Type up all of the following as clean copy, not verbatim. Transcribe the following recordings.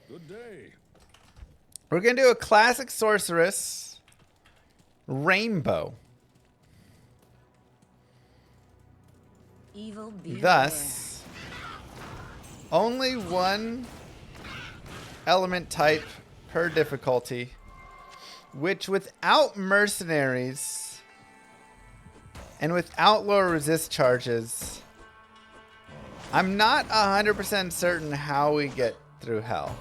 Good day. We're going to do a classic Sorceress Rainbow. Evil beware. Thus, only one element type per difficulty, which without mercenaries and without lower resist charges, I'm not 100% certain how we get through hell.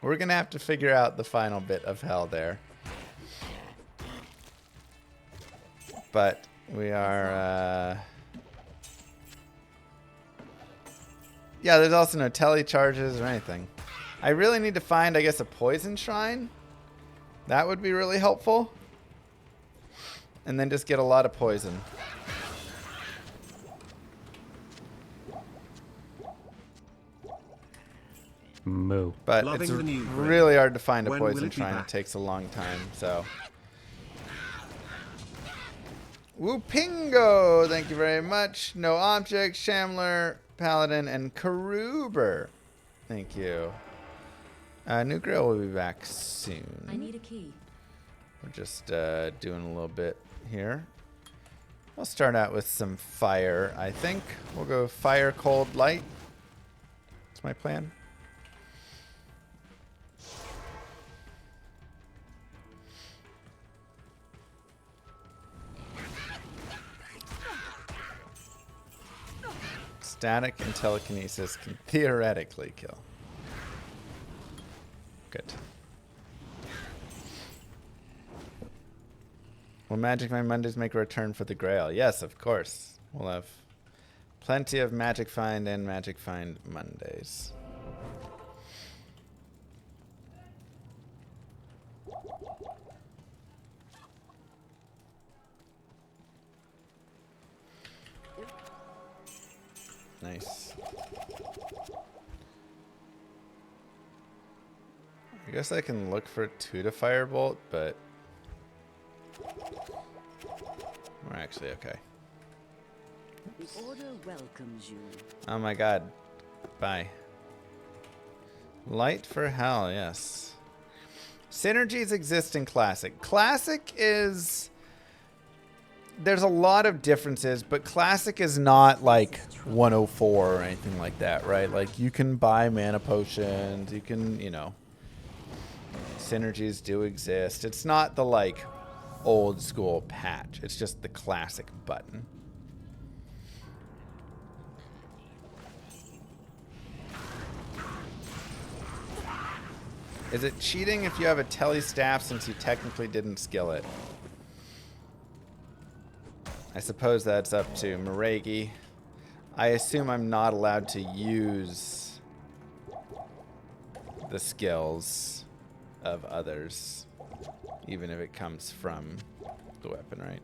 We're going to have to figure out the final bit of hell there. But we are... yeah, there's also no tele charges or anything. I really need to find, I guess, a poison shrine. That would be really helpful. And then just get a lot of poison. Moo. But Loving it's the new really hard to find a When will poison it be shrine. It back? takes a long time, so. Woopingo! Thank you very much. No Object, Shamler, Paladin, and Karuber. Thank you. New Grill will be back soon. I need a key. We're just doing a little bit here. I'll start out with some fire, I think. We'll go fire, cold, light. That's my plan. Static and telekinesis can theoretically kill. Good. Will Magic Find Mondays make a return for the Grail? Yes, of course. We'll have plenty of Magic Find and Magic Find Mondays. Nice. I guess I can look for 2 to Firebolt, but we're actually okay. The order welcomes you. Oh my god. Bye. Light for Hell, yes. Synergies exist in Classic. Classic is... there's a lot of differences, but Classic is not like 104 or anything like that, right? Like, you can buy mana potions, you can, you know... synergies do exist. It's not the, like, old school patch. It's just the Classic button. Is it cheating if you have a tele staff since you technically didn't skill it? I suppose that's up to Maregi. I assume I'm not allowed to use the skills of others, even if it comes from the weapon, right?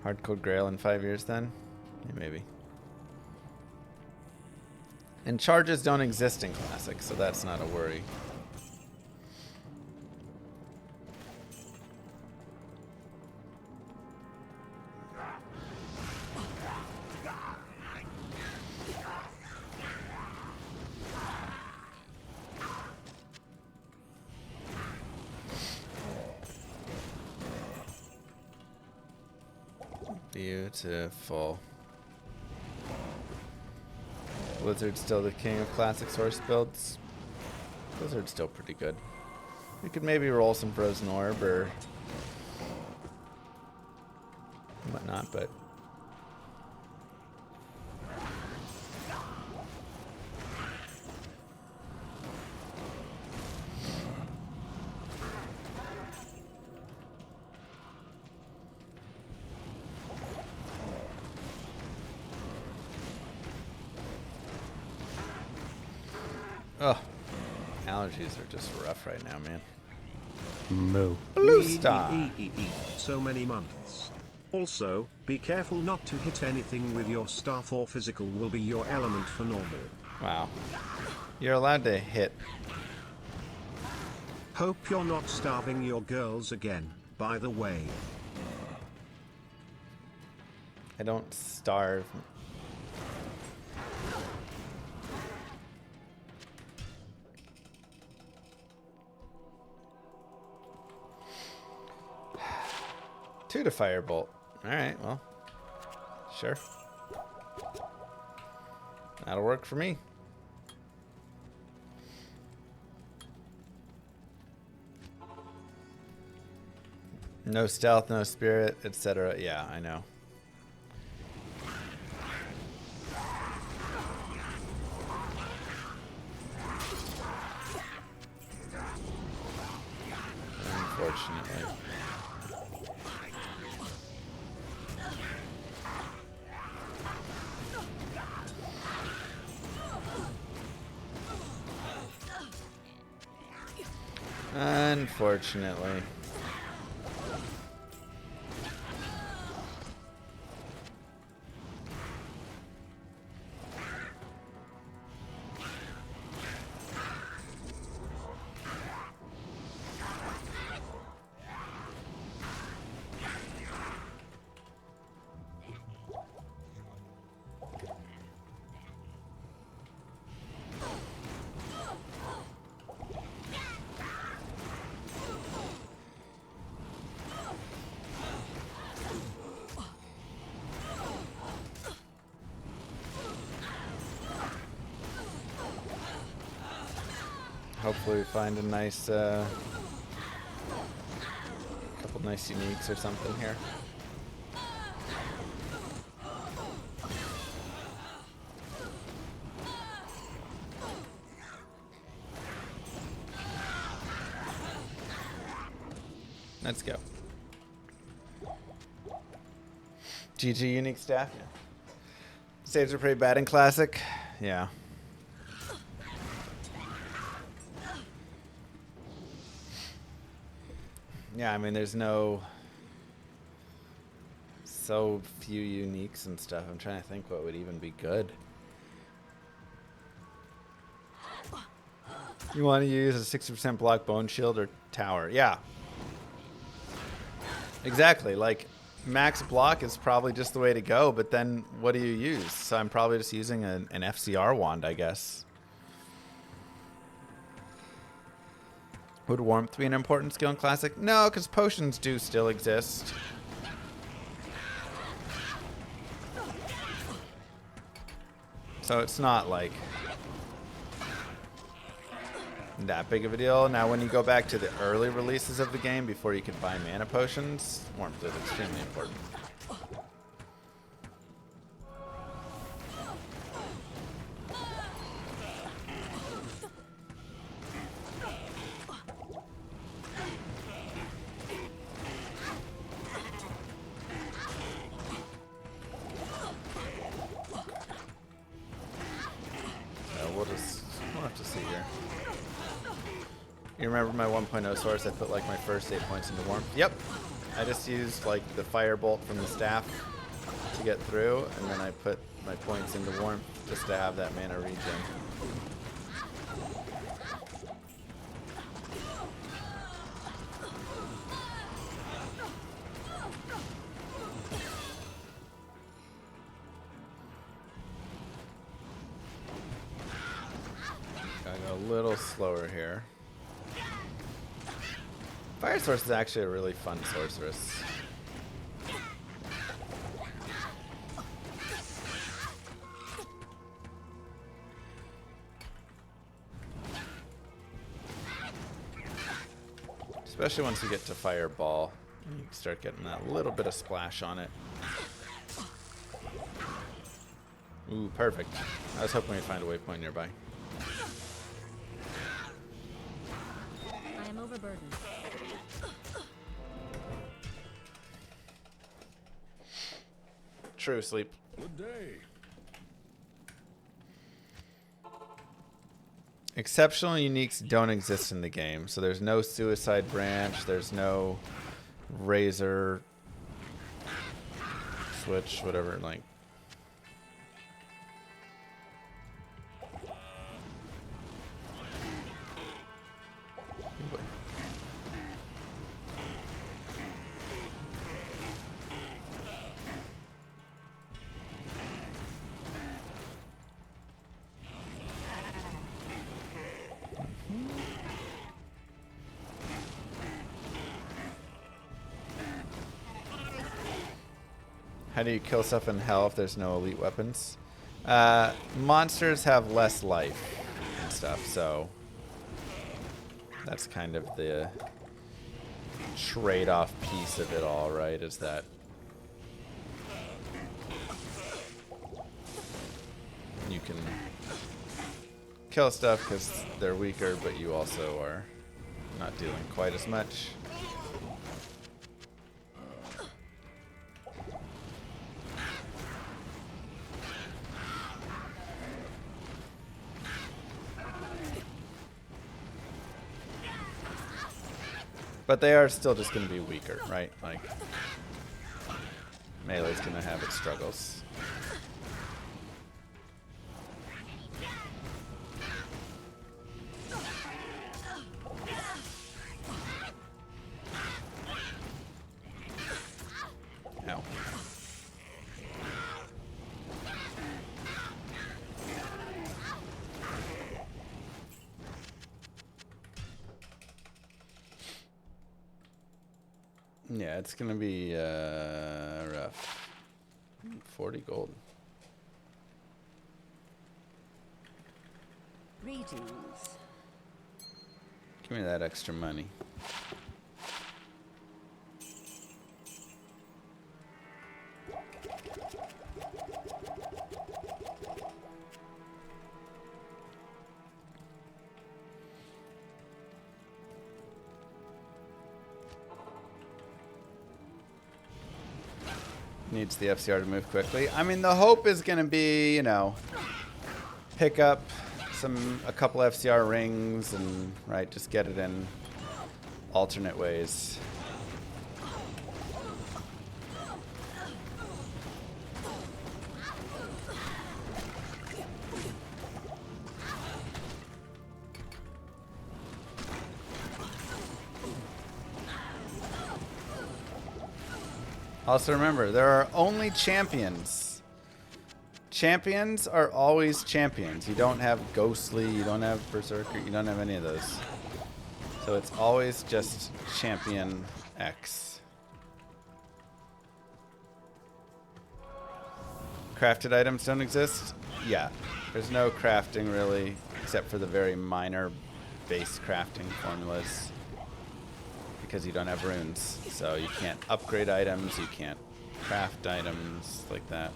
Hardcode Grail in 5 years then? Yeah, maybe. And charges don't exist in Classic, so that's not a worry. Beautiful. Blizzard's still the king of classic source builds. Blizzard's still pretty good. We could maybe roll some Frozen Orb or whatnot, but oh, allergies are just rough right now, man. Moo. Blue Star. So many months. Also, be careful not to hit anything with your staff or physical will be your element for normal. Wow. You're allowed to hit. Hope you're not starving your girls again, by the way. I don't starve. 2 to Firebolt. Alright, well. Sure. That'll work for me. No stealth, no spirit, etc. Yeah, I know. Unfortunately. Unfortunately. Hopefully we find a nice, couple nice uniques or something here. Let's go. GG unique staff. Yeah. Saves are pretty bad in Classic. Yeah. Yeah, I mean, there's so few uniques and stuff. I'm trying to think what would even be good. You want to use a 60% block bone shield or tower? Yeah. Exactly. Like, max block is probably just the way to go, but then what do you use? So I'm probably just using an FCR wand, I guess. Would warmth be an important skill in Classic? No, because potions do still exist. So it's not like that big of a deal. Now when you go back to the early releases of the game before you could buy mana potions, warmth is extremely important. We'll have to see here. You remember my 1.0 source? I put like my first 8 points into warmth. Yep. I just used like the firebolt from the staff to get through, and then I put my points into warmth just to have that mana regen. Gotta go a little slower here. Fire Source is actually a really fun sorceress. Especially once you get to Fireball. You can start getting that little bit of splash on it. Ooh, perfect. I was hoping we'd find a waypoint nearby. I am overburdened. True sleep. Good day. Exceptional uniques don't exist in the game, so there's no suicide branch, there's no razor switch, whatever, like. How do you kill stuff in hell if there's no elite weapons? Monsters have less life and stuff, so that's kind of the trade-off piece of it all, right? Is that you can kill stuff because they're weaker, but you also are not dealing quite as much. But they are still just going to be weaker, right? Like, melee's going to have its struggles. Ow. Yeah, it's gonna be rough. 40 gold. Greetings. Give me that extra money. Needs the FCR to move quickly. I mean, the hope is going to be, you know, pick up a couple FCR rings and, right, just get it in alternate ways. Also remember, there are only champions. Champions are always champions. You don't have Ghostly, you don't have Berserker, you don't have any of those. So it's always just Champion X. Crafted items don't exist? Yeah. There's no crafting really, except for the very minor base crafting formulas. Because you don't have runes, so you can't upgrade items, you can't craft items like that.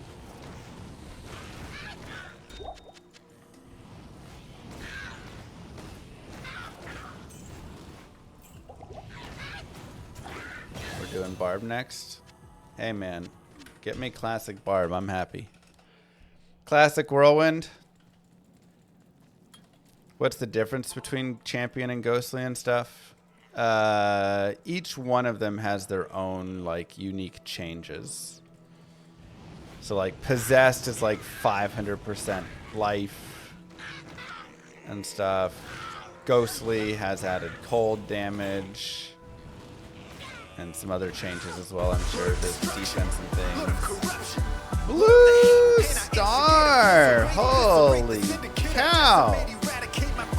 We're doing Barb next. Hey man, get me classic Barb, I'm happy. Classic Whirlwind. What's the difference between Champion and Ghostly and stuff? Each one of them has their own like unique changes. So like Possessed is like 500% life and stuff. Ghostly has added cold damage and some other changes as well. I'm sure there's defense and things. Blue Star! Holy cow!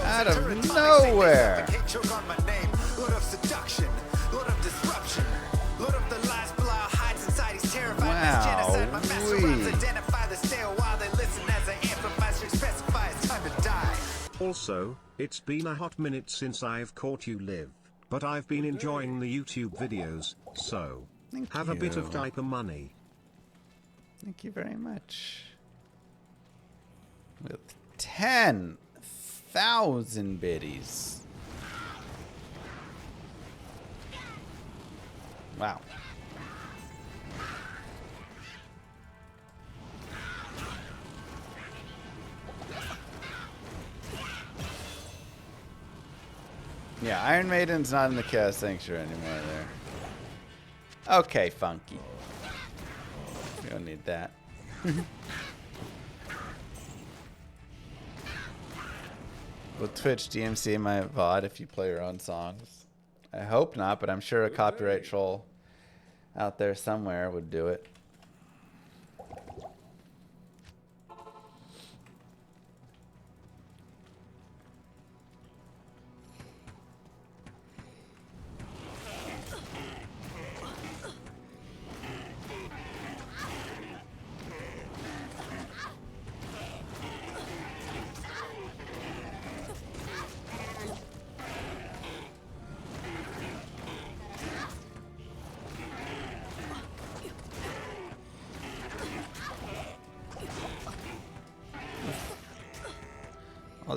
Out of nowhere! Wow, Also, it's been a hot minute since I've caught you live, but I've been enjoying the YouTube videos, so have a bit of diaper money. Thank you very much. With 10,000 biddies. Wow. Yeah, Iron Maiden's not in the Chaos Sanctuary anymore there. Okay, Funky. We don't need that. Will Twitch DMC my VOD if you play your own songs? I hope not, but I'm sure a copyright troll out there somewhere would do it.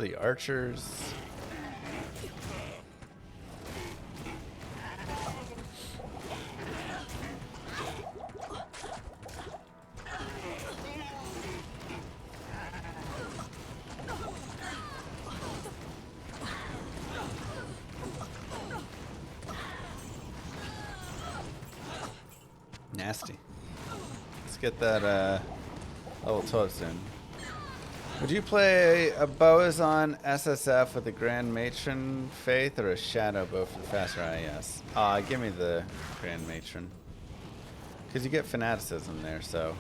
the archers. Nasty. Let's get that level 12 soon. Would you play a Boazon SSF with a Grand Matron Faith or a Shadow Bow for faster IS? Give me the Grand Matron. Because you get fanaticism there, so.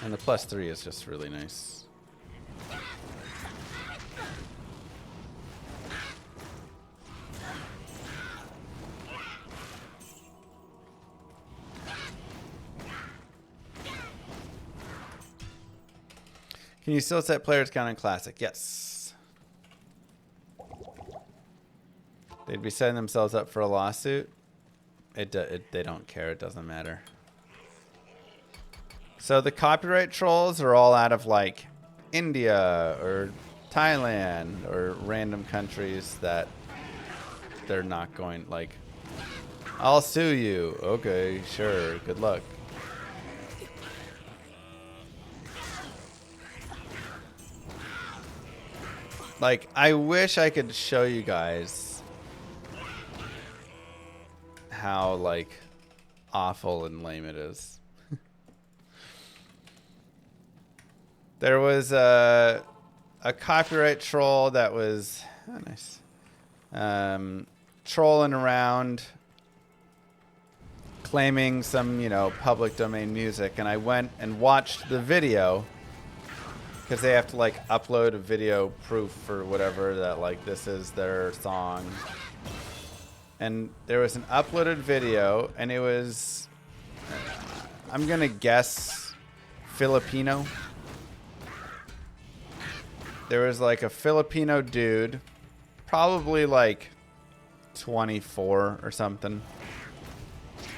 And the +3 is just really nice. Can you still set players count in Classic? Yes. They'd be setting themselves up for a lawsuit. They don't care. It doesn't matter. So the copyright trolls are all out of like India or Thailand or random countries that they're not going like, I'll sue you. Okay, sure. Good luck. Like, I wish I could show you guys how, like, awful and lame it is. There was a copyright troll that was, oh, nice, trolling around, claiming some, you know, public domain music, and I went and watched the video. Because they have to like upload a video proof or whatever that like this is their song. And there was an uploaded video and it was, I'm gonna guess Filipino. There was like a Filipino dude, probably like 24 or something,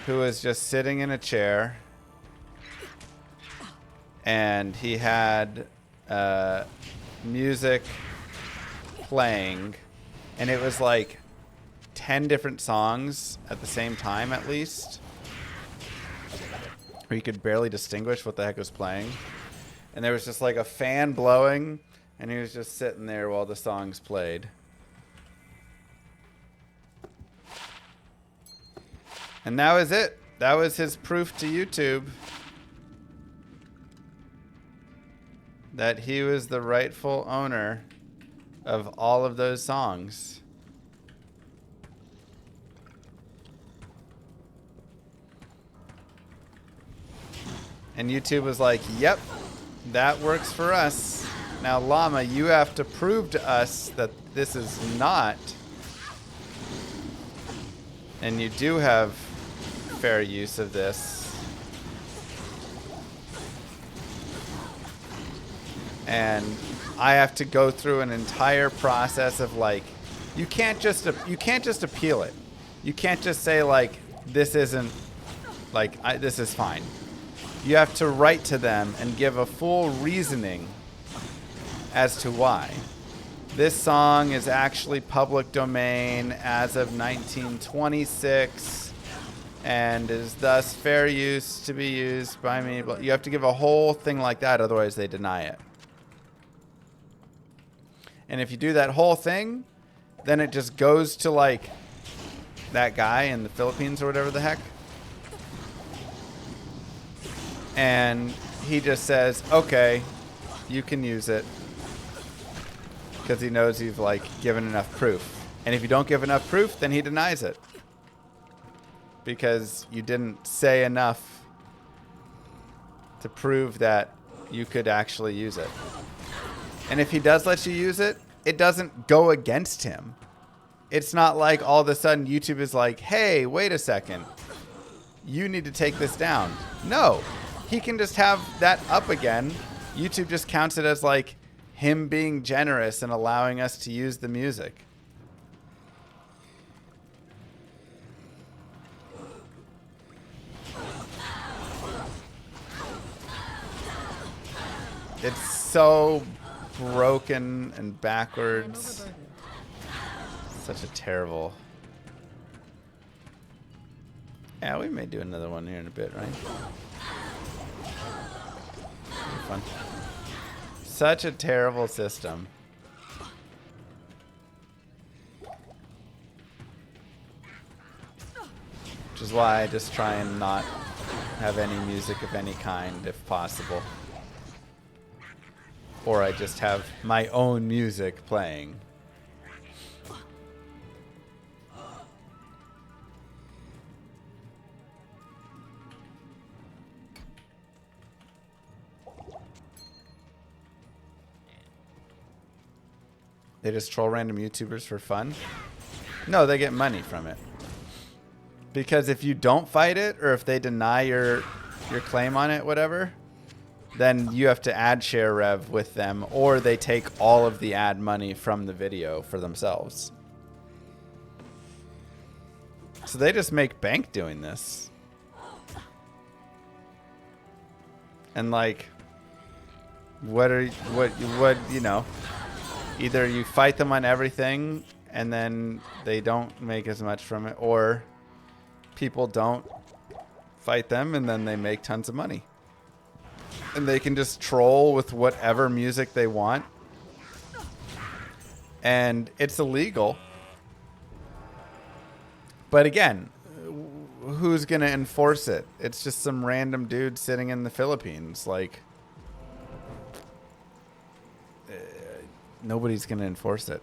who was just sitting in a chair and he had music playing, and it was like 10 different songs at the same time at least, where you could barely distinguish what the heck was playing. And there was just like a fan blowing, and he was just sitting there while the songs played. And that was it. That was his proof to YouTube that he was the rightful owner of all of those songs. And YouTube was like, yep, that works for us. Now, Llama, you have to prove to us that this is not. And you do have fair use of this. And I have to go through an entire process of like, you can't just appeal it. You can't just say like, this isn't like, this is fine. You have to write to them and give a full reasoning as to why. This song is actually public domain as of 1926 and is thus fair use to be used by me. But you have to give a whole thing like that, otherwise they deny it. And if you do that whole thing, then it just goes to like that guy in the Philippines or whatever the heck. And he just says, okay, you can use it. Because he knows you've like given enough proof. And if you don't give enough proof, then he denies it. Because you didn't say enough to prove that you could actually use it. And if he does let you use it, it doesn't go against him. It's not like all of a sudden YouTube is like, hey, wait a second. You need to take this down. No. He can just have that up again. YouTube just counts it as like him being generous and allowing us to use the music. It's so broken and I am backwards. overburdened. Such a terrible. Yeah, we may do another one here in a bit, right? Be fun. Such a terrible system. Which is why I just try and not have any music of any kind if possible. Or I just have my own music playing. They just troll random YouTubers for fun? No, they get money from it. Because if you don't fight it, or if they deny your claim on it, whatever, then you have to ad share rev with them, or they take all of the ad money from the video for themselves. So they just make bank doing this. And like, what you know, either you fight them on everything and then they don't make as much from it, or people don't fight them and then they make tons of money. And they can just troll with whatever music they want. And it's illegal. But again, who's going to enforce it? It's just some random dude sitting in the Philippines. Like, nobody's going to enforce it.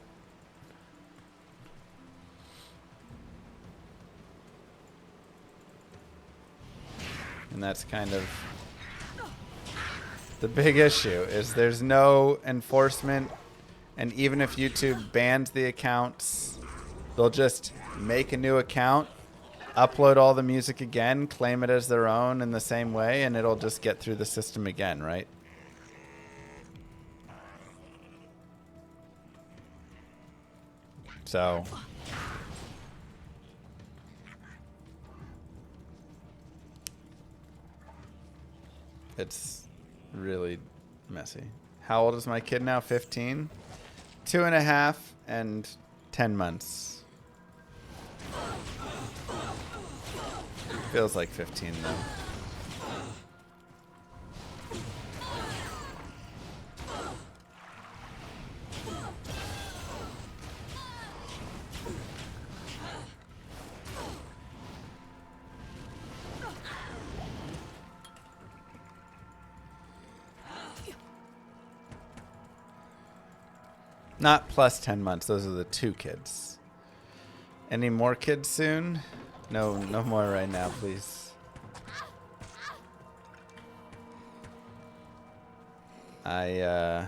And that's kind of the big issue, is there's no enforcement. And even if YouTube bans the accounts, they'll just make a new account, upload all the music again, claim it as their own in the same way, and it'll just get through the system again, right? So it's really messy. How old is my kid now? 15? 2.5 and 10 months. Feels like 15 though. Not plus 10 months. Those are the 2 kids. Any more kids soon? No, no more right now, please. Ah,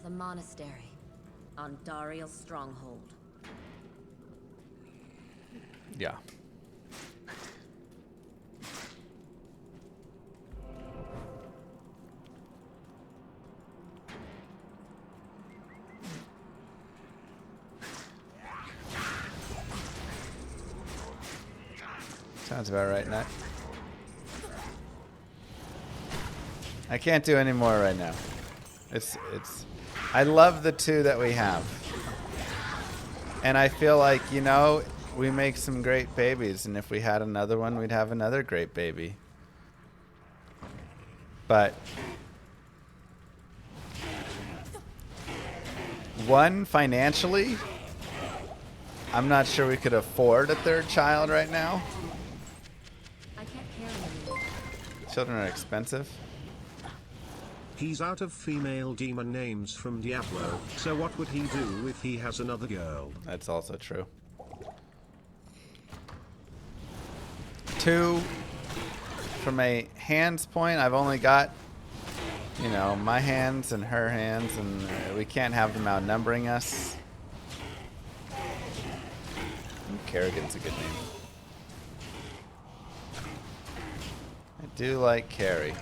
the monastery on Dariel's stronghold. Yeah. Sounds about right, Nut. I can't do any more right now. It's I love the 2 that we have. And I feel like, you know, we make some great babies, and if we had another one, we'd have another great baby. But one, financially, I'm not sure we could afford a 3rd child right now. I can't carry anymore. Children are expensive. He's out of female demon names from Diablo, so what would he do if he has another girl? That's also true. 2, from a hands point, I've only got, you know, my hands and her hands, and we can't have them outnumbering us. Kerrigan's a good name. I do like Carrie.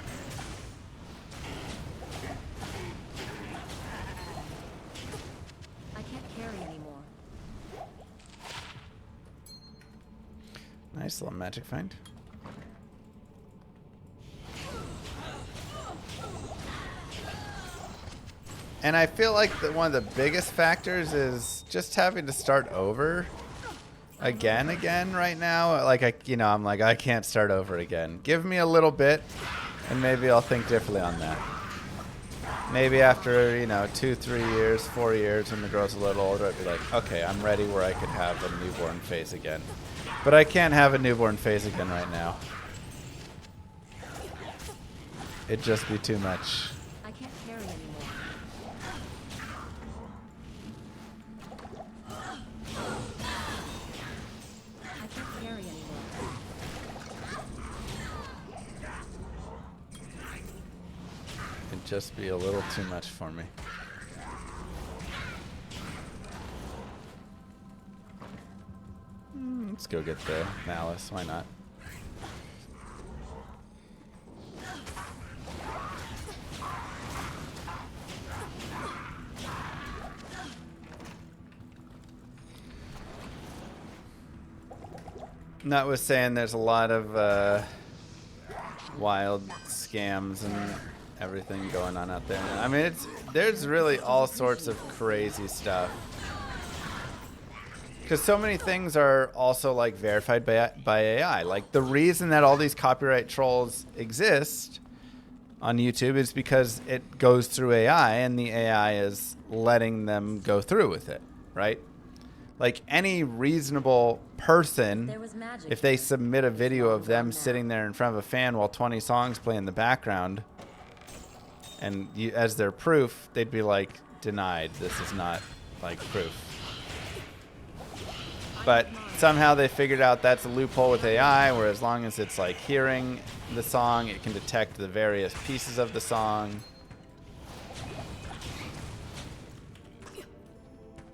I can't carry anymore. Nice little magic find. And I feel like one of the biggest factors is just having to start over again right now. Like I'm like, I can't start over again. Give me a little bit and maybe I'll think differently on that. Maybe after, 2, 3 years, 4 years, when the girl's a little older, I'd be like, okay, I'm ready where I could have a newborn phase again. But I can't have a newborn phase again right now. It'd just be too much. I can't carry anymore. I can't carry anymore. It'd just be a little too much for me. Let's go get the malice. Why not? Nut was saying there's a lot of wild scams and everything going on out there. I mean, there's really all sorts of crazy stuff. Because so many things are also like verified by AI. Like the reason that all these copyright trolls exist on YouTube is because it goes through AI and the AI is letting them go through with it, right? Like any reasonable person, There was magic. if they submit a video of them sitting there in front of a fan while 20 songs play in the background, and as their proof, they'd be like, denied. This is not like proof. But somehow they figured out that's a loophole with AI, where as long as it's like hearing the song, it can detect the various pieces of the song.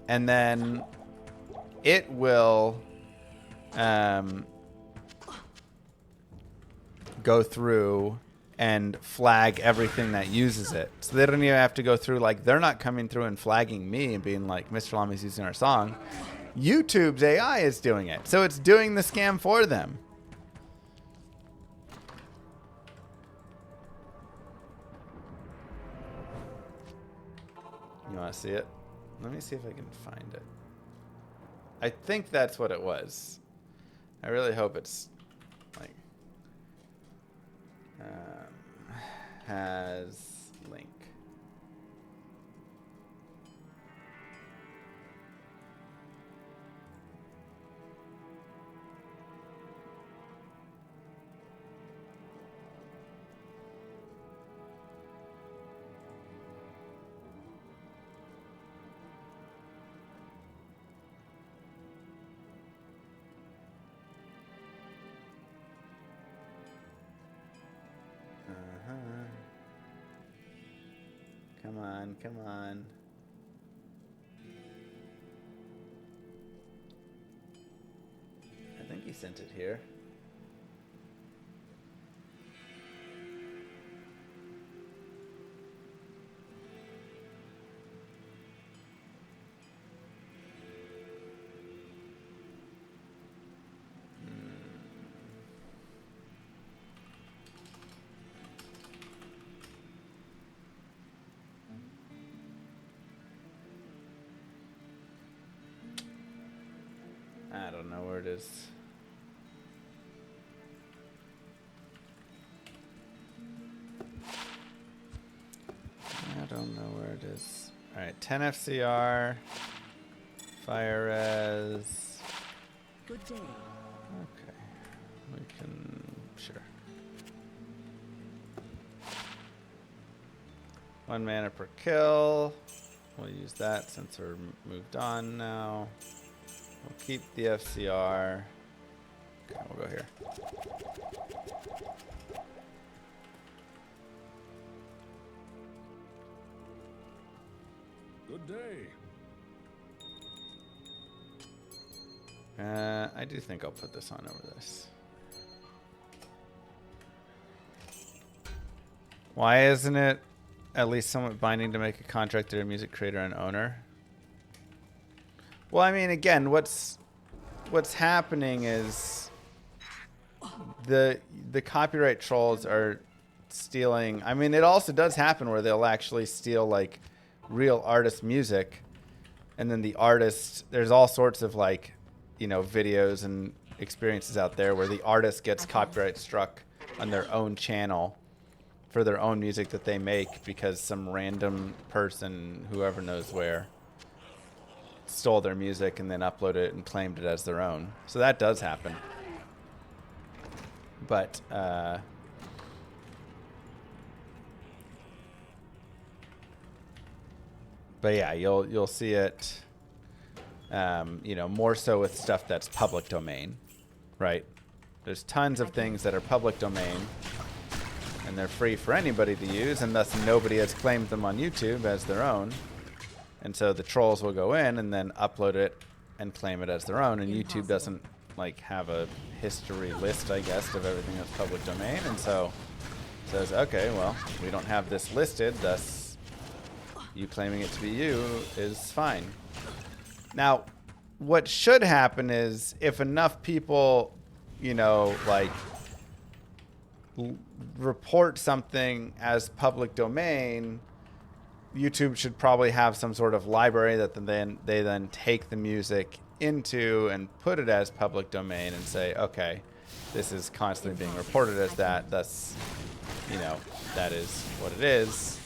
And then it will go through and flag everything that uses it. So they don't even have to go through, like, they're not coming through and flagging me and being like, Mr. Lami's using our song. YouTube's AI is doing it. So it's doing the scam for them. You want to see it? Let me see if I can find it. I think that's what it was. I really hope it's like has link. Come on, come on. I think he sent it here. I don't know where it is. I don't know where it is. Alright, 10 FCR. Fire res. Good day. Okay. We can. Sure. 1 mana per kill. We'll use that since we're moved on now. We'll keep the FCR. Okay, we'll go here. Good day. I do think I'll put this on over this. Why isn't it at least somewhat binding to make a contract to a music creator and owner? Well, I mean, again, what's happening is the copyright trolls are stealing. I mean, it also does happen where they'll actually steal like real artist music, and then the artist, there's all sorts of like, you know, videos and experiences out there where the artist gets copyright struck on their own channel for their own music that they make because some random person, whoever knows where, stole their music and then uploaded it and claimed it as their own. So that does happen. But yeah, you'll see it, you know, more so with stuff that's public domain, right? There's tons of things that are public domain, and they're free for anybody to use, and thus nobody has claimed them on YouTube as their own. And so the trolls will go in and then upload it and claim it as their own, and YouTube doesn't like have a history list, I guess, of everything that's public domain, and so says, okay, well, we don't have this listed, thus you claiming it to be you is fine. Now, what should happen is if enough people, you know, like report something as public domain, YouTube should probably have some sort of library that they then take the music into and put it as public domain and say, okay, this is constantly being reported as that, thus, you know, that is what it is.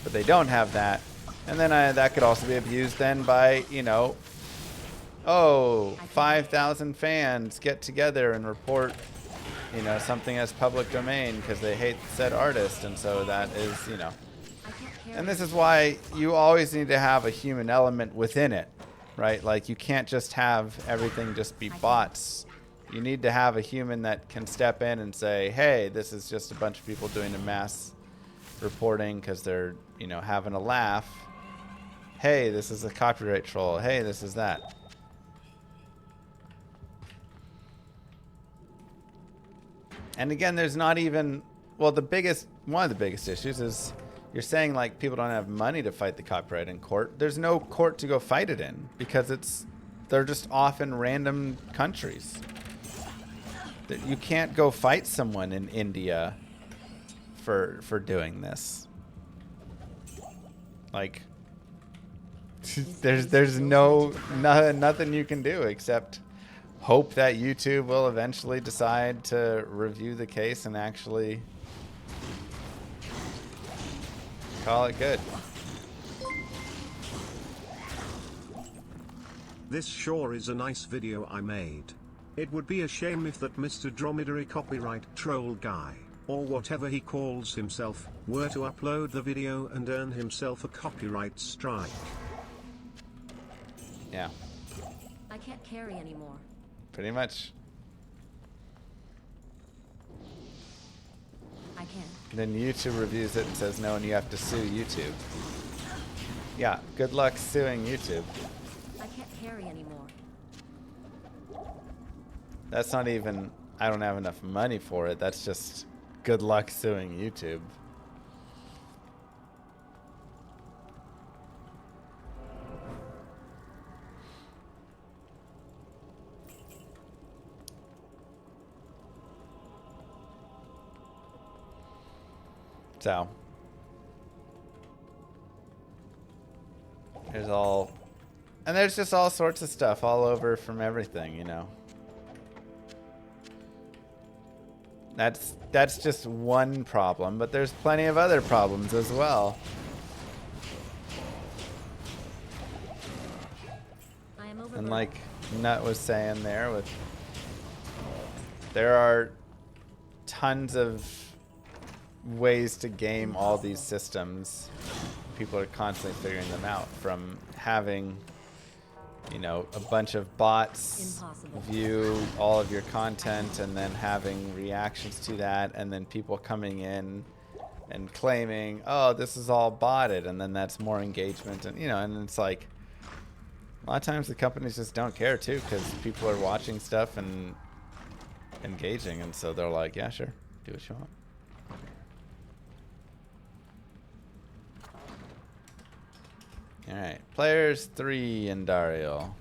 But they don't have that. And then that could also be abused then by, you know, oh, 5,000 fans get together and report, you know, something as public domain because they hate said artist. And so that is, you know. And this is why you always need to have a human element within it, right? Like you can't just have everything just be bots. You need to have a human that can step in and say, hey, this is just a bunch of people doing a mass reporting because they're, you know, having a laugh. Hey, this is a copyright troll. Hey, this is that. And again, there's not even, well, one of the biggest issues is you're saying like people don't have money to fight the copyright in court. There's no court to go fight it in because they're just off in random countries. You can't go fight someone in India for doing this. Like there's nothing you can do except hope that YouTube will eventually decide to review the case and actually call it good. This sure is a nice video I made. It would be a shame if that Mr. Dromedary copyright troll guy, or whatever he calls himself, were to upload the video and earn himself a copyright strike. Yeah. I can't carry anymore. Pretty much. I can. Then YouTube reviews it and says no, and you have to sue YouTube. Yeah, good luck suing YouTube. I can't carry anymore. That's not even, I don't have enough money for it. That's just good luck suing YouTube. So there's just all sorts of stuff all over from everything, you know. That's just one problem, but there's plenty of other problems as well. I am overburdened. And like Nut was saying there are tons of ways to game all these systems. People are constantly figuring them out, from having, you know, a bunch of bots view all of your content and then having reactions to that, and then people coming in and claiming, oh, this is all botted, and then that's more engagement, and you know, and it's like a lot of times the companies just don't care too, because people are watching stuff and engaging, and so they're like, yeah, sure, do what you want. Alright, players 3 in Dario.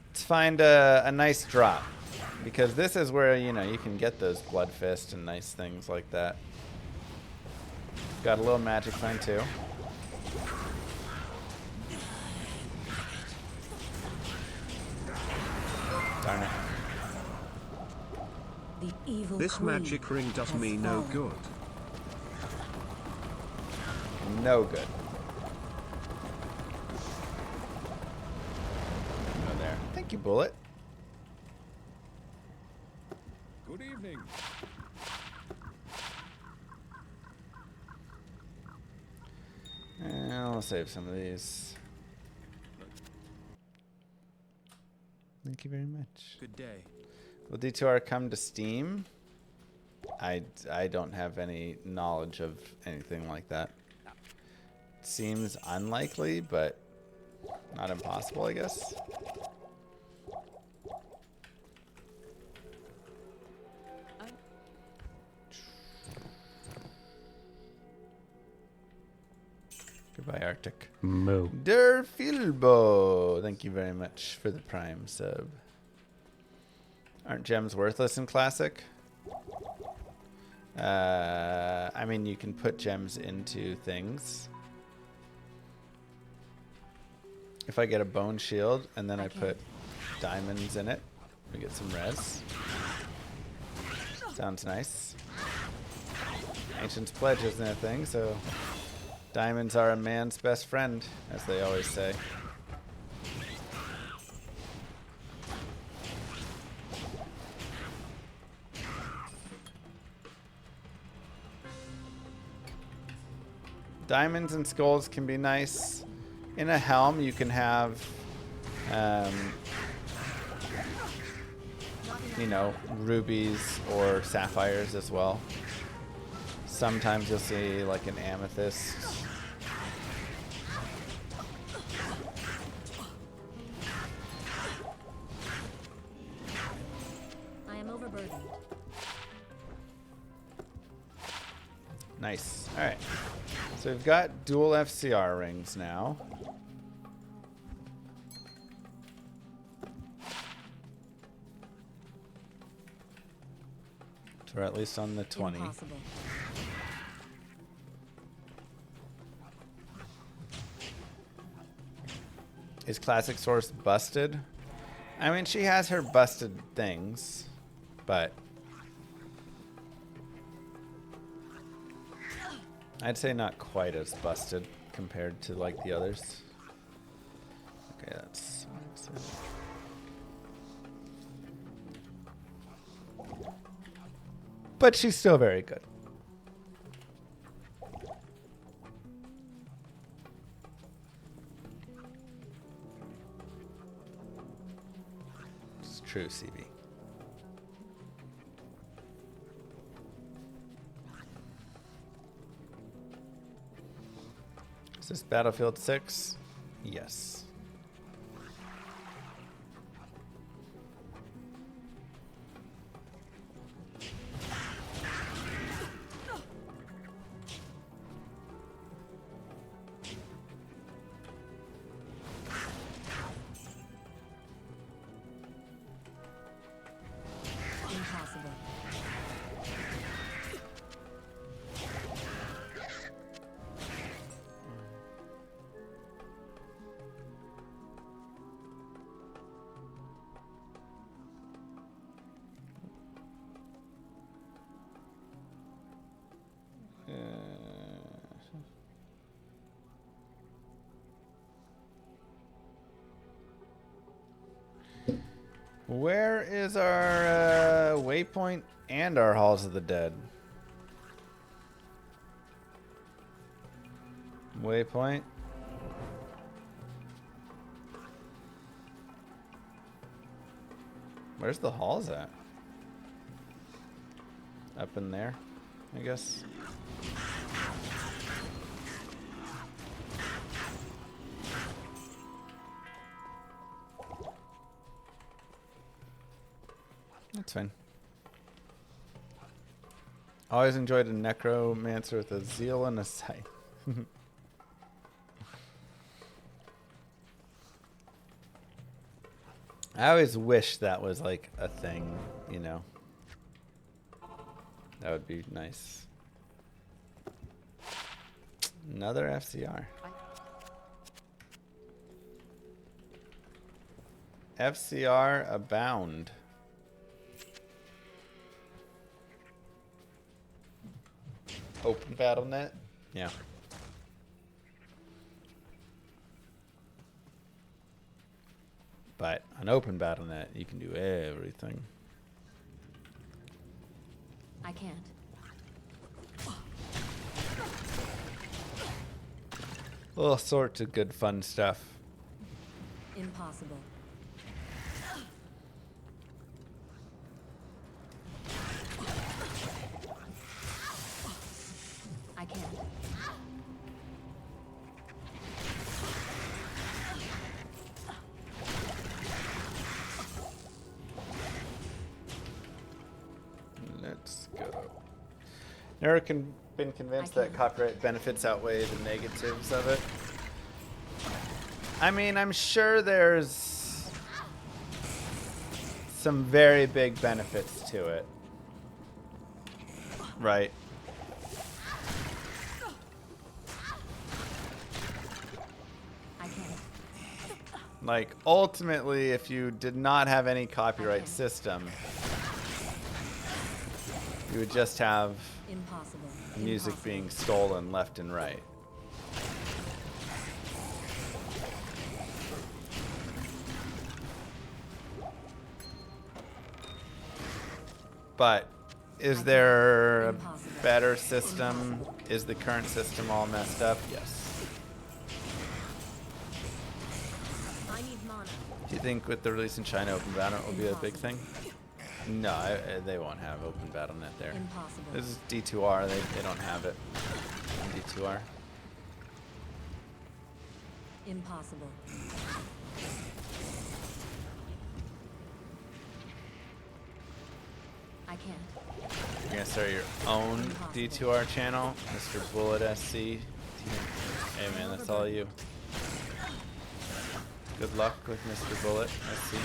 Let's find a nice drop, because this is where, you know, you can get those Blood Fist and nice things like that. Got a little magic find too. Darn it. The evil This queen magic ring does has me no fallen. good. No good. Go there. Thank you, Bullet. Good evening. And I'll save some of these. Thank you very much. Good day. Will D2R come to Steam? I don't have any knowledge of anything like that. Seems unlikely, but not impossible, I guess. Goodbye, Arctic. Moo. Derfilbo, thank you very much for the Prime sub. Aren't gems worthless in Classic? I mean, you can put gems into things. If I get a bone shield and then I put diamonds in it, we get some res. Sounds nice. Ancient's Pledge isn't a thing, so diamonds are a man's best friend, as they always say. Diamonds and skulls can be nice. In a helm, you can have, you know, rubies or sapphires as well. Sometimes you'll see like an amethyst. I am overburdened. Nice. All right. So we've got dual FCR rings now. So we're at least on the 20. Impossible. Is Classic Source busted? I mean, she has her busted things, but I'd say not quite as busted compared to like the others. Okay, that's it. But she's still very good. It's true, CB. Is this Battlefield 6? Yes. Impossible. Where is our waypoint and our Halls of the Dead? Waypoint. Where's the halls at? Up in there, I guess. That's fine. Always enjoyed a necromancer with a zeal and a sight. I always wish that was like a thing, you know. That would be nice. Another FCR. FCR abound. Open BattleNet? Yeah. But on Open BattleNet, you can do everything. I can't. All sorts of good fun stuff. Impossible. I can't. Let's go. Never been convinced that copyright benefits outweigh the negatives of it. I mean, I'm sure there's some very big benefits to it. Right. I can't. Like, ultimately, if you did not have any copyright system, you would just have Impossible. music Impossible. being stolen left and right. But is there a Impossible. better system? Impossible. Is the current system all messed up? Yes. I need mana. Do you think with the release in China, Open BattleNet will be a big thing? No, they won't have Open BattleNet there. Impossible. This is D2R. They don't have it in D2R. Impossible. I can't. You're gonna start your own D2R channel, Mr. Bullet SC. Hey man, that's all you. Good luck with Mr. Bullet SC.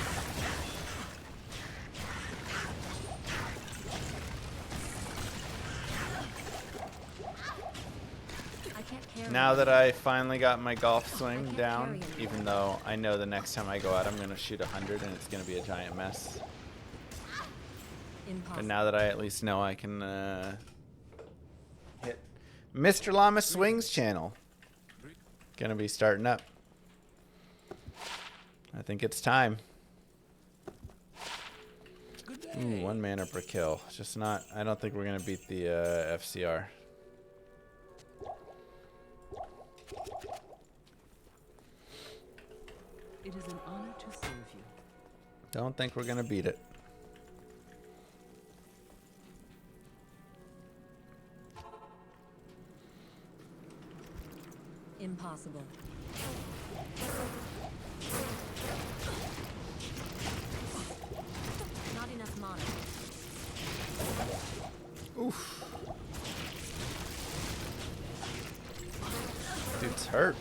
I can't carry Now it. that I finally got my golf swing down, even though I know the next time I go out I'm gonna shoot 100 and it's gonna be a giant mess. Impossible. But now that I at least know I can hit Mr. Llama Swings channel. Gonna be starting up. I think it's time. Ooh, 1 mana per kill. Just not. I don't think we're gonna beat the FCR. It is an honor to serve you. Don't think we're gonna beat it. Impossible. Not enough mana. Oof. Dude's hurt.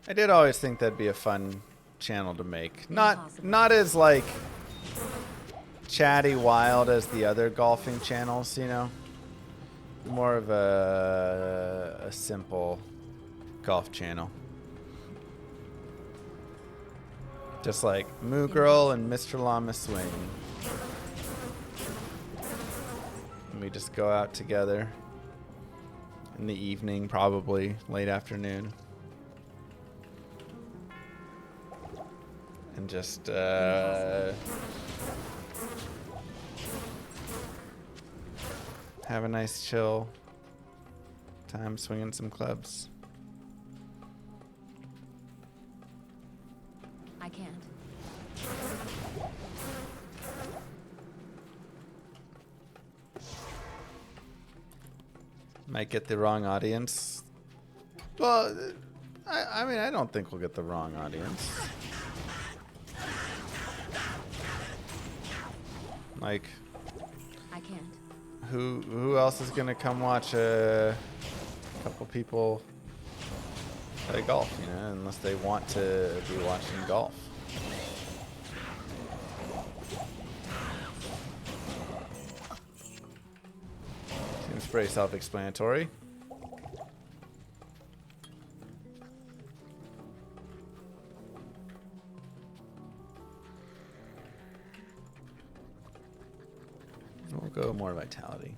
I did always think that'd be a fun channel to make. Not as like chatty wild as the other golfing channels, you know. More of a simple golf channel. Just like Moo Girl and Mr. Llama Swing. And we just go out together in the evening, probably late afternoon. And just have a nice chill time swinging some clubs. I can't. Might get the wrong audience. Well, I mean, I don't think we'll get the wrong audience. Like, I can't. who else is gonna come watch a couple people play golf, you know, unless they want to be watching golf. Seems pretty self-explanatory. go more vitality.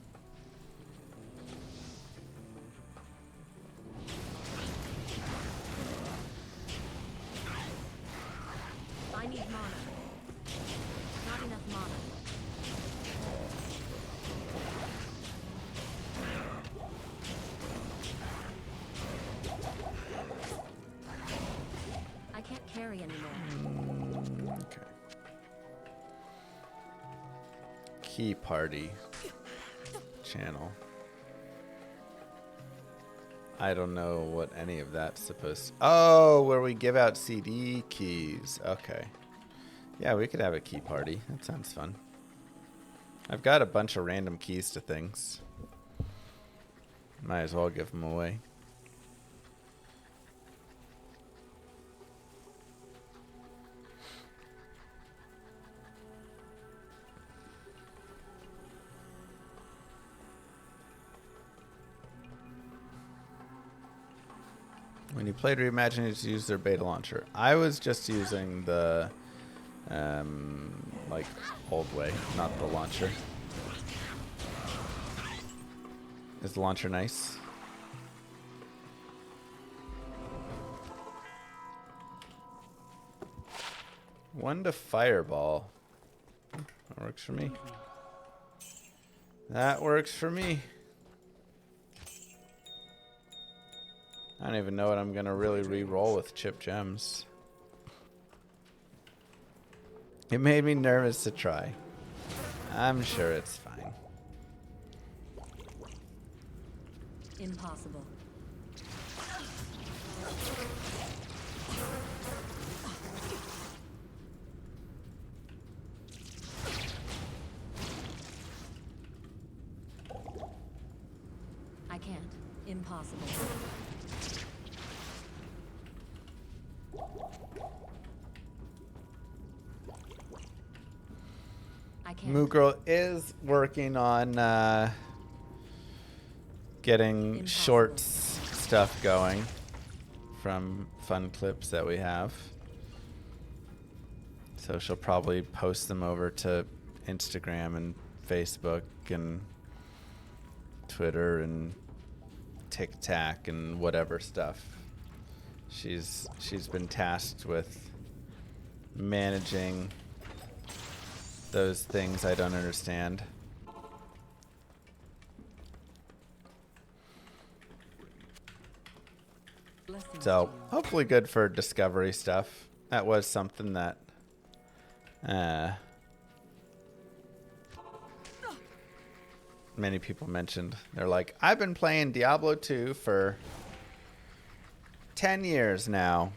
I need mana. Not enough mana. I can't carry anymore. Okay. Key party channel. I don't know what any of that's supposed to... Oh, where we give out CD keys. Okay. Yeah, we could have a key party. That sounds fun. I've got a bunch of random keys to things. Might as well give them away. When you played Reimagine, you use their beta launcher. I was just using the, like, old way, not the launcher. Is the launcher nice? One to fireball. That works for me. That works for me. I don't even know what I'm going to really re-roll with chip gems. It made me nervous to try. I'm sure it's fine. Impossible. I can't. Impossible. I can't. Moo Girl is working on getting Impossible. shorts stuff going from fun clips that we have. So she'll probably post them over to Instagram and Facebook and Twitter and TikTok and whatever stuff. She's been tasked with managing those things I don't understand. Blessings So to you. hopefully good for discovery stuff. That was something that many people mentioned. They're like, I've been playing Diablo 2 for 10 years now,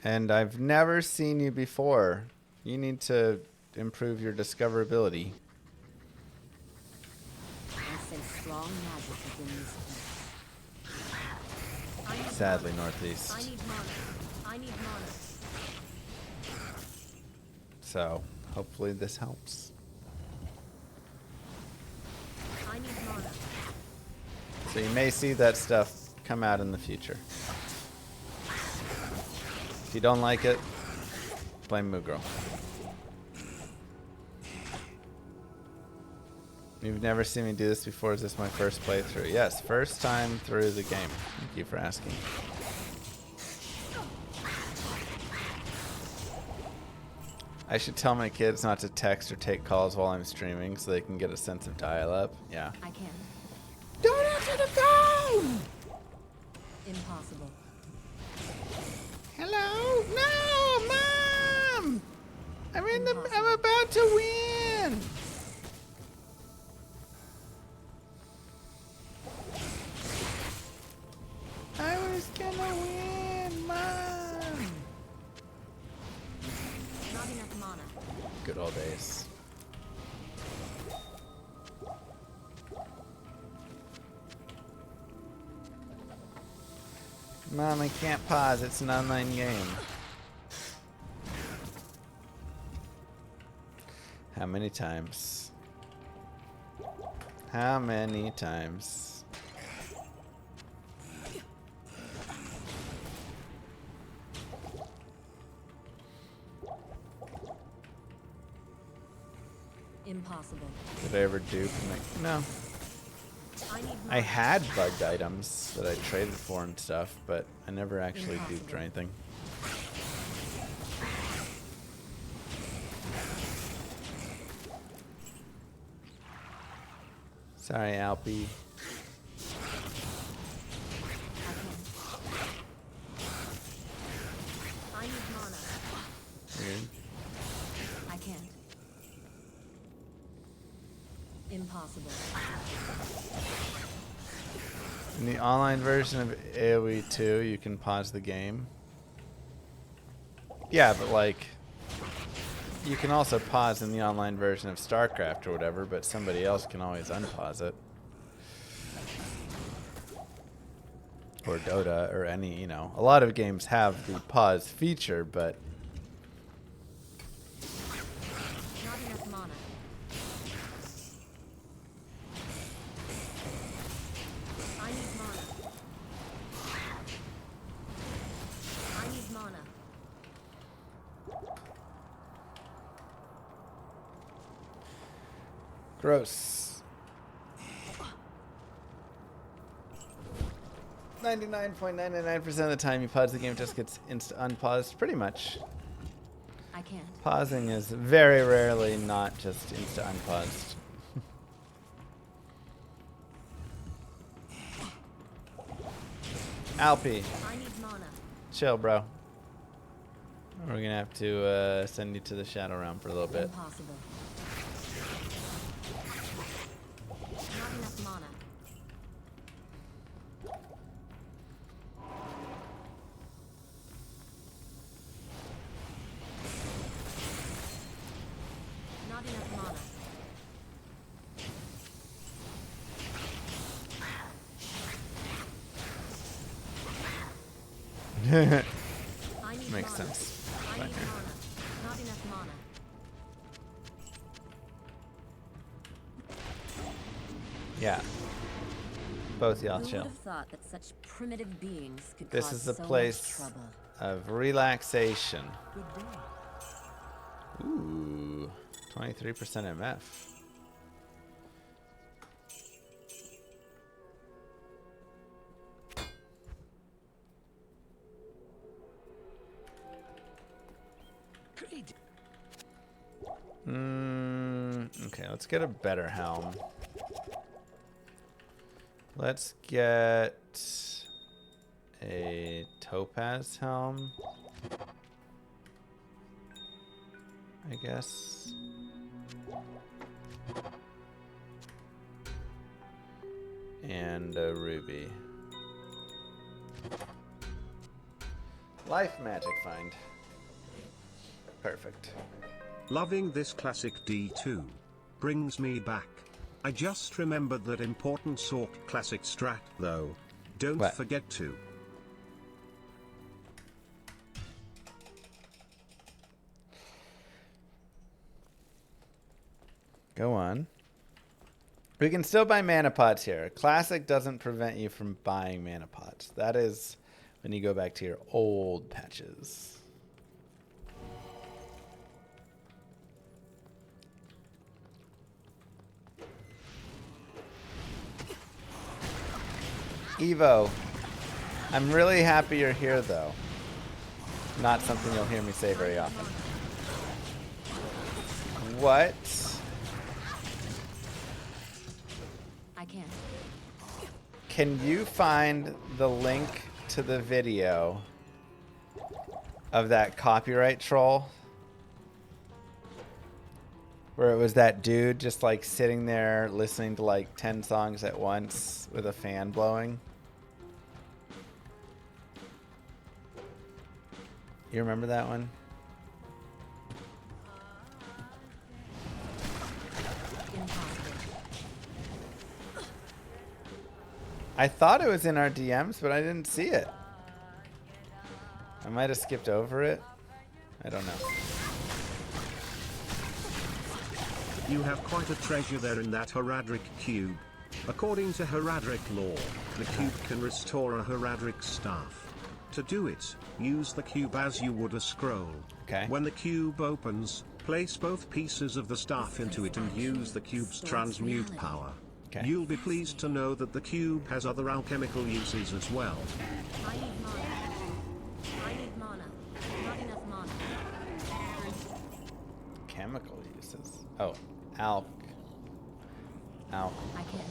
and I've never seen you before. You need to improve your discoverability. I sense strong magic within this place. I need Sadly, mana. Northeast. I need mana. I need mana. So hopefully this helps. I need mana. So you may see that stuff come out in the future. If you don't like it, blame Moo Girl. You've never seen me do this before. Is this my first playthrough? Yes, first time through the game. Thank you for asking. I should tell my kids not to text or take calls while I'm streaming so they can get a sense of dial-up. Yeah. I can. Don't answer the phone! Impossible. Hello? No, Mom! I'm about to win! I was gonna win, Mom! Not enough mana. Good old days. Mom, I can't pause. It's an online game. How many times? How many times? Impossible. Did I ever dupe? No. I need I more. had bugged items that I traded for and stuff, but I never actually duped or anything. Sorry, Alpy. I need mana. Weird. I can't. Impossible. In the online version of AoE 2, you can pause the game. Yeah, but like, you can also pause in the online version of StarCraft or whatever, but somebody else can always unpause it. Or Dota, or any, you know. A lot of games have the pause feature, but Not enough mana. I need mana. I need mana. gross. 99.99% of the time you pause the game, it just gets unpaused. Pretty much. I can't. Pausing is very rarely not just unpaused. Alpy, I need mana. chill, bro. We're gonna have to send you to the Shadow Realm for a little bit. Impossible. Not enough mana. Not enough mana. I need Makes mana. sense. I Fine. need mana. Not enough mana. Yeah. Both y'all Who would chill. have thought that such primitive beings could This cause is the so place much trouble? of relaxation. Good day. Ooh, 23% MF. Great. Okay, let's get a better helm. Let's get a topaz helm, I guess. And a ruby. Life magic find. Perfect. Loving this classic D2. Brings me back. I just remembered that important sort classic strat though. Don't What? forget to. Go on. We can still buy mana pots here. Classic doesn't prevent you from buying mana pots. That is when you go back to your old patches. Evo, I'm really happy you're here though. Not something you'll hear me say very often. What? I can't. Can you find the link to the video of that copyright troll? Where it was that dude just like sitting there listening to like 10 songs at once with a fan blowing? You remember that one? Impossible. I thought it was in our DMs, but I didn't see it. I might have skipped over it. I don't know. You have quite a treasure there in that Heradric cube. According to Heradric lore, the cube can restore a Heradric staff. To do it, use the cube as you would a scroll. Okay. When the cube opens, place both pieces of the staff into it and use the cube's transmute power. Okay. You'll be pleased to know that the cube has other alchemical uses as well. I need mana. I need mana. Not enough mana. Chemical uses. Oh, alch. Alch. I can't.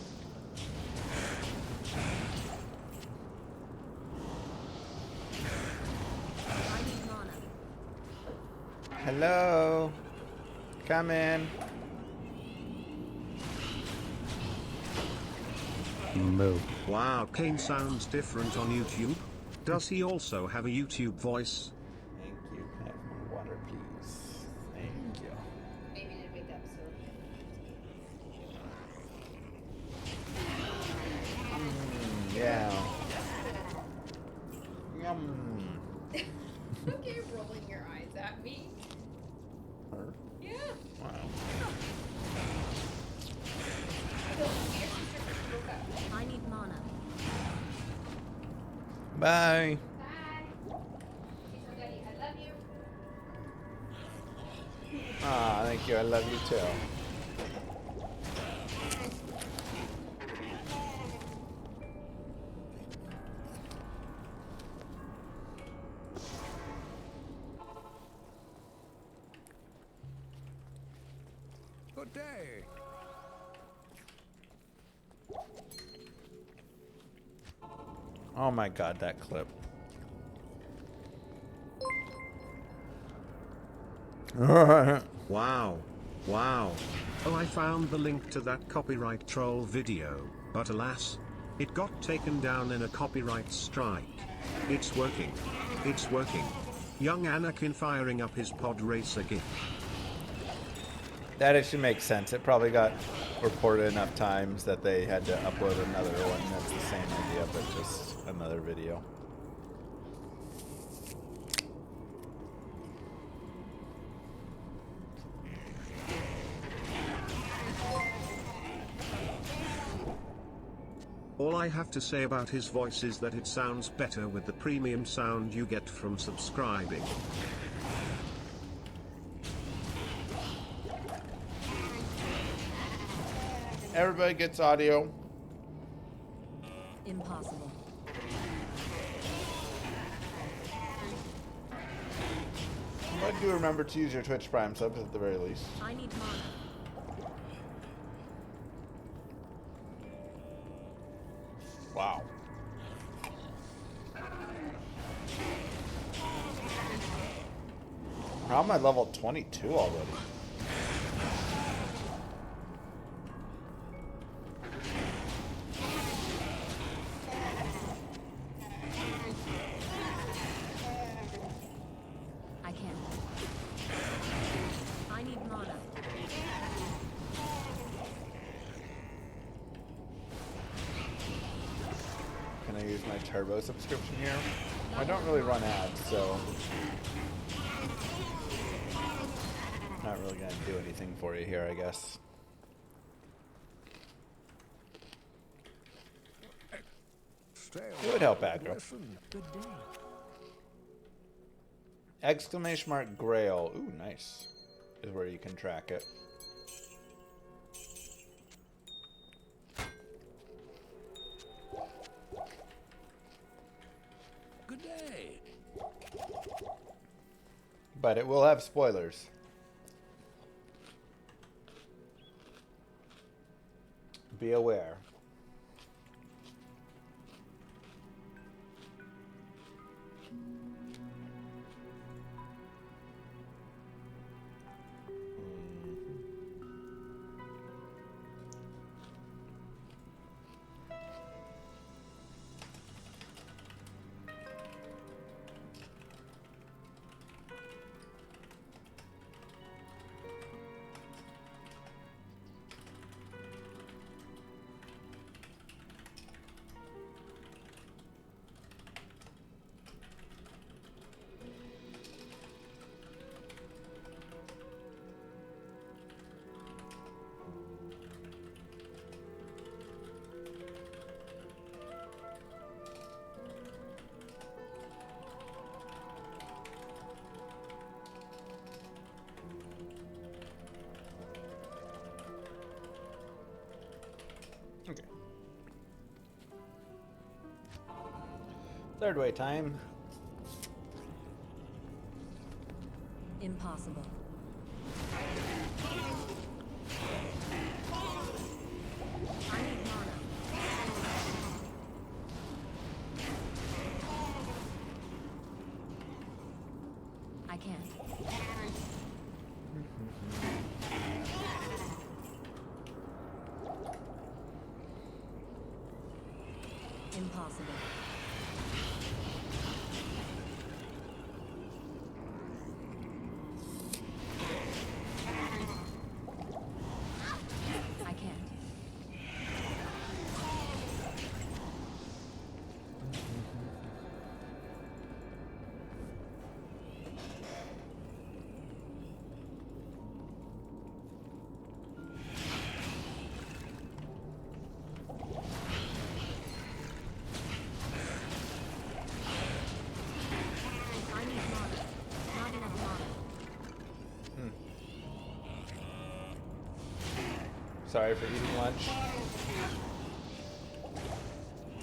I need mana. Hello. Come in. Moo. Wow, Kane sounds different on YouTube. Does he also have a YouTube voice? Thank you. Can I have more water, please? Thank you. Maybe didn't wake up, so. Yeah. Yum. Okay, you're rolling your eyes at me. Her? Yeah. Wow. So, your sister just woke up. I need mana. Bye. Bye. She's so daddy. I love you. Ah, thank you. I love you too. Good day. Oh my god, that clip. Wow. Wow. Oh, I found the link to that copyright troll video, but alas, it got taken down in a copyright strike. It's working. It's working. Young Anakin firing up his pod racer gif. That actually makes sense. It probably got reported enough times that they had to upload another one. That's the same idea, but just another video. All I have to say about his voice is that it sounds better with the premium sound you get from subscribing. Everybody gets audio. Impossible. But do remember to use your Twitch Prime subs at the very least. I need mana. Wow. How am I level 22 already? I can't. I need mana. Can I use my turbo subscription here? I don't really run ads, so not really gonna do anything for you here, I guess. Stay It would help aggro. Listen. Good day. Exclamation mark Grail. Ooh, nice. Is where you can track it. Good day. But it will have spoilers. Be aware. Third way time. Impossible. I need mana. I can't. Impossible. I can't. I need mana. Not enough mana. Sorry for eating lunch.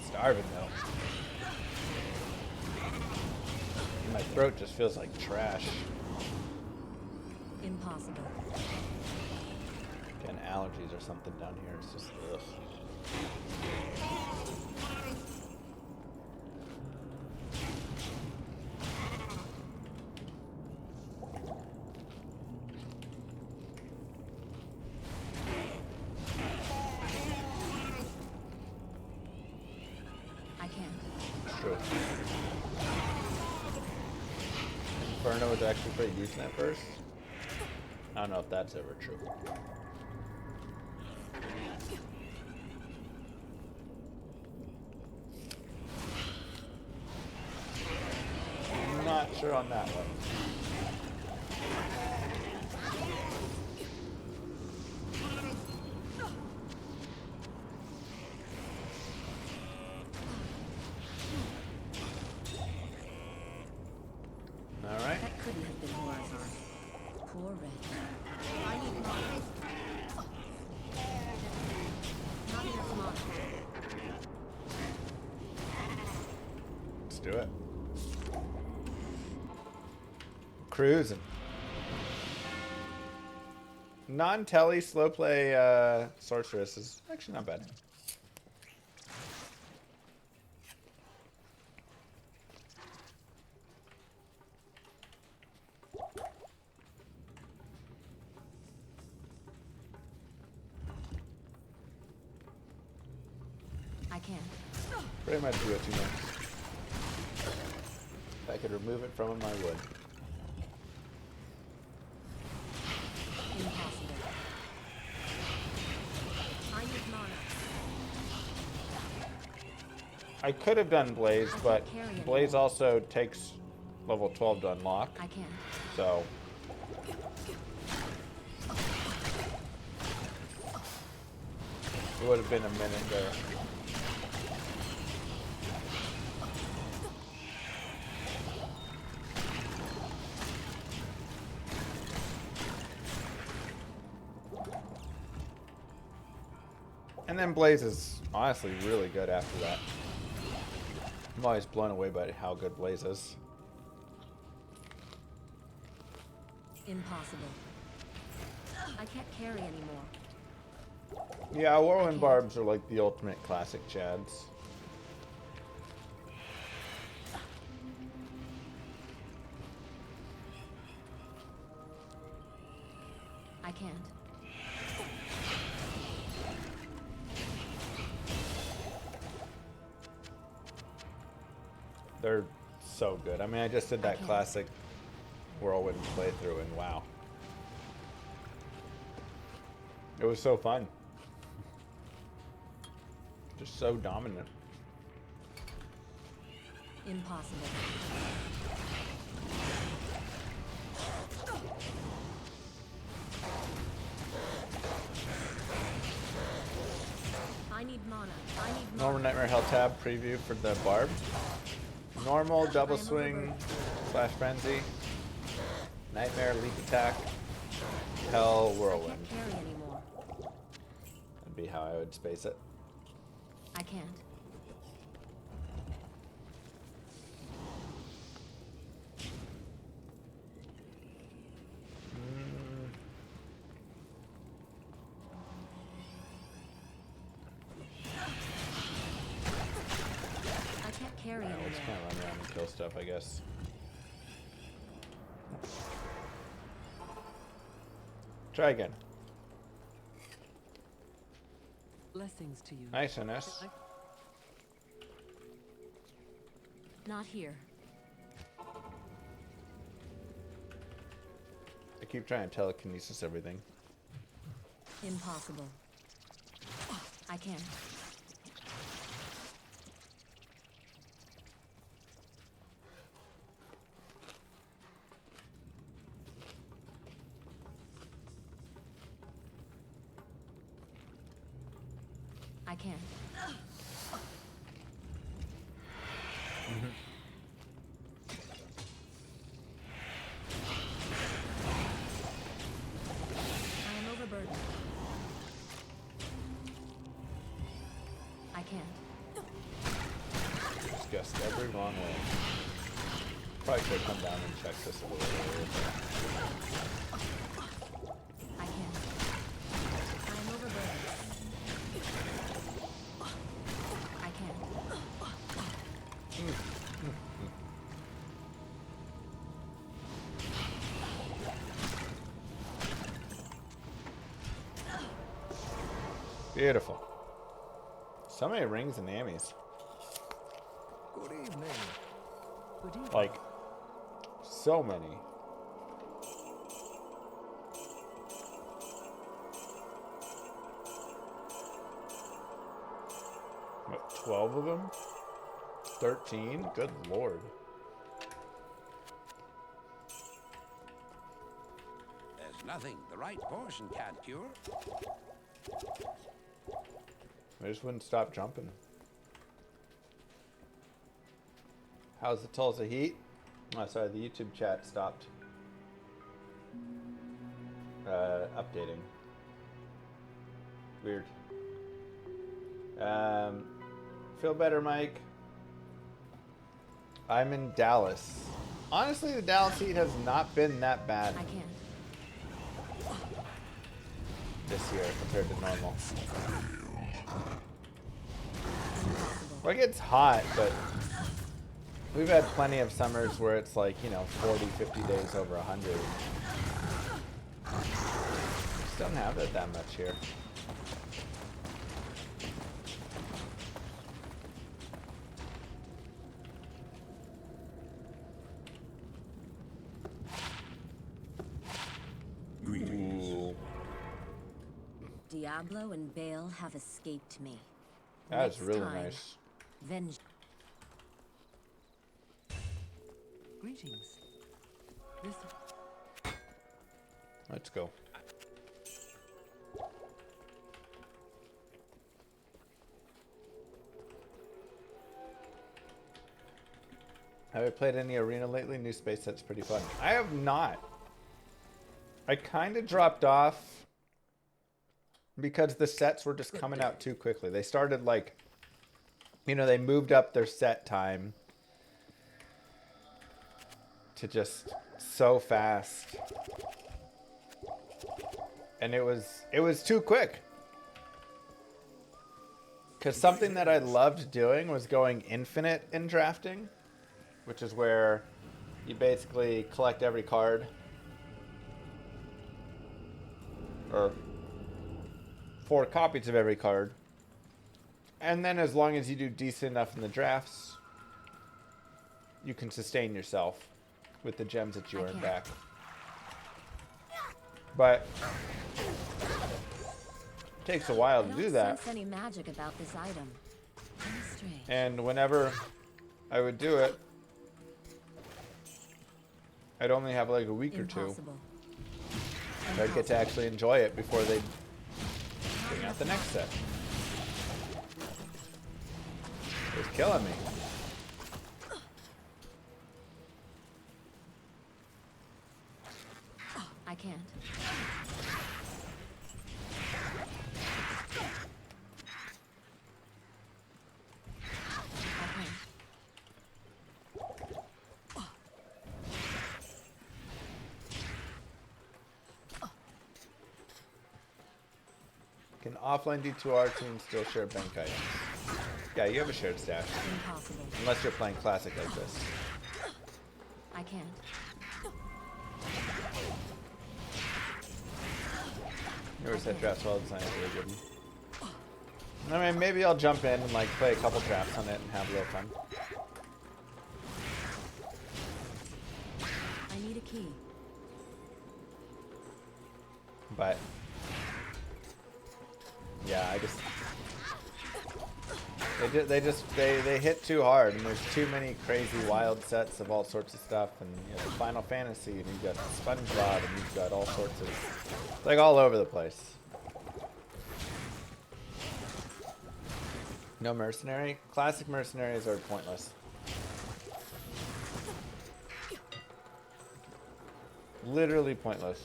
Starving though. My throat just feels like trash. Impossible. Getting allergies or something down here. It's just ugh. I can't. True. Inferno was actually pretty decent at first. I don't know if that's ever true. I'm not sure on that one. All right. That couldn't have been horizontal. Poor Red. I need mana. Not enough mana. Let's do it. Cruising. Non-telly slow play Sorceress is actually not bad. I can't. Pretty much do it too much. If I could remove it from him, I would. Impossible. I need mana. I could have done Blaze, I but can't carry anymore. Blaze also takes level 12 to unlock. I can't. So it would have been a minute there. And then Blaze is honestly really good after that. I'm always blown away by how good Blaze is. Impossible. I can't carry anymore. Yeah, Whirlwind Barbs are like the ultimate classic Chads. I can't. They're so good. I mean, I just did that can't. classic Whirlwind playthrough, and wow. It was so fun. Just so dominant. Impossible. I need mana. I need mana. Normal Nightmare Hell tab preview for the Barb. Normal double swing slash frenzy. Nightmare leap attack. Hell I whirlwind. can't carry anymore. That'd be how I would space it. I can't. kill stuff, I guess. Try again. Blessings to you. Nice, Ines. Not here. I keep trying to telekinesis everything. Impossible. I can't. I can't. I am overburdened. I can't. Discussed every wrong way. Probably could come down and check this a little earlier. I can't. I am overburdened. I can't. Beautiful. So many rings and Ammies. Good evening. Good evening. Like, so many. What, 12 of them? 13? Good lord. There's nothing the right portion can't cure. I just wouldn't stop jumping. How's the Tulsa heat? Oh, sorry, the YouTube chat stopped updating. Weird. Feel better, Mike? I'm in Dallas. Honestly, the Dallas heat has not been that bad I can't. this year compared to normal. Impossible. Like, it's hot, but we've had plenty of summers where it's like, you know, 40, 50 days over 100. Just don't have it that much here. Ooh, Diablo and Bale have escaped me. that's Next really time, nice. Venge. Greetings. This Let's go. Have I played any arena lately? New space set's pretty fun. I have not. I kind of dropped off because the sets were just coming out too quickly. They started like, you know, they moved up their set time to just so fast. And it was too quick. Because something that I loved doing was going infinite in drafting, which is where you basically collect every card, or 4 copies of every card, and then as long as you do decent enough in the drafts, you can sustain yourself with the gems that you I earn can't. back. But it takes a while I to don't do that. sense any magic about this item. Very strange. And whenever I would do it, I'd only have like a week or two. Impossible. So I'd get to actually enjoy it before they bring out the next set. It was killing me. I can't. I can't. Can offline D2R teams still share bank items? Yeah, you have a shared stash. Impossible. Unless you're playing classic like this. I can't. Newer set traps well designed, really good. I mean, maybe I'll jump in and like play a couple traps on it and have a little fun. I need a key. But yeah, I just they hit too hard, and there's too many crazy wild sets of all sorts of stuff, and you know, Final Fantasy, and you've got SpongeBob, and you've got all sorts of like all over the place. No mercenary? Classic mercenaries are pointless. Literally pointless.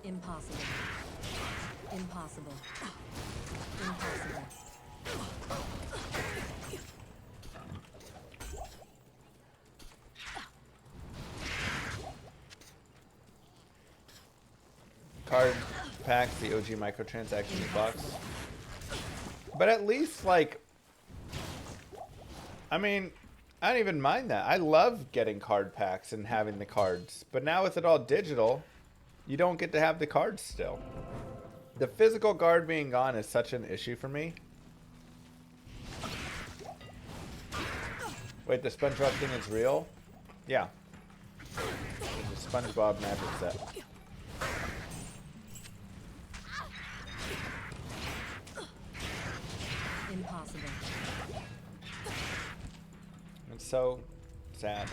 Impossible. Impossible. Impossible. Card packs, the OG microtransaction box. But at least, like, I mean, I don't even mind that. I love getting card packs and having the cards. But now with it all digital, you don't get to have the cards still. The physical card being gone is such an issue for me. Wait, the SpongeBob thing is real? Yeah. It's a SpongeBob magic set. Impossible. It's so sad.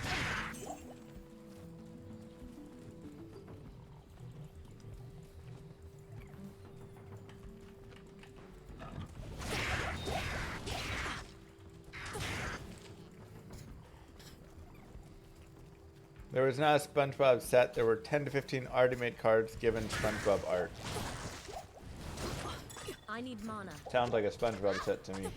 There was not a SpongeBob set. There were 10 to 15 already made cards given SpongeBob art. I need mana. Sounds like a SpongeBob set to me.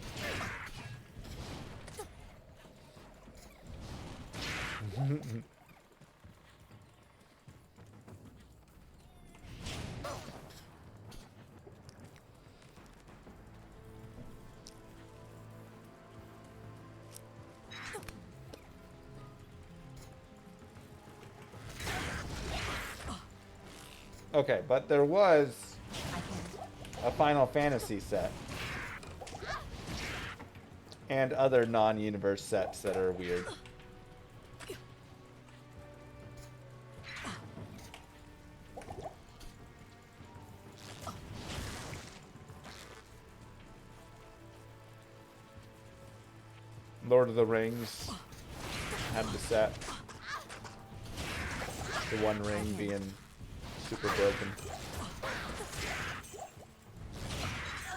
Okay, but there was I can't. a Final Fantasy set. And other non-universe sets that are weird. Lord of the Rings had the set. The one ring being super broken.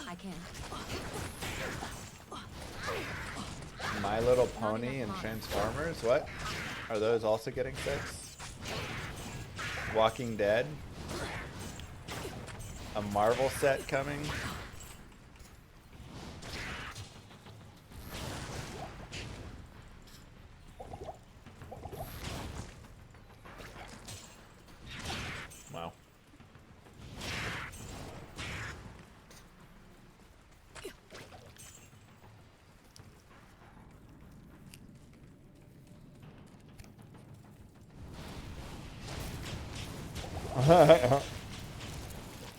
I can't. My Little Pony and Transformers? What? Are those also getting sets? Walking Dead? A Marvel set coming? Wow.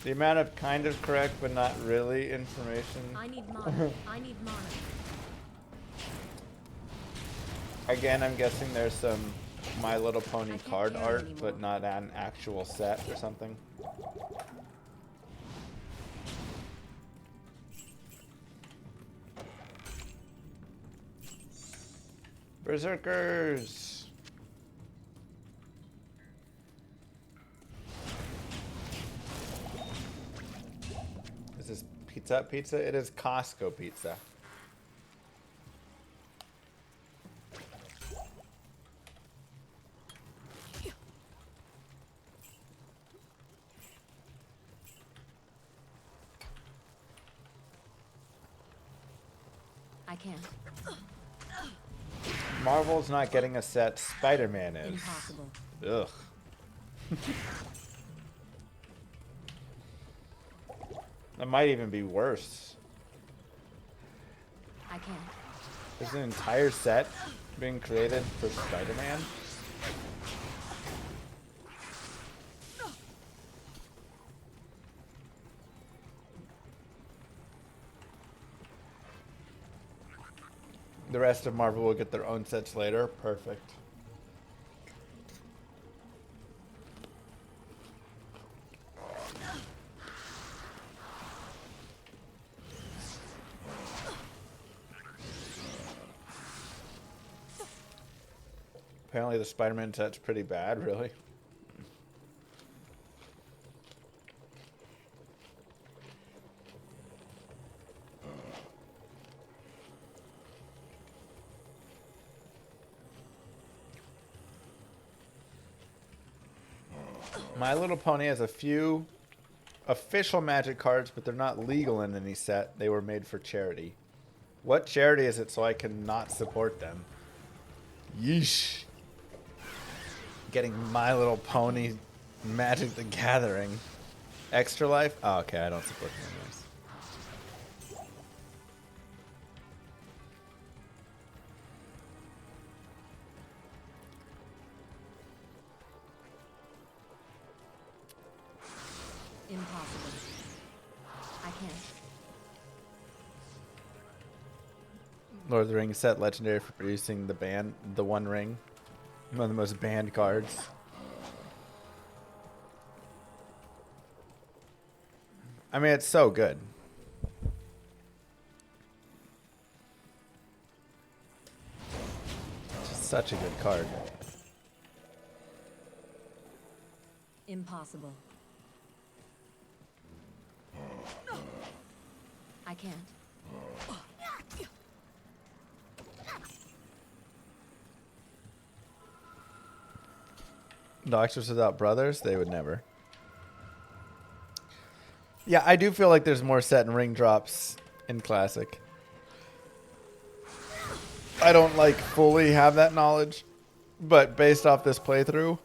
The amount of kind of correct but not really information. I need mana. I need mana. Again, I'm guessing there's some My Little I Pony can't card carry art, anymore. but not an actual set or something. Berserkers! Is this Pizza Hut pizza? It is Costco pizza. I can't. Marvel's not getting a set. Spider-Man is. Impossible. Ugh. That might even be worse. I can't. There's an entire set being created for Spider-Man. The rest of Marvel will get their own sets later. Perfect. Apparently the Spider-Man set's pretty bad, really. My Little Pony has a few official Magic cards, but they're not legal in any set. They were made for charity. What charity is it so I can not support them? Yeesh. Getting My Little Pony Magic the Gathering. Extra Life? Oh, okay, I don't support them anyways. Impossible. I can't. Lord of the Rings set legendary for producing the One Ring. One of the most banned cards. I mean, it's so good. It's just such a good card. Impossible. I can't. Doctors Without Brothers? They would never. Yeah, I do feel like there's more set and ring drops in Classic. I don't, like, fully have that knowledge, but based off this playthrough,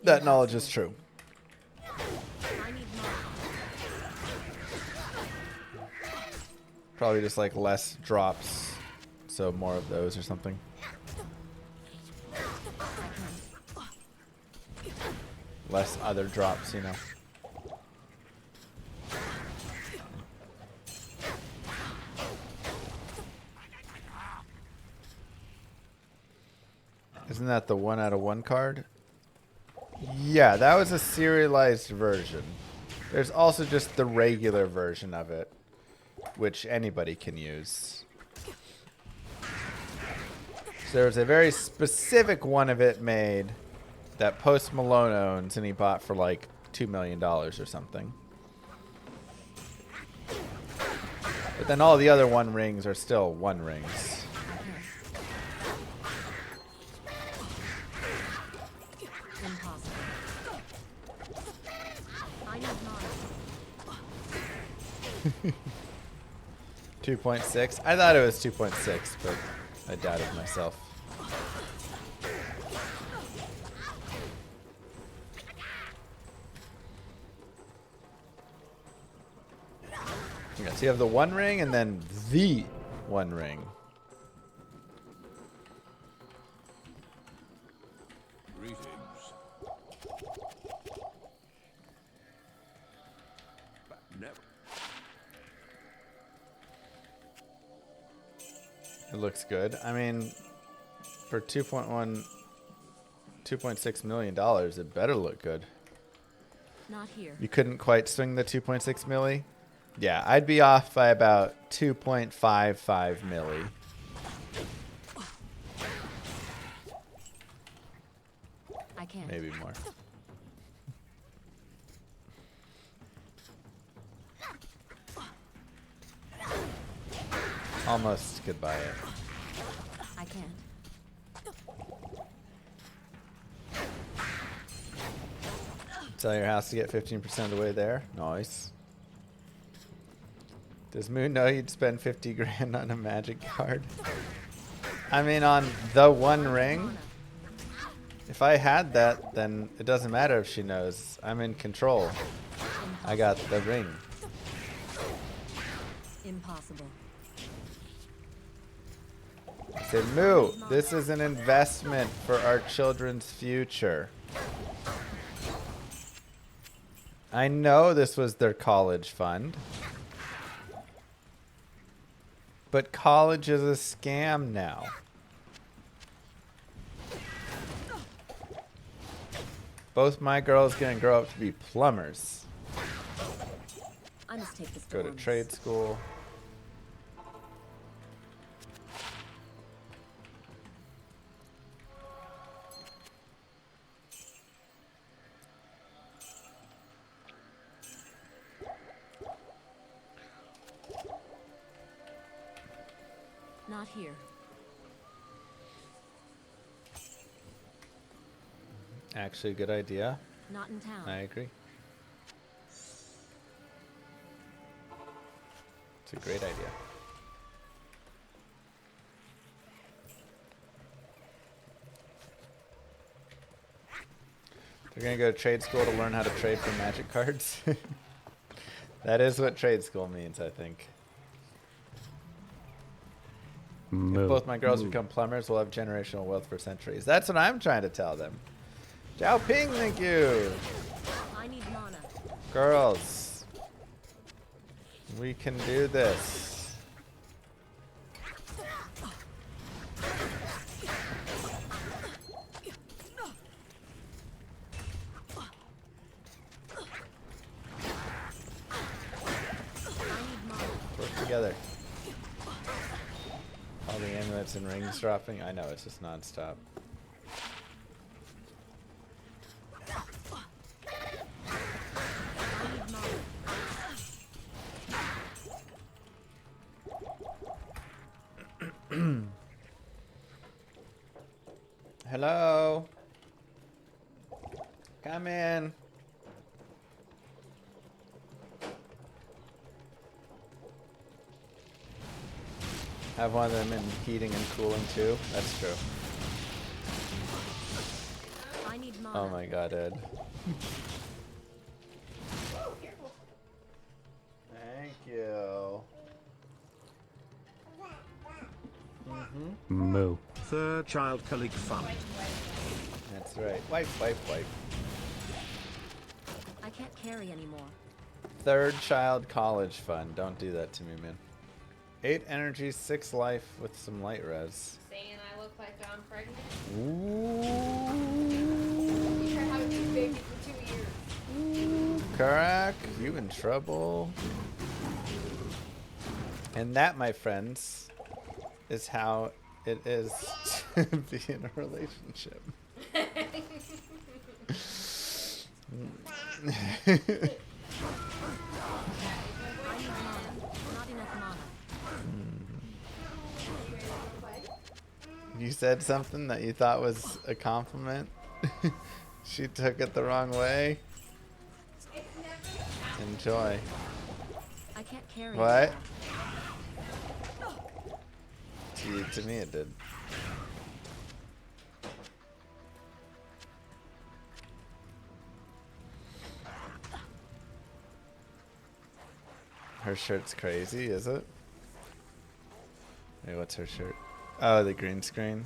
that knowledge is true. I need more. Probably just, like, less drops, so more of those or something. Less other drops, you know. Isn't that the 1 out of 1 card? Yeah, that was a serialized version. There's also just the regular version of it, which anybody can use. So there's a very specific one of it made that Post Malone owns, and he bought for like $2 million or something. But then all the other One Rings are still One Rings. Impossible. I need more. 2.6? I thought it was 2.6, but I doubted myself. Yeah, so you have the One Ring and then the One Ring. Greetings. But never. It looks good. I mean, for 2.6 million dollars, it better look good. Not here. You couldn't quite swing the 2.6 milli? Yeah, I'd be off by about 2.55 milli. I can't. Maybe more. Almost could buy it. I can't. Sell your house to get 15% of the way there. Nice. Does Moon know you'd spend 50 grand on a Magic card? I mean, on the One Ring? If I had that, then it doesn't matter if she knows. I'm in control. I got the ring. Impossible. I said, Moo, this is an investment for our children's future. I know this was their college fund. But college is a scam now. Both my girls gonna grow up to be plumbers. I must take this Go to dorms. trade school. Not here. Actually, a good idea. Not in town. I agree. It's a great idea. They're gonna go to trade school to learn how to trade for magic cards. That is what trade school means, I think. Moo. If both my girls become plumbers, we'll have generational wealth for centuries. That's what I'm trying to tell them. Zhao Ping, thank you. I need mana. Girls, we can do this. Work together. All the amulets and rings dropping. I know, it's just non-stop. Hello. Come in. Have one of them in heating and cooling too. That's true. I need mana. Oh my god, Ed. Careful. Thank you. Moo. Third child colleague fun. That's right. Wife, wife, wife. I can't carry anymore. Third child college fund. Don't do that to me, man. 8 energy, 6 life with some light res. Saying I look like I'm pregnant. Ooh. You tried having this baby for 2 years. Karak, you in trouble. And that, my friends, is how it is to be in a relationship. I need mana. Not enough mana. You said something that you thought was a compliment. She took it the wrong way. Enjoy. I can't carry What? anymore. To me it did. Her shirt's crazy, is it? Wait, what's her shirt? Oh, the green screen.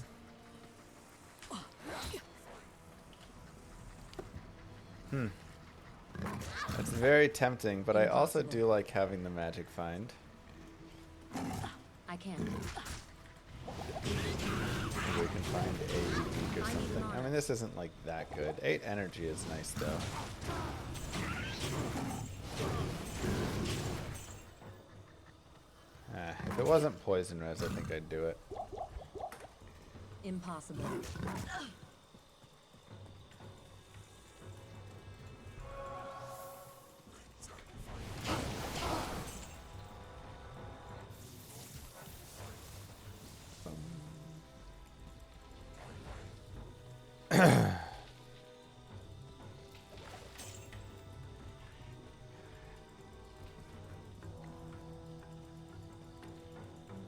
It's very tempting, but I also do like having the magic find. I can't. Maybe we can find a week or something. I mean, this isn't like that good. 8 energy is nice though. If it wasn't poison res, I think I'd do it. Impossible.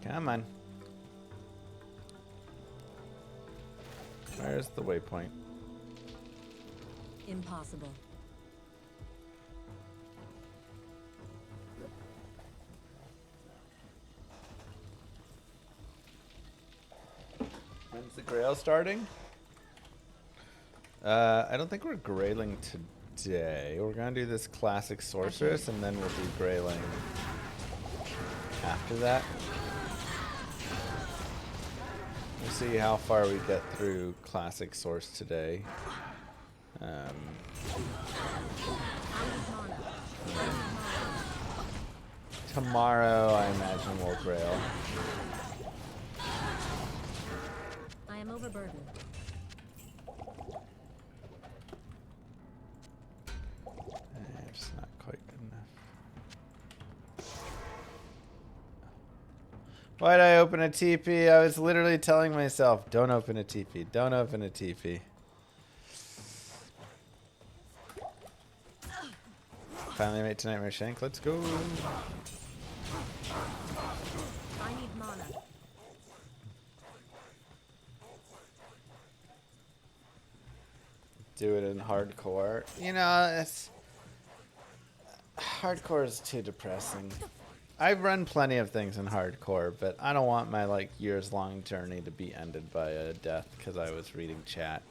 Come on. Where's the waypoint? Impossible. When's the Grail starting? I don't think we're grailing today. We're gonna do this classic Sorceress, and then we'll do grailing after that. We'll see how far we get through Classic Source today. I need mana. Tomorrow, I imagine we'll grail. I am overburdened. It's not quite good enough. Why'd I open a TP? I was literally telling myself, don't open a TP. Don't open a TP. Finally made to Nightmare Shank. Let's go. I need mana. Do it in hardcore. You know, it's hardcore is too depressing. I've run plenty of things in hardcore, but I don't want my like years-long journey to be ended by a death because I was reading chat.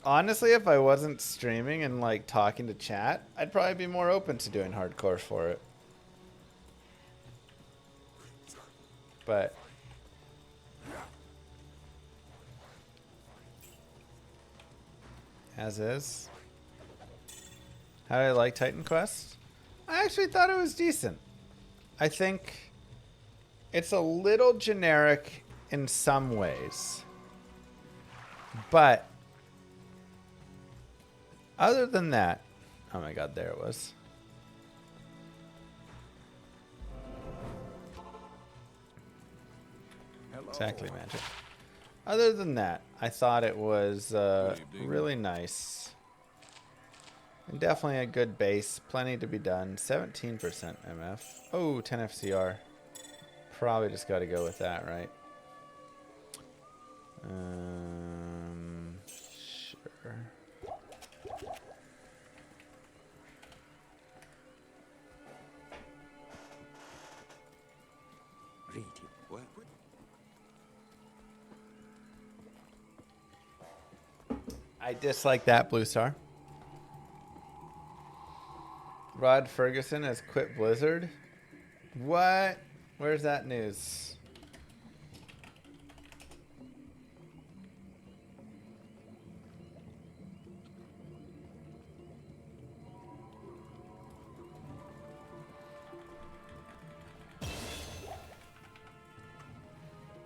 Honestly, if I wasn't streaming and like talking to chat, I'd probably be more open to doing hardcore for it. But as is. How did I like Titan Quest? I actually thought it was decent. I think it's a little generic in some ways. But other than that, oh my god, there it was. Exactly, magic. Other than that, I thought it was really nice. And definitely a good base. Plenty to be done. 17% MF. Oh, 10 FCR. Probably just got to go with that, right? Sure. What? I dislike that, Blue Star. Rod Ferguson has quit Blizzard. What? Where's that news?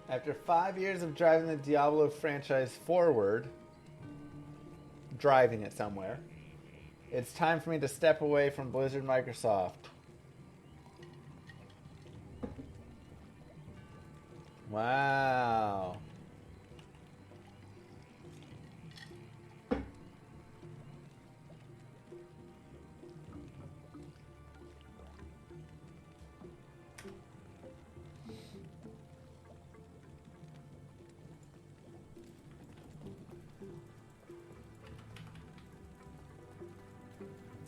After 5 years of driving the Diablo franchise forward, driving it somewhere, it's time for me to step away from Blizzard Microsoft. Wow.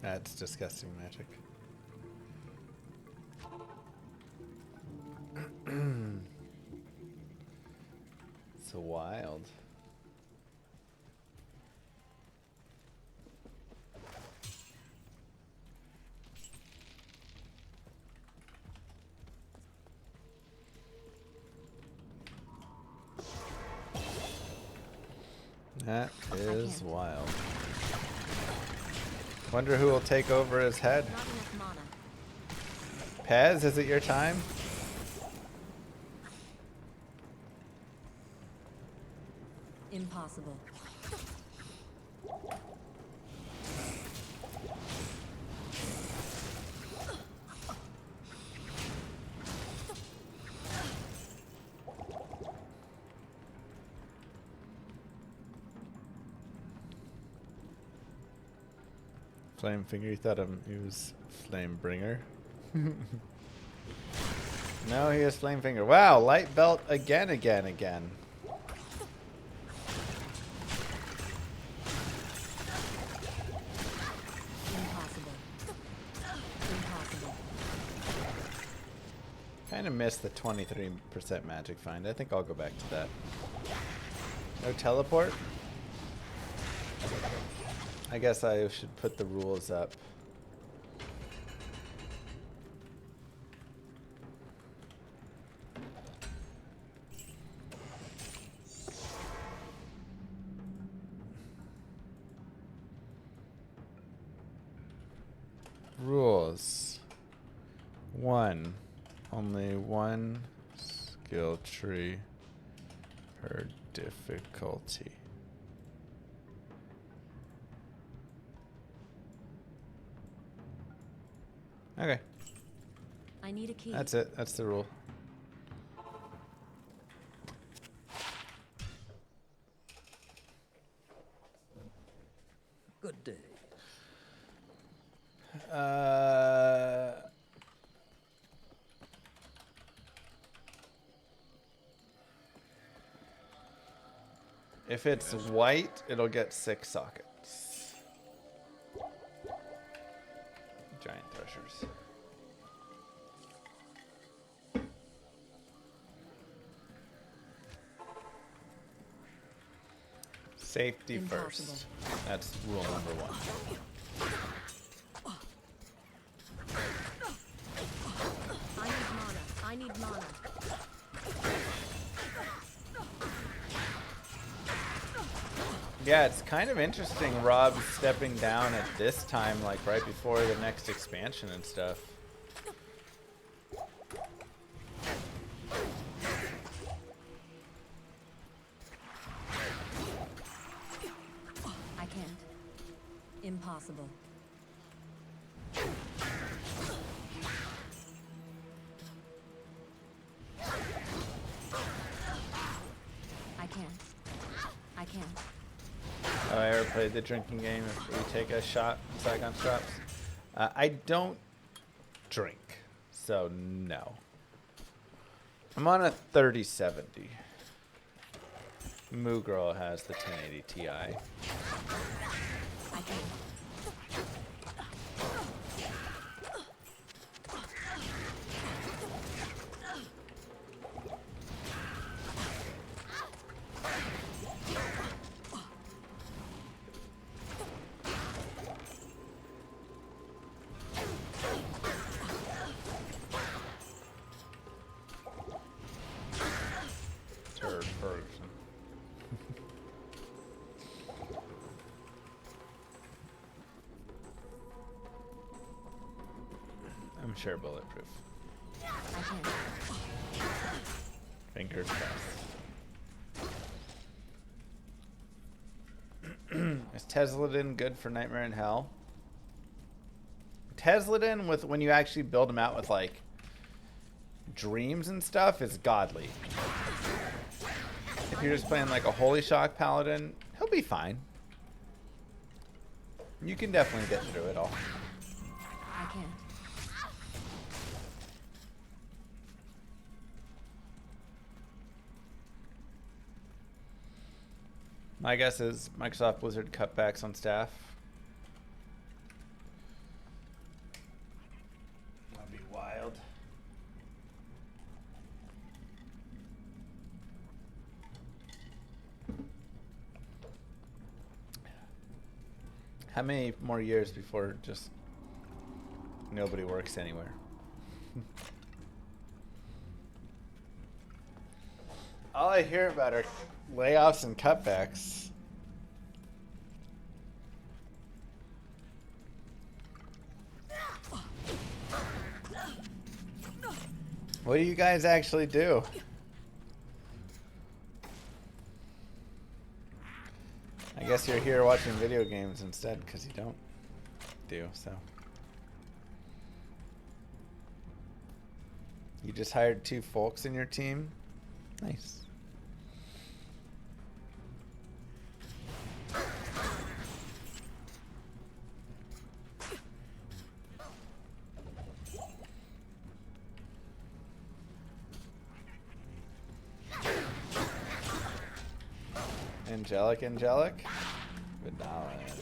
That's disgusting magic. So wild. That is wild. Wonder who will take over his head. Not enough mana. Pez, is it your time? Impossible. Flame finger, you thought he was flame bringer. No, he is flame finger. Wow, light belt again. Impossible. Impossible. Kind of missed the 23% magic find. I think I'll go back to that. No teleport? I guess I should put the rules up. Rules. 1. Only one skill tree per difficulty. Okay. I need a key. That's it. That's the rule. Good day. If it's white, it'll get 6 sockets. Giant threshers. Safety first. That's rule number 1. I need mana. Yeah, it's kind of interesting Rob stepping down at this time, like right before the next expansion and stuff. I can't. Impossible. I can't. I can't. Have I ever played the drinking game if we take a shot in Saigon Shops? I don't drink, so no. I'm on a 3070. Moo Girl has the 1080 Ti. I can't. Third person. I'm sure bulletproof. I can't. Fingers crossed. Is Tesladin good for Nightmare in Hell? Tesladin, with when you actually build him out with like dreams and stuff, is godly. If you're just playing like a Holy Shock Paladin, he'll be fine. You can definitely get through it all. I can't. My guess is Microsoft Blizzard cutbacks on staff. That'd be wild. How many more years before just nobody works anywhere? All I hear about are layoffs and cutbacks. What do you guys actually do? I guess you're here watching video games instead because you don't do so. You just hired 2 folks in your team? Nice. Angelic. Good knowledge.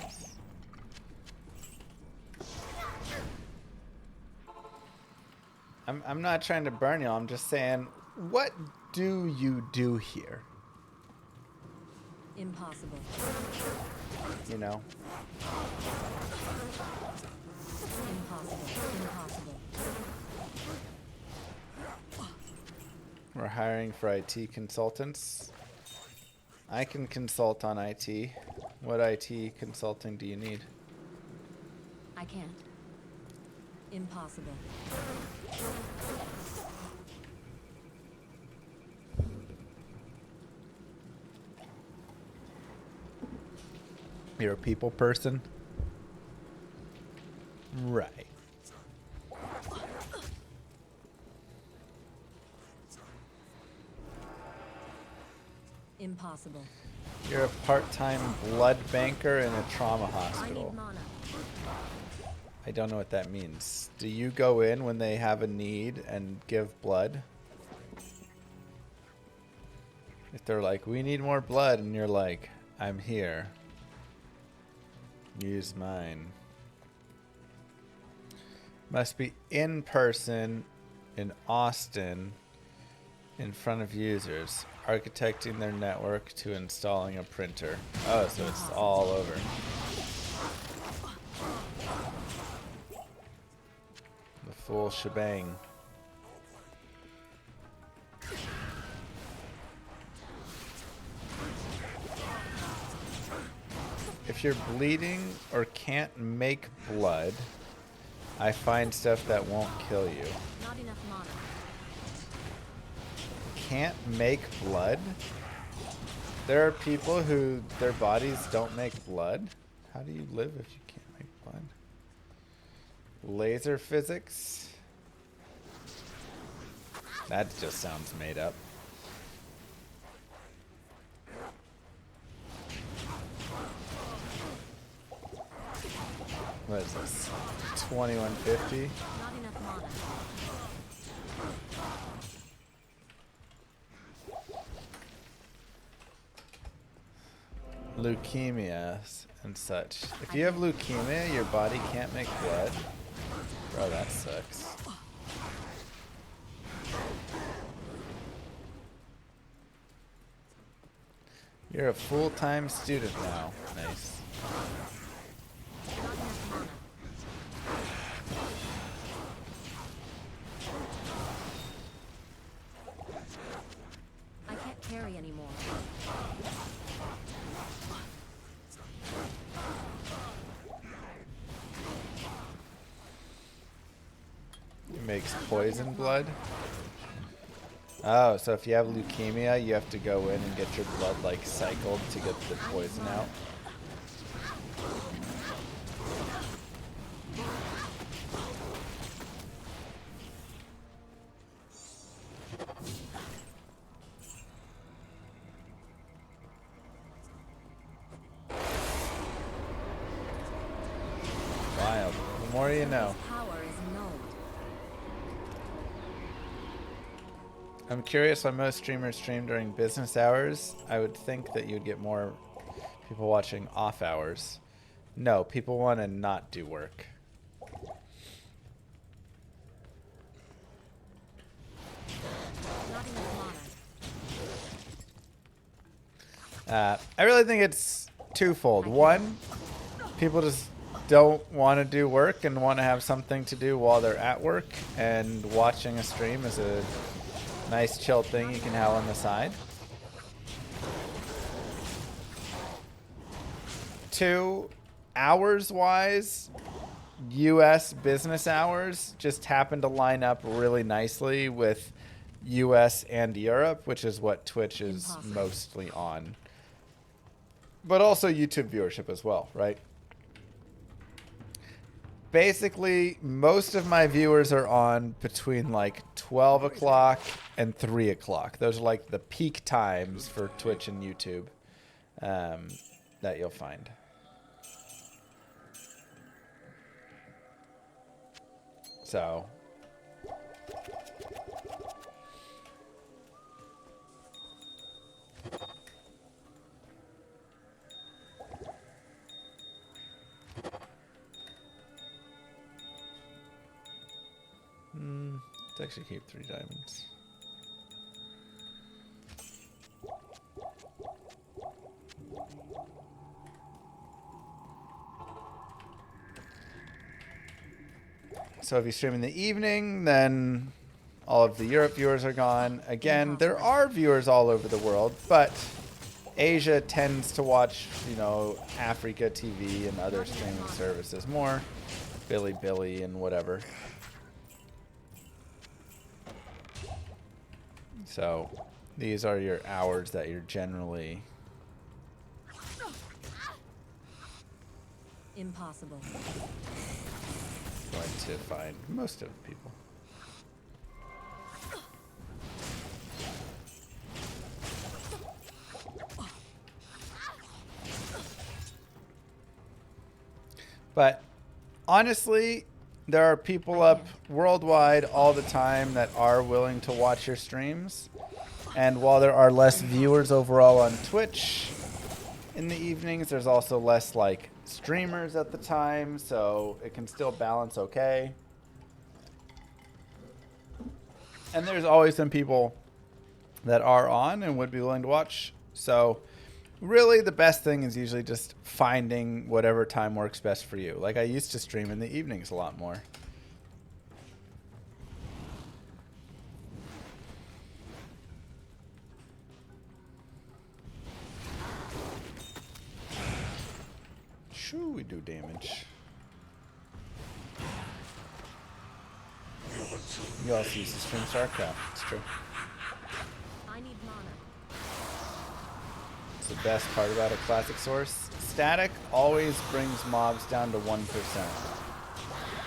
I'm not trying to burn you. I'm just saying, what do you do here? Impossible. You know? Impossible. We're hiring for IT consultants. I can consult on IT. What IT consulting do you need? I can't. Impossible. You're a people person? Right. Impossible. You're a part-time blood banker in a trauma I need hospital. mana. I don't know what that means. Do you go in when they have a need and give blood? If they're like, we need more blood, and you're like, I'm here. Use mine. Must be in person in Austin in front of users. Architecting their network to installing a printer. Oh, so it's all over. The full shebang. If you're bleeding or can't make blood, I find stuff that won't kill you. Not enough mana. Can't make blood? There are people who their bodies don't make blood? How do you live if you can't make blood? Laser physics? That just sounds made up. What is this? 2150? Not enough mana. Leukemias and such. If you have leukemia, your body can't make blood. Bro, that sucks. You're a full-time student now. Nice. Not enough mana. I can't carry anymore. It makes poison blood. Oh, so if you have leukemia, you have to go in and get your blood like cycled to get the poison out. Wild. The more you know. Power is nulled. I'm curious why most streamers stream during business hours. I would think that you'd get more people watching off hours. No, people want to not do work. Not enough mana. I really think it's twofold. One, people just don't want to do work and want to have something to do while they're at work, and watching a stream is a nice chill thing you can have on the side. Two, hours wise, US business hours just happen to line up really nicely with US and Europe, which is what Twitch is Impossible. mostly on. But also YouTube viewership as well, right? Basically, most of my viewers are on between like 12 o'clock and 3 o'clock. Those are like the peak times for Twitch and YouTube that you'll find. So, let's actually keep 3 diamonds. So if you stream in the evening, then all of the Europe viewers are gone. Again, there are viewers all over the world, but Asia tends to watch, you know, Africa TV and other streaming services more. Billy and whatever. So these are your hours that you're generally Impossible. going to find most of people. But honestly, there are people up worldwide all the time that are willing to watch your streams. And while there are less viewers overall on Twitch in the evenings, there's also less like streamers at the time, so it can still balance okay. And there's always some people that are on and would be willing to watch. So really the best thing is usually just finding whatever time works best for you. Like I used to stream in the evenings a lot more. Shoo, we do damage. You also use to stream StarCraft. It's true. I need mana. It's the best part about a classic source. Static always brings mobs down to 1%.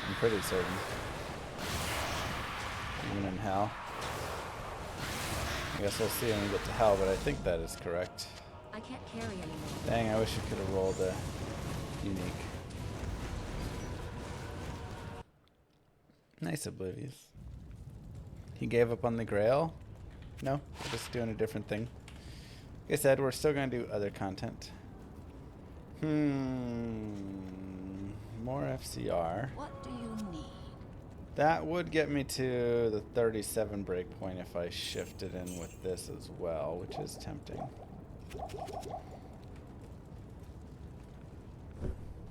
I'm pretty certain. Even in hell. I guess we'll see when we get to hell, but I think that is correct. I can't carry anymore. Dang, I wish I could have rolled a unique. Nice, Oblivious. He gave up on the Grail? No, we're just doing a different thing. Like I said, we're still going to do other content. More FCR. What do you need? That would get me to the 37 breakpoint if I shifted in with this as well, which is tempting.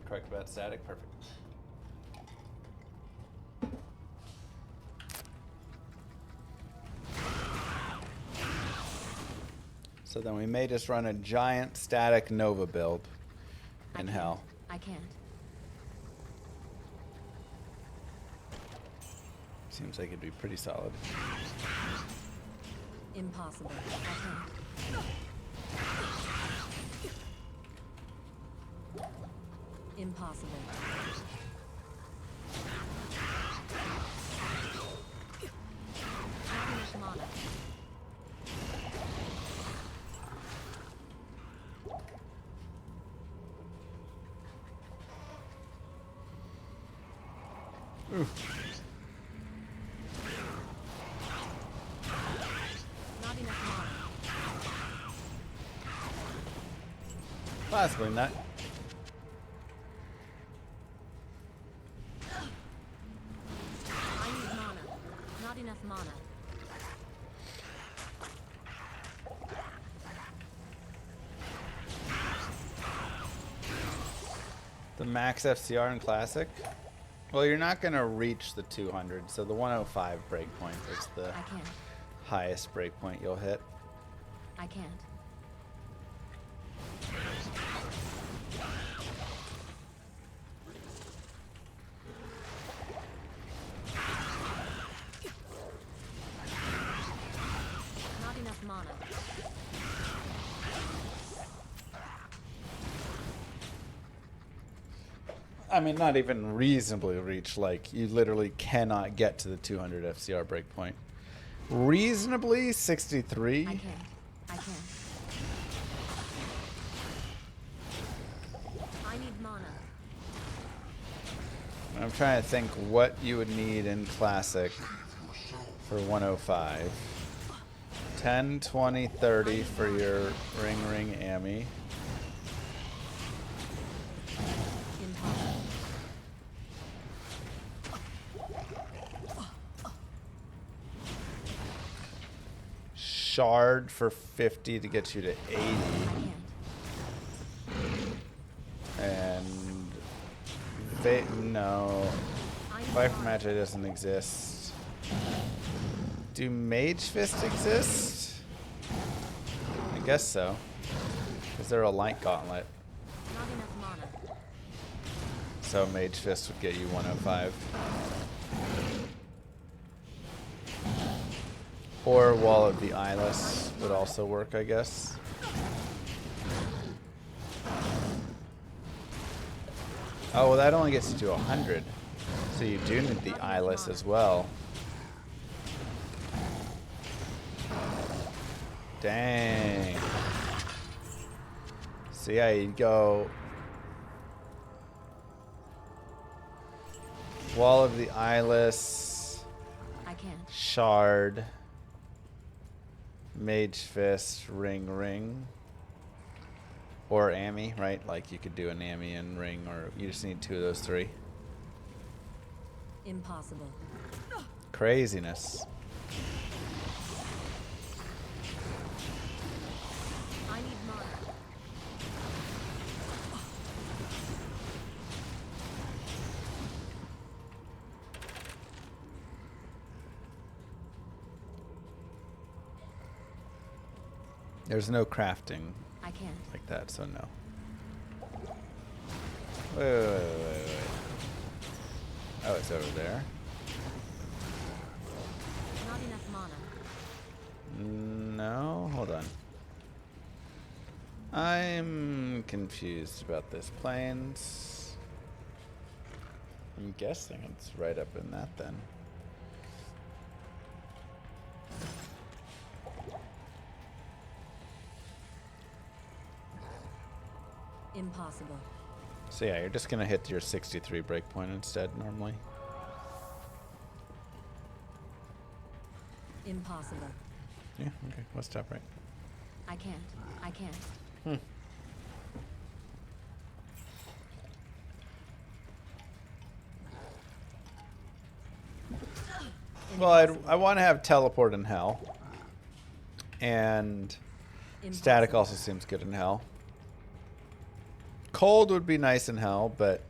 Correct about static, perfect. So then we may just run a giant static Nova build in hell. I can't. Seems like it'd be pretty solid. Impossible. I can't. Impossible. Not enough mana. Not enough mana. Possibly not. I need mana. Not enough mana. The max FCR in Classic? Well, you're not going to reach the 200, so the 105 breakpoint is the I can't. highest breakpoint you'll hit. I can't. Not enough mana. I mean, not even reasonably reach. Like, you literally cannot get to the 200 FCR breakpoint. Reasonably, 63. I can't. I can't. I need mana. I'm trying to think what you would need in Classic for 105. 10, 20, 30 for your ring Ammy. Impossible. Shard for 50 to get you to 80. I can't. And no. Viper Magi doesn't exist. Do Mage Fist exist? I guess so. Is there a Light Gauntlet? Not enough mana. So Mage Fist would get you 105. Or Wall of the Eyeless would also work, I guess. Oh, well, that only gets you to 100. So you do need the Eyeless as well. Dang. So yeah, you'd go Wall of the Eyeless, I can't. Shard, Mage Fist, Ring, or Ami, right? Like you could do an Ami and Ring, or you just need 2 of those 3. Impossible. Craziness. I need mana. There's no crafting I can't. like that, so no. Wait. Oh, it's over there. Not enough mana. No, hold on. I'm confused about this. Plains. I'm guessing it's right up in that then. Impossible. So yeah, you're just gonna hit your 63 breakpoint instead normally. Impossible. Yeah, okay. What's top right? I can't. I can't. Well, I want to have teleport in hell. And static also seems good in hell. Cold would be nice in hell, but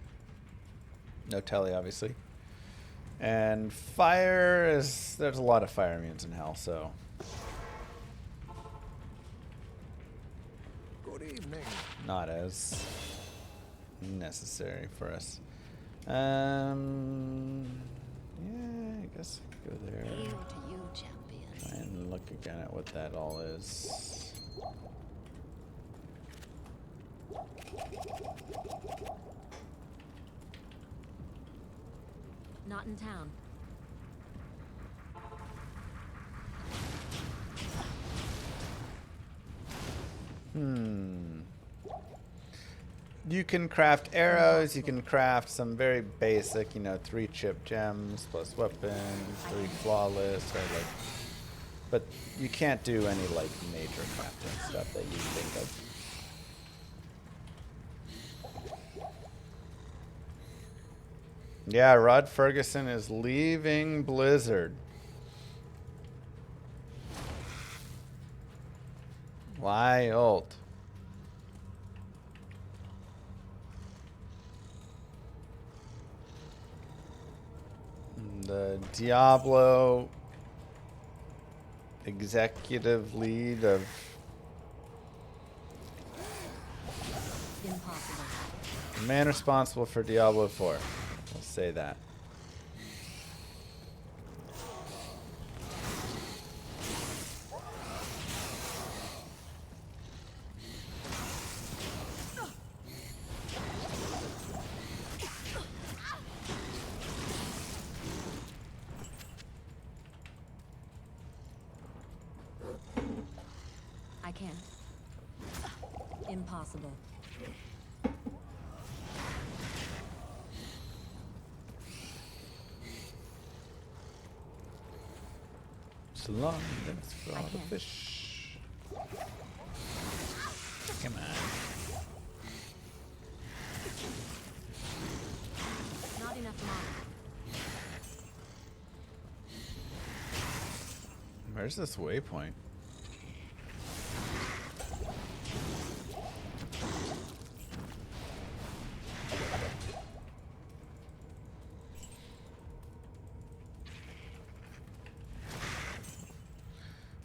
no telly, obviously. And fire is... There's a lot of fire immunes in hell, so... Good evening. Not as necessary for us. Yeah, I guess I could go there. Hail to you, champion. Try and look again at what that all is. Not in town. You can craft arrows, you can craft some very basic, 3 chip gems plus weapon, 3 flawless, or like, but you can't do any like major crafting stuff that you think of. Yeah, Rod Ferguson is leaving Blizzard. Wild. The Diablo executive lead of Impossible. the man responsible for Diablo 4. We'll say that. I can't. Impossible. So long, thanks for all the can't. fish. Come on. Not enough mana. Where's this waypoint?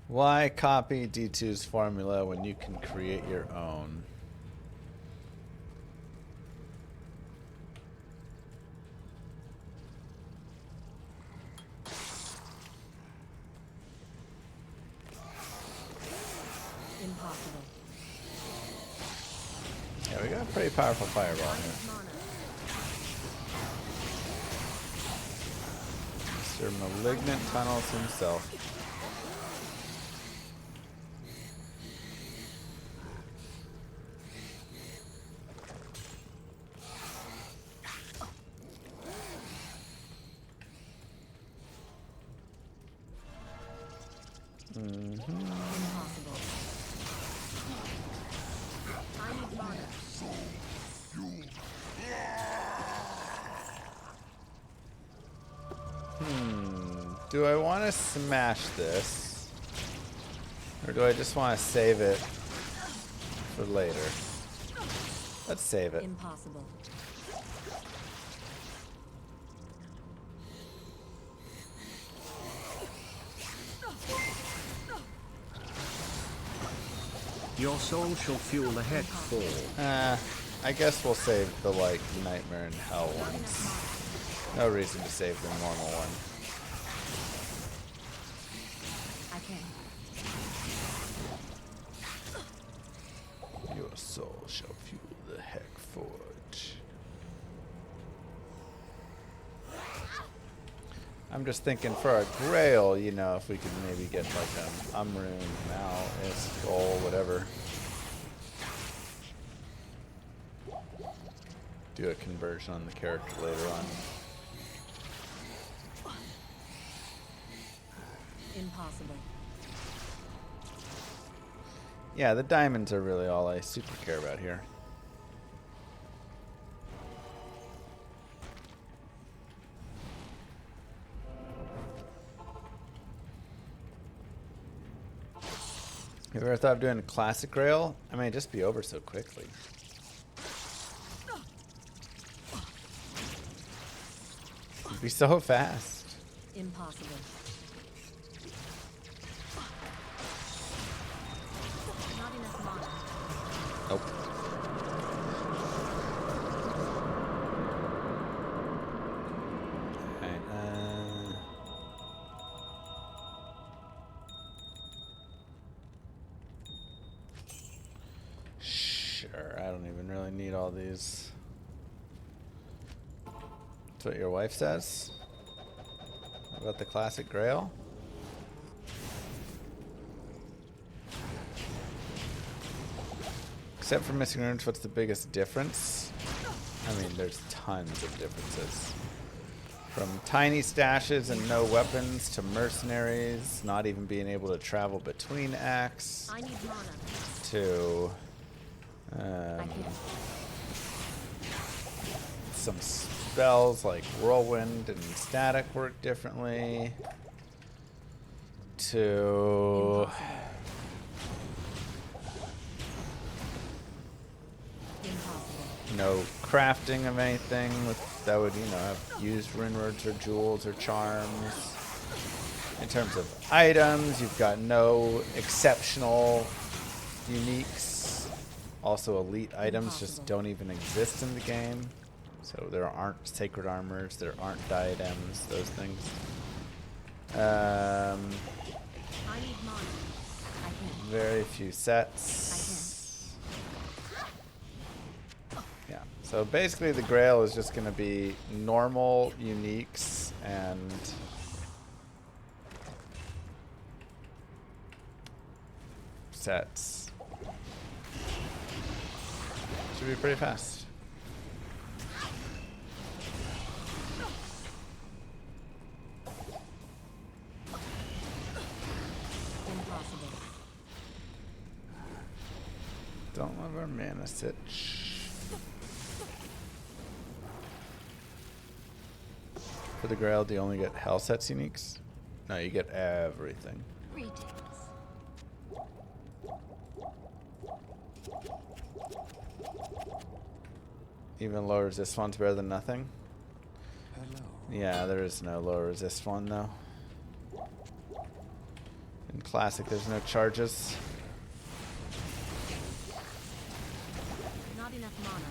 Why copy D2's formula when you can create your own? pretty powerful fireball I here. need mana. Mr. Malignant Tunnels himself. Impossible. I need mana. Do I want to smash this? Or do I just want to save it for later? Let's save it. Impossible. Your soul shall fuel the heck fall. I guess we'll save the, like, Nightmare and Hell ones. No reason to save the normal one. I can. Your soul shall fuel the heck forge. I'm just thinking for a grail, you know, if we could maybe get like an Umrune, Mal, Skull, whatever. Do a conversion on the character later on. Impossible. Yeah, the diamonds are really all I super care about here. You ever thought of doing a classic grail? I mean, it'd just be over so quickly. It'd be so fast. Impossible. Not enough mana. Nope. Alright, sure, I don't even really need all these. That's what your wife says? About the classic grail? Except for missing runes, what's the biggest difference? I mean, there's tons of differences. From tiny stashes and no weapons to mercenaries, not even being able to travel between acts, I need mana. to I can. some spells like whirlwind and static work differently, to Impossible. no crafting of anything that would, you know, have used rune words or jewels or charms. In terms of items, you've got no exceptional uniques. Also, elite items just don't even exist in the game. So there aren't sacred armors, there aren't diadems, those things. I need mana. I can. Very few sets. Yeah. So basically the Grail is just going to be normal uniques and sets. Should be pretty fast. Impossible. Don't love our mana sitch. For the Grail, do you only get Hell sets uniques? No, you get everything. Greetings. Even low resist one's better than nothing. Hello. Yeah, there is no low resist one though. In Classic, there's no charges. Not enough mana.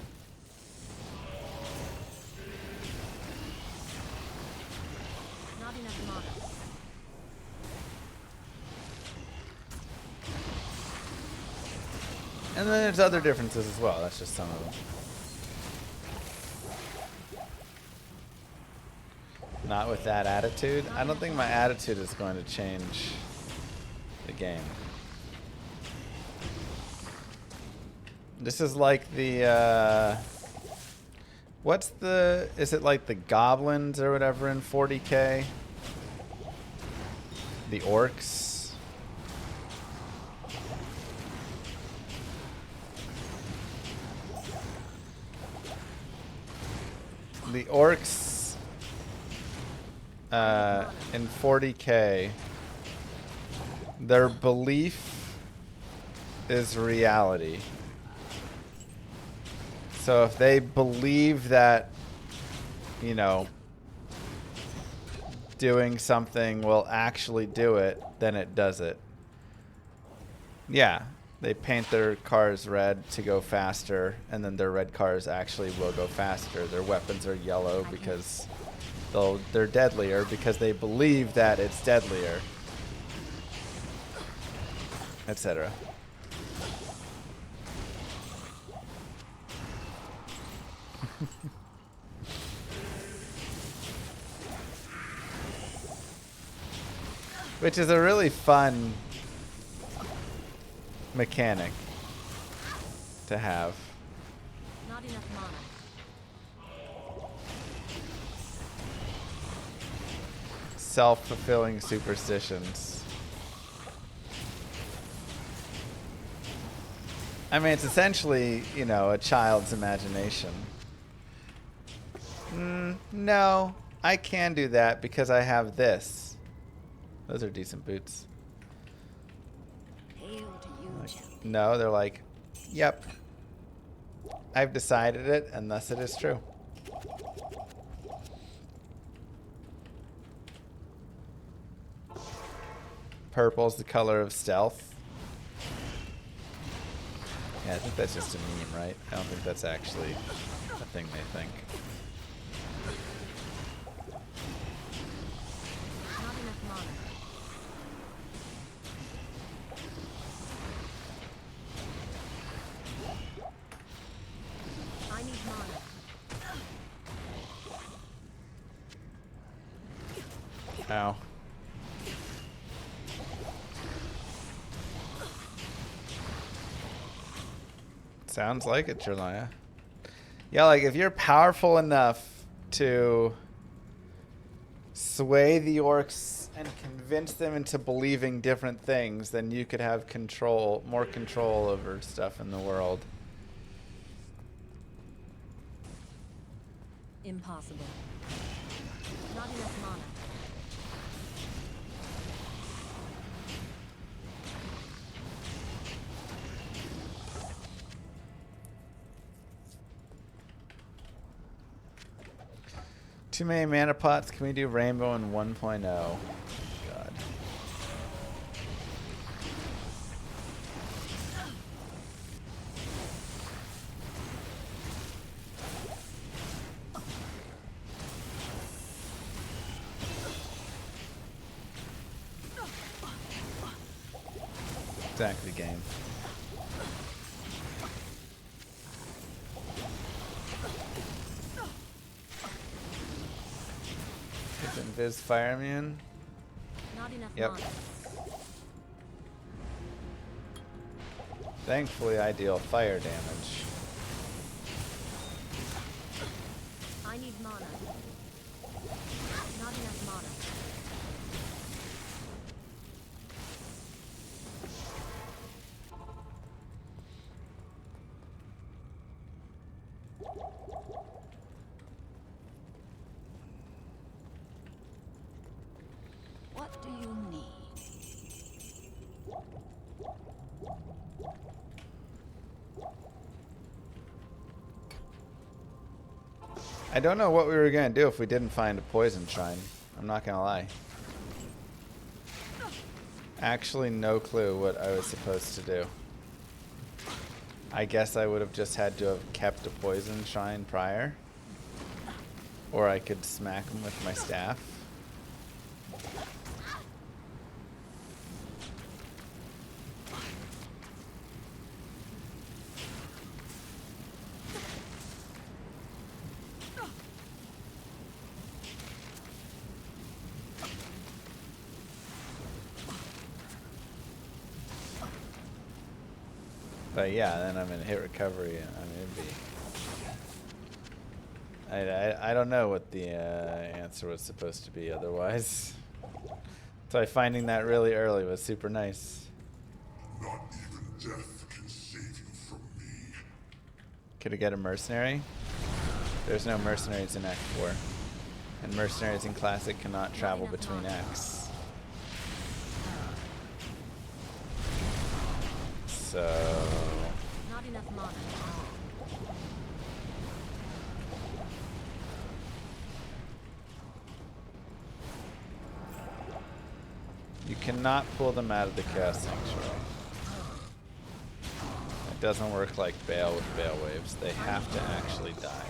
Not enough mana. And then there's other differences as well. That's just some of them. Not with that attitude. I don't think my attitude is going to change the game. This is like the, is it like the goblins or whatever in 40K? The orcs? The orcs in 40K, their belief is reality. So if they believe that, you know, doing something will actually do it, then it does it. Yeah, they paint their cars red to go faster, and then their red cars actually will go faster. Their weapons are yellow because they're deadlier because they believe that it's deadlier, etc. Which is a really fun mechanic to have. Not enough mana. Self-fulfilling superstitions. I mean, it's essentially, you know, a child's imagination. No, I can do that because I have this. Those are decent boots. Hail to you, Like, champion. no, they're like, yep. I've decided it, and thus it is true. Purple's the color of stealth. Yeah, I think that's just a meme, right? I don't think that's actually a thing they think. Not enough mana. I need mana. Ow. Sounds like it, Jeremiah. Yeah, like if you're powerful enough to sway the orcs and convince them into believing different things, then you could have more control over stuff in the world. Impossible. Not enough mana. Too many mana pots. Can we do rainbow in 1.0? God. Exactly, game. Is Invis fire immune? Not enough Yep. mana. Thankfully, I deal fire damage. I need mana. Not enough mana. What do you need? I don't know what we were going to do if we didn't find a poison shrine. I'm not going to lie. Actually, no clue what I was supposed to do. I guess I would have just had to have kept a poison shrine prior. Or I could smack him with my staff. But yeah, then I'm in hit recovery. I mean, it'd be... I don't know what the answer was supposed to be otherwise. So finding that really early was super nice. Not even death can save you from me. Could I get a mercenary? There's no mercenaries in Act 4. And mercenaries in Classic cannot travel between acts. So... Not enough mana. You cannot pull them out of the Chaos Sanctuary. It doesn't work like Bale with Bale Waves. They have to actually die.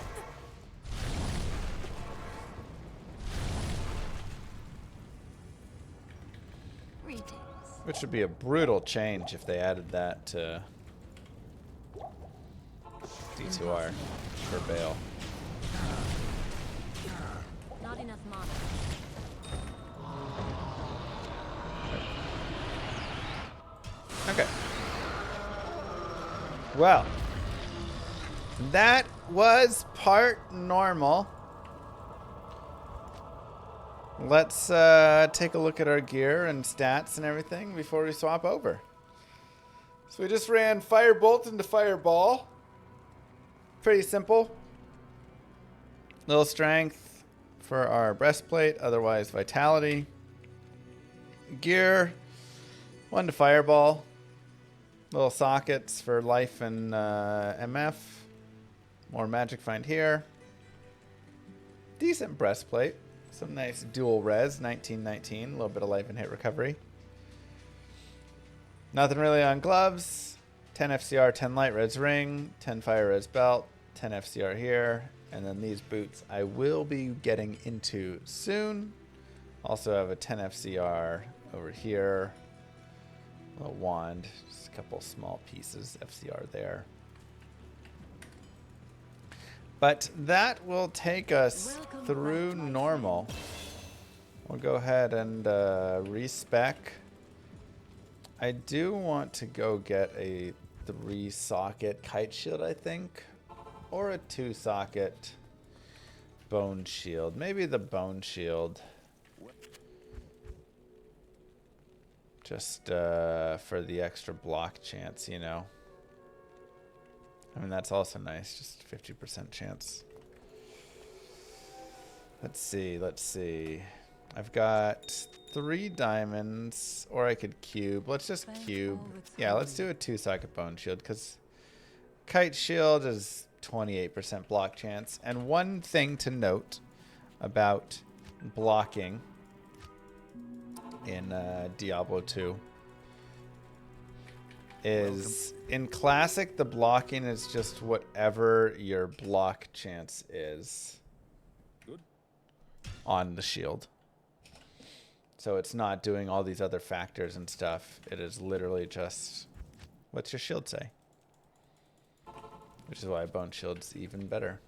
Greetings. Which would be a brutal change if they added that to D2R for Bale. Not enough mana. Okay. Well, that was part normal. Let's take a look at our gear and stats and everything before we swap over. So we just ran Firebolt into Fireball. Pretty simple. Little strength for our breastplate, otherwise vitality. Gear, 1 to Fireball. Little sockets for life and MF. More magic find here. Decent breastplate. Some nice dual res, 1919. A little bit of life and hit recovery. Nothing really on gloves. 10 FCR, 10 light res ring, 10 fire res belt, 10 FCR here. And then these boots I will be getting into soon. Also have a 10 FCR over here. A wand, just a couple small pieces, FCR there. But that will take us through normal. We'll go ahead and respec. I do want to go get a 3-socket kite shield, I think, or a 2-socket bone shield. Maybe the bone shield. Just for the extra block chance, you know. I mean, that's also nice. Just 50% chance. Let's see. Let's see. I've got 3 diamonds, or I could cube. Let's just cube. Yeah, let's do a 2-socket bone shield, because kite shield is 28% block chance. And one thing to note about blocking in Diablo 2 is in Classic, the blocking is just whatever your block chance is on the shield. So it's not doing all these other factors and stuff. It is literally just, what's your shield say? Which is why bone shield's even better.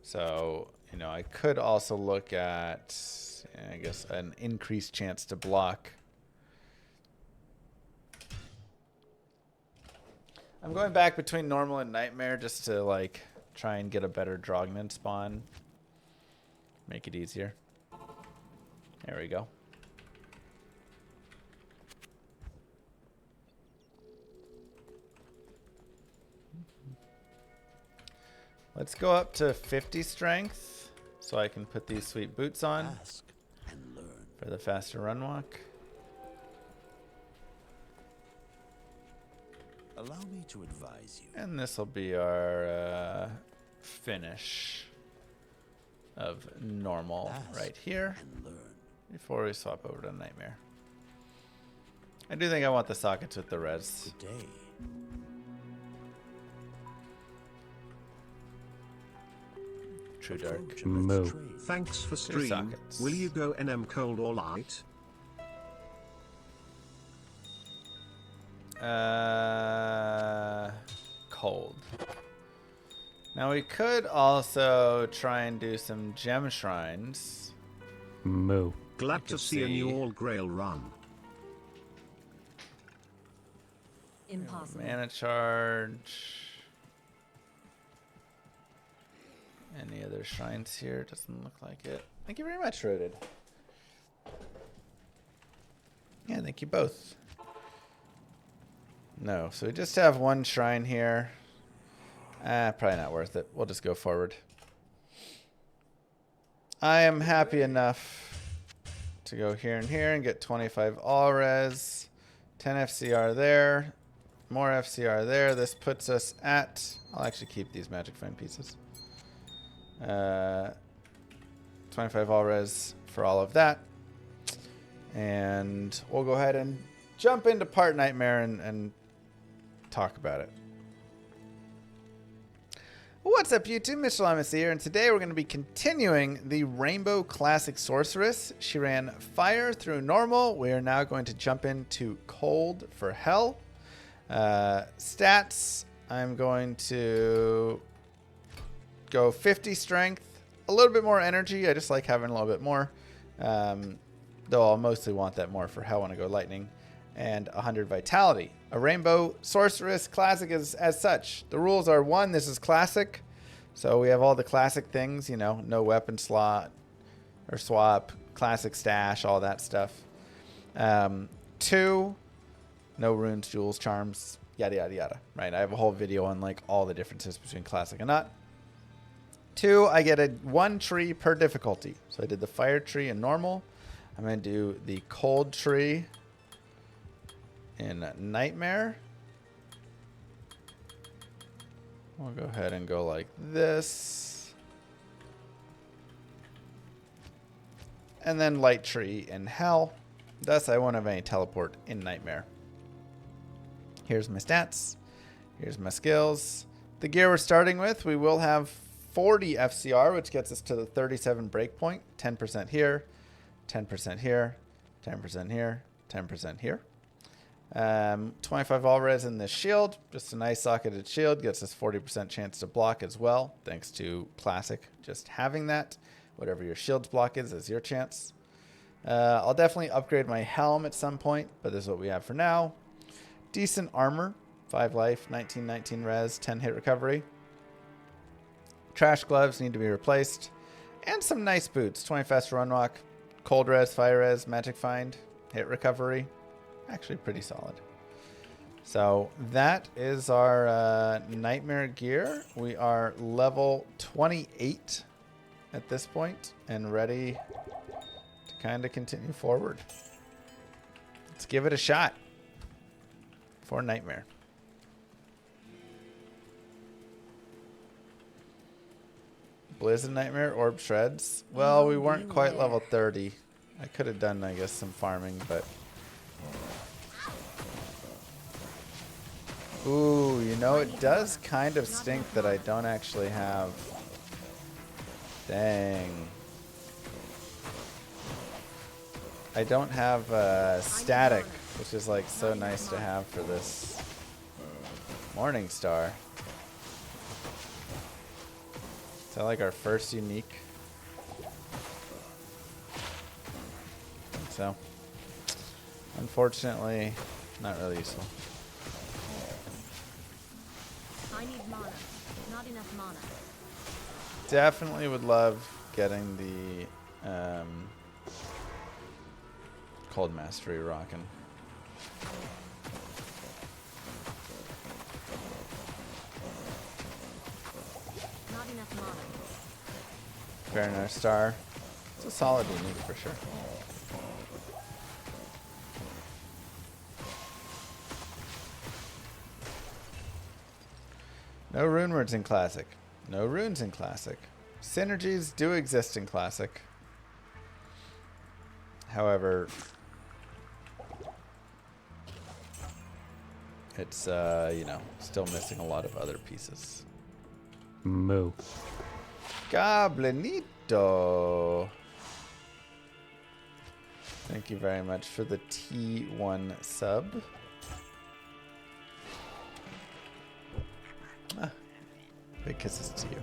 So, you know, I could also look at, I guess, an increased chance to block. I'm going back between normal and nightmare just to, like, try and get a better Drogman spawn. Make it easier. There we go. Let's go up to 50 strength so I can put these sweet boots on Ask and learn. for the faster run walk. Allow me to advise you. And this will be our finish of normal Ask right here and learn. before we swap over to nightmare. I do think I want the sockets with the res. Today, True dark. approach a Moo. trade. Thanks for 2 stream. sockets. Will you go NM cold or light? Cold. Now we could also try and do some gem shrines. Moo. Glad to can see a new see. all grail run. Impossible. Mana charge. Any other shrines here? Doesn't look like it. Thank you very much, Rooted. Yeah, thank you both. No, so we just have one shrine here. Probably not worth it. We'll just go forward. I am happy enough to go here and here and get 25 all res. 10 FCR there. More FCR there. This puts us at... I'll actually keep these magic find pieces. 25 all res for all of that. And we'll go ahead and jump into Part Nightmare and talk about it. What's up, YouTube? Mr. Lamas here, and today we're going to be continuing the Rainbow Classic Sorceress. She ran Fire through Normal. We are now going to jump into Cold for Hell. Stats, I'm going to go 50 Strength, a little bit more Energy. I just like having a little bit more, though I'll mostly want that more for Hell when I go Lightning, and 100 Vitality. A Rainbow Sorceress Classic is as such. The rules are: 1, this is Classic, so we have all the classic things, you know, no weapon slot or swap, classic stash, all that stuff. 2, no runes, jewels, charms, yada yada yada. Right? I have a whole video on like all the differences between classic and not. 2, I get 1 tree per difficulty. So I did the fire tree in normal. I'm going to do the cold tree in Nightmare. We'll go ahead and go like this. And then light tree in Hell. Thus, I won't have any teleport in Nightmare. Here's my stats. Here's my skills. The gear we're starting with, we will have 40 FCR, which gets us to the 37 breakpoint. 10% here, 10% here, 10% here, 10% here. 25 all res in this shield. Just a nice socketed shield. Gets us 40% chance to block as well, thanks to Classic just having that. Whatever your shield's block is your chance. I'll definitely upgrade my helm at some point, but this is what we have for now. Decent armor. 5 life, 19 res, 10 hit recovery. Trash gloves need to be replaced. And some nice boots. 20 fast run walk, cold res, fire res, magic find, hit recovery. Actually pretty solid. So that is our Nightmare gear. We are level 28 at this point and ready to kind of continue forward. Let's give it a shot for Nightmare. Blizzard Nightmare, Orb Shreds. Well, we weren't quite level 30. I could have done, I guess, some farming, but... Ooh, you know, it does kind of stink that I don't actually have... Dang. I don't have static, which is like so nice to have for this Morning Star. Is that like our first unique? I think so. Unfortunately, not really useful. I need mana. Not enough mana. Definitely would love getting the Cold Mastery rocking. Not enough mana. Baronar Star. It's a solid unique for sure. No rune words in Classic. No runes in Classic. Synergies do exist in Classic. However, it's, you know, still missing a lot of other pieces. Moo. Goblinito. Thank you very much for the T1 sub. Big kisses to you.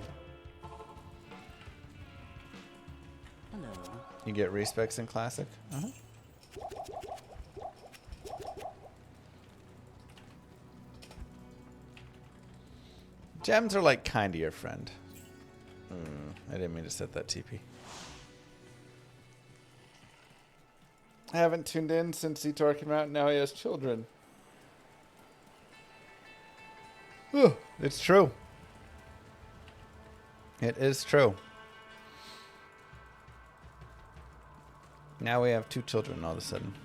Hello. You get respecs in Classic? Gems are like kind of your friend. I didn't mean to set that TP. I haven't tuned in since Zetor came out and now he has children. It's true. It is true. Now we have 2 children all of a sudden.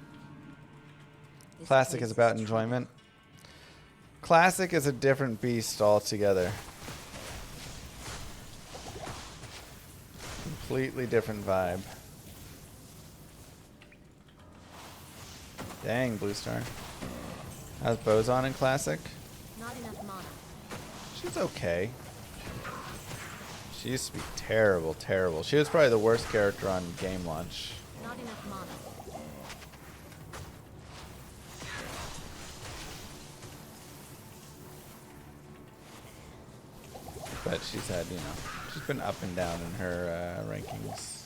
This Classic place is about trouble. enjoyment. Classic is a different beast altogether. Completely different vibe. Dang, Blue Star. How's Boson in Classic? Not enough mana. She's okay. She used to be terrible, terrible. She was probably the worst character on game launch. Not enough mana. But she's had, you know, she's been up and down in her rankings.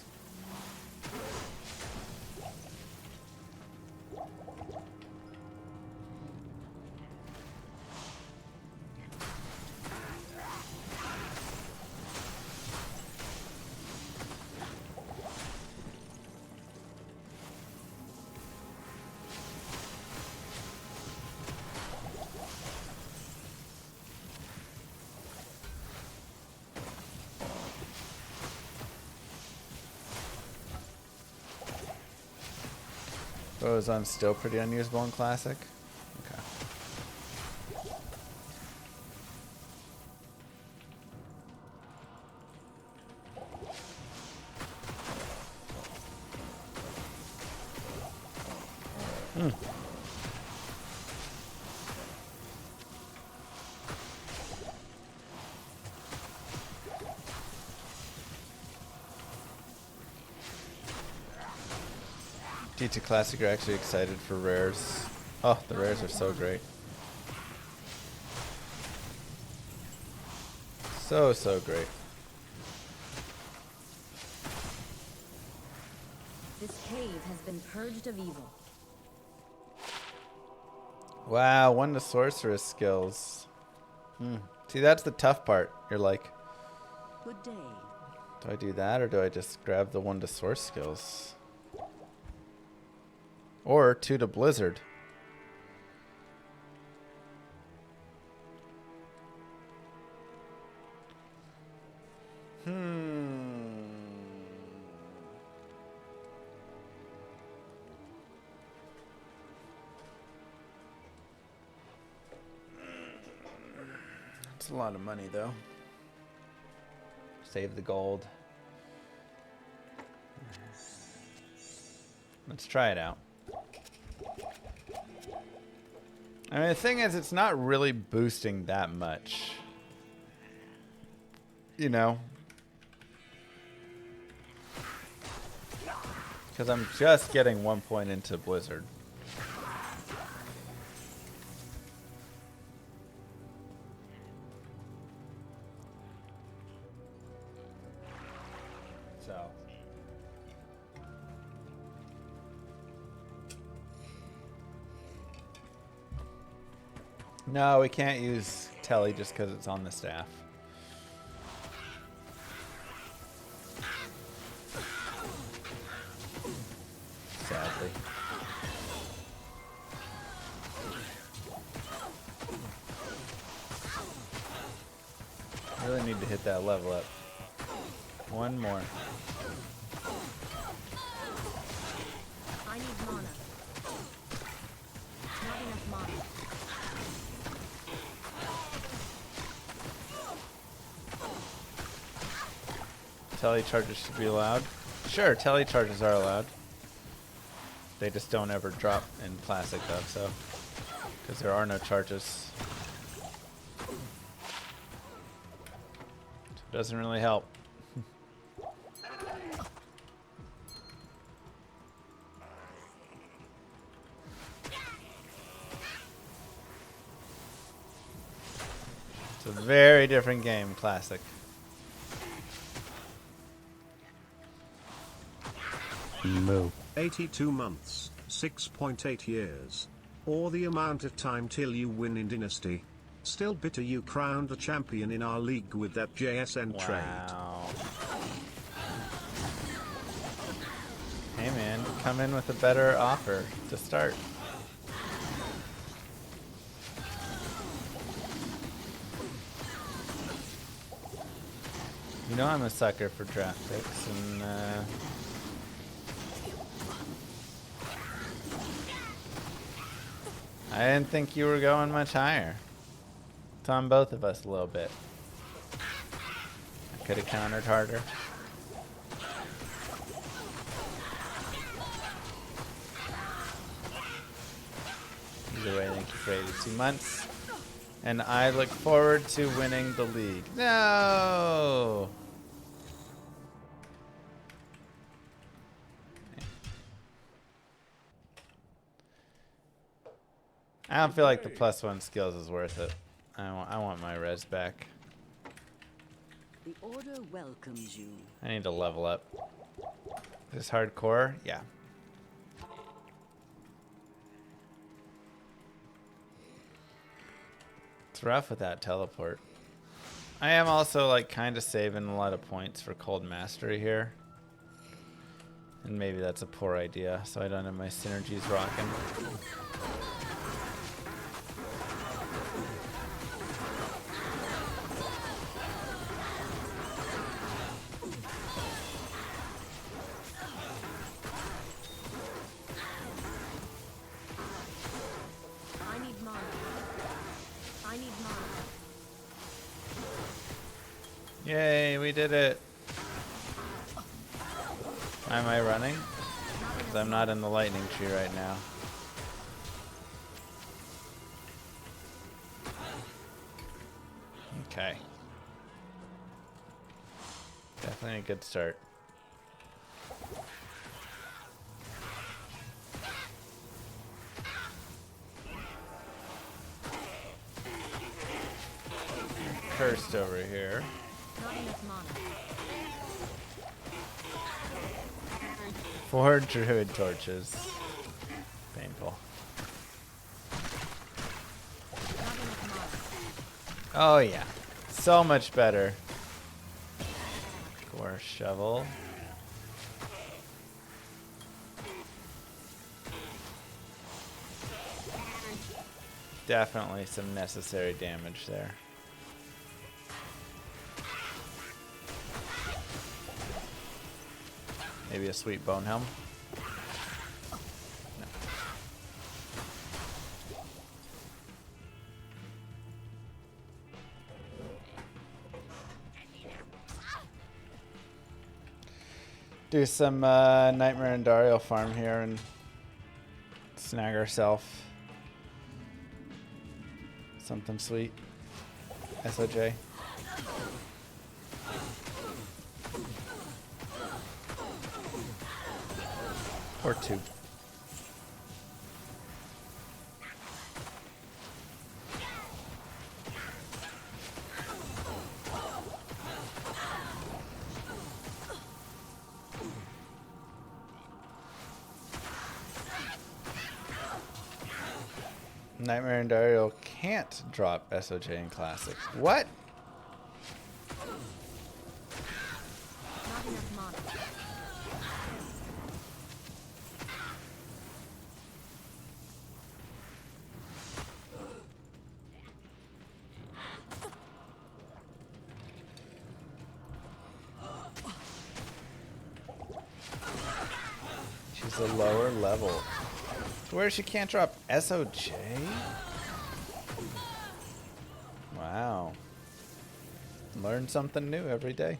Bozon's still pretty unusable in Classic. Okay. D2 Classic are actually excited for rares. Oh, the rares are so great. So, so great. This cave has been purged of evil. Wow, 1 to Sorceress skills. See, that's the tough part. You're like, Good day. do I do that or do I just grab the 1 to Source skills? Or 2 to Blizzard. It's a lot of money, though. Save the gold. Let's try it out. I mean, the thing is, it's not really boosting that much. You know? Because I'm just getting 1 point into Blizzard. So. No, we can't use Telly just because it's on the staff. Sadly. Really need to hit that level up. 1 more. I need mana. Not enough mana. Telly charges should be allowed. Sure, telly charges are allowed. They just don't ever drop in Classic though, so because there are no charges. So it doesn't really help. It's a very different game, Classic. Moo. 82 months, 6.8 years. Or the amount of time till you win in Dynasty. Still bitter you crowned the champion in our league with that JSN trade. Wow. Hey man, come in with a better offer to start. You know I'm a sucker for draft picks, and I didn't think you were going much higher. It's on both of us a little bit. I could have countered harder. Either way, thank you for 82 months. And I look forward to winning the league. No! I don't feel like the +1 skills is worth it. I want my res back. The order welcomes you. I need to level up. This hardcore? Yeah. It's rough with that teleport. I am also like kind of saving a lot of points for Cold Mastery here. And maybe that's a poor idea, so I don't have my synergies rocking. I need mana. I need mana. Yay, we did it. Why am I running? Because I'm not in the lightning tree right now. Okay. Definitely a good start. Cursed over here. Not enough mana. 4 druid torches. Painful. Not enough mana. Oh yeah. So much better. Gore shovel. Definitely some necessary damage there. Maybe a sweet bone helm. No. Do some Nightmare and Dario farm here and snag ourselves something sweet. SOJ. Or 2. Nightmare and Dario can't drop SOJ in Classic. What? Not enough mana. She's a lower level. Where she can't drop SOJ? Wow. Learn something new every day.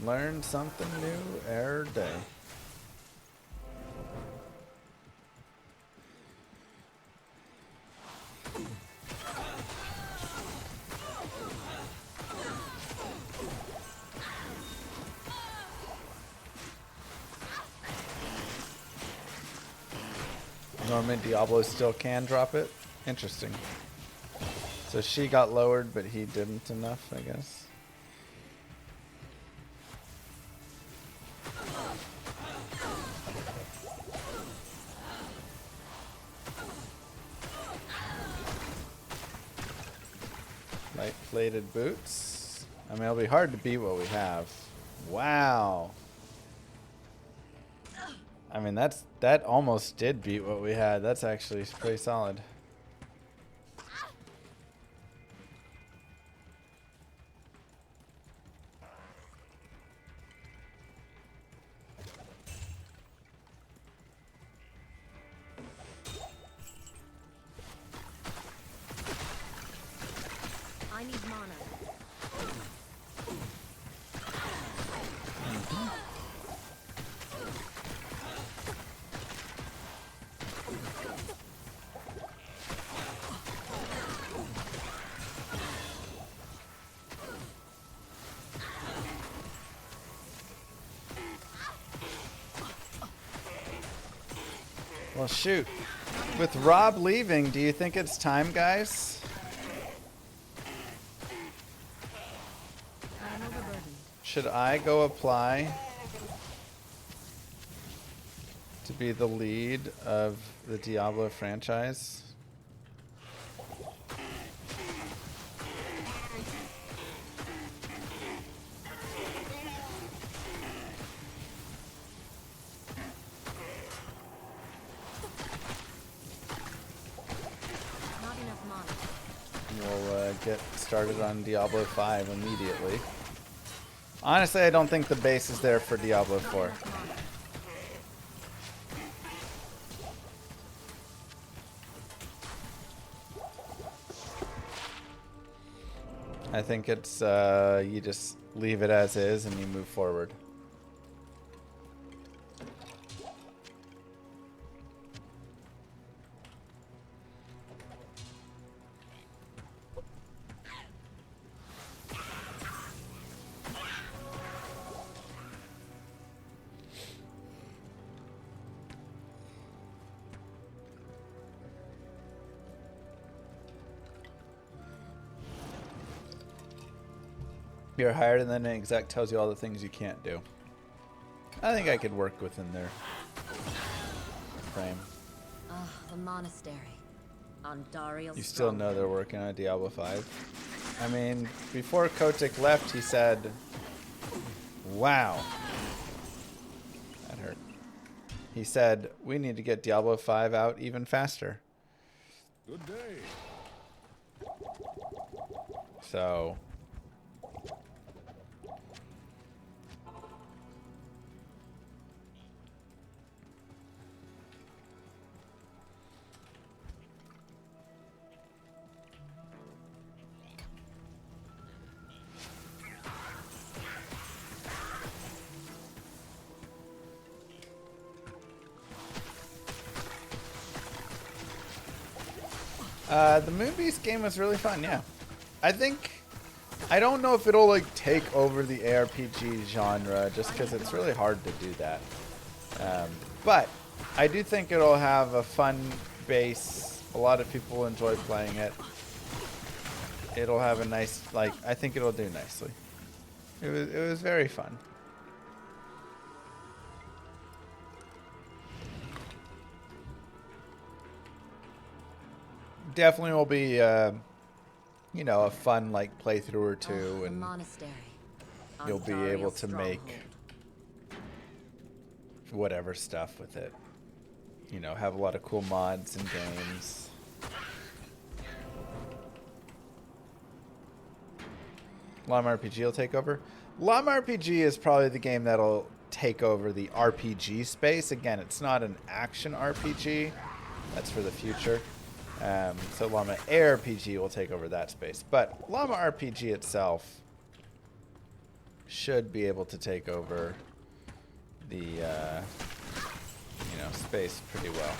Learn something new every day. Norman Diablo still can drop it? Interesting. So she got lowered, but he didn't enough, I guess. Light plated boots. I mean, it'll be hard to beat what we have. Wow. I mean, that almost did beat what we had. That's actually pretty solid. I need mana. Well, shoot. With Rob leaving, do you think it's time, guys? I am overburdened. Should I go apply to be the lead of the Diablo franchise? Not enough mana. We'll get started on Diablo 5 immediately. Honestly, I don't think the base is there for Diablo 4. Enough mana. I think it's you just leave it as is and you move forward. You're hired and then an exec tells you all the things you can't do. I think I could work within their frame. Ah, the monastery. On Dariel's You still know they're working on Diablo 5. I mean, before Kotick left, he said, wow. That hurt. He said, we need to get Diablo 5 out even faster. Good day. So... the Moonbeast game was really fun, yeah. I don't know if it'll like take over the ARPG genre just because it's really hard to do that. But I do think it'll have a fun base. A lot of people enjoy playing it. It'll have a nice, like, I think it'll do nicely. It was very fun. Definitely will be, you know, a fun like playthrough or two, the and monastery. On you'll be able Dariel's to make stronghold. whatever stuff with it. You know, have a lot of cool mods and games. Llama RPG will take over. Llama RPG is probably the game that'll take over the RPG space. Again, it's not an action RPG. That's for the future. So Llama ARPG will take over that space. But Llama RPG itself should be able to take over the you know, space pretty well.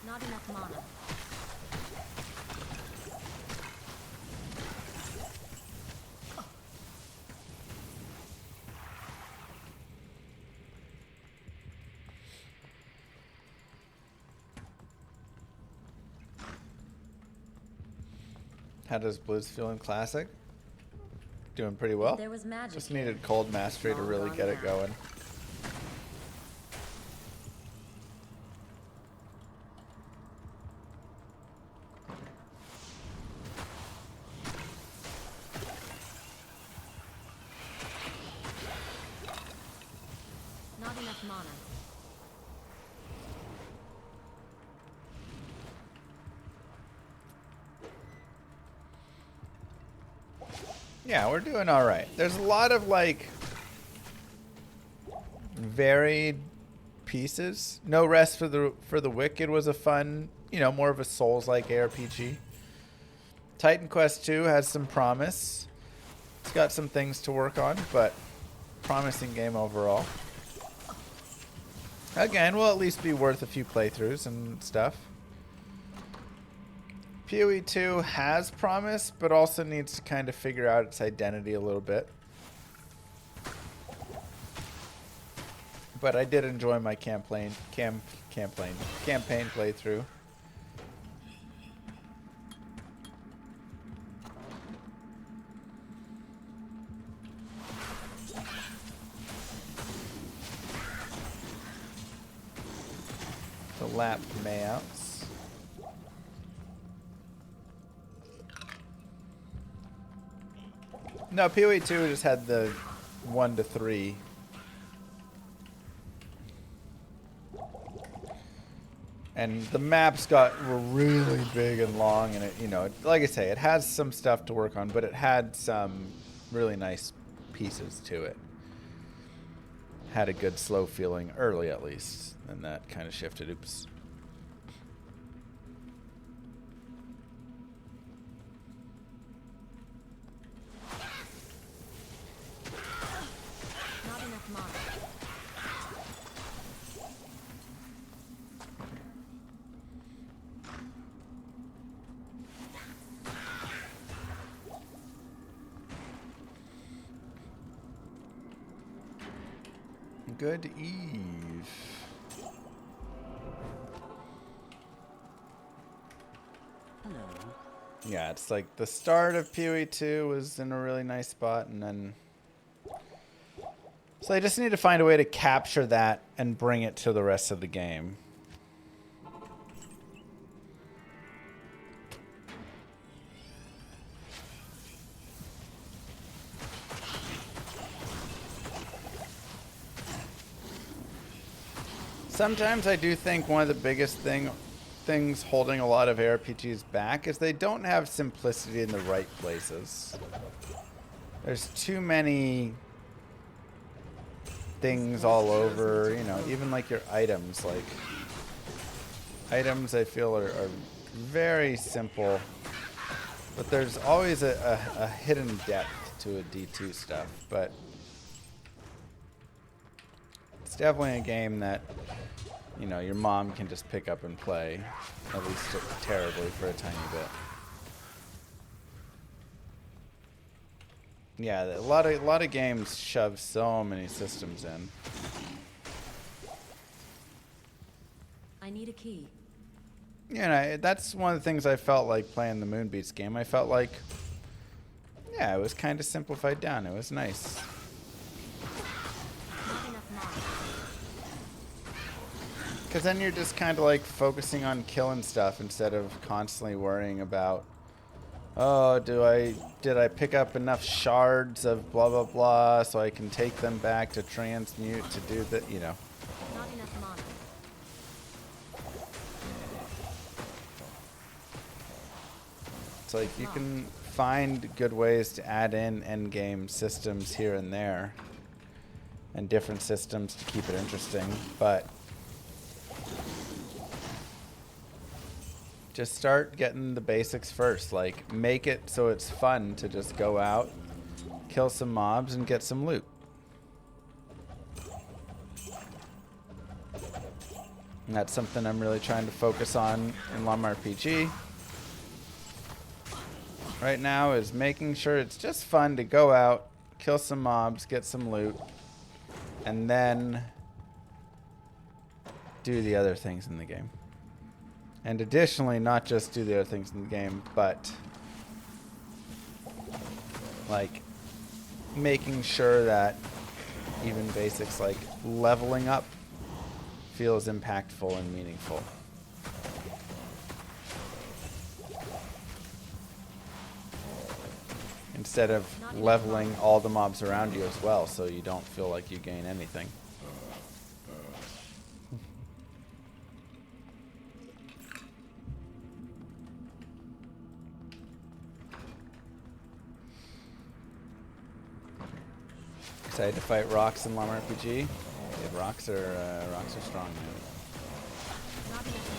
Not enough mana. How does Blues feel in Classic? Doing pretty well. There was magic. Just needed Cold Mastery to Long really gone get it now. going. enough mana. Yeah, we're doing all right. There's a lot of like varied pieces. No Rest for the Wicked was a fun, more of a Souls-like ARPG. Titan Quest 2 has some promise. It's got some things to work on, but promising game overall. Again, will at least be worth a few playthroughs and stuff. PoE 2 has promise, but also needs to kind of figure out its identity a little bit. But I did enjoy my campaign playthrough. The lap mayouts. No, PoE 2 just had the 1 to 3. And the maps were really big and long, and like I say, it has some stuff to work on, but it had some really nice pieces to it. Had a good slow feeling early, at least, and that kind of shifted. Oops. Not enough mana. Good Eve. Hello. Yeah, it's like the start of PoE 2 was in a really nice spot, and then... So I just need to find a way to capture that and bring it to the rest of the game. Sometimes I do think one of the biggest things holding a lot of ARPGs back is they don't have simplicity in the right places. There's too many things all over, even like your items. Like, items I feel are very simple, but there's always a hidden depth to a D2 stuff. But it's definitely a game that your mom can just pick up and play, at least terribly for a tiny bit. Yeah, a lot of games shove so many systems in. I need a key. That's one of the things I felt like playing the Moonbeats game. I felt like, yeah, it was kind of simplified down. It was nice. Not enough mana. Because then you're just kind of like focusing on killing stuff instead of constantly worrying about, oh, did I pick up enough shards of blah blah blah so I can take them back to transmute to do the, Not enough mana. It's like you can find good ways to add in endgame systems here and there, and different systems to keep it interesting, but just start getting the basics first. Like, make it so it's fun to just go out, kill some mobs, and get some loot. And that's something I'm really trying to focus on in LOM RPG right now, is making sure it's just fun to go out, kill some mobs, get some loot, and then do the other things in the game. And additionally, not just do the other things in the game, but like making sure that even basics like leveling up feels impactful and meaningful. Instead of leveling all the mobs around you as well, so you don't feel like you gain anything. Excited to fight rocks in LAM RPG. Yeah, rocks are strong, man. Not enough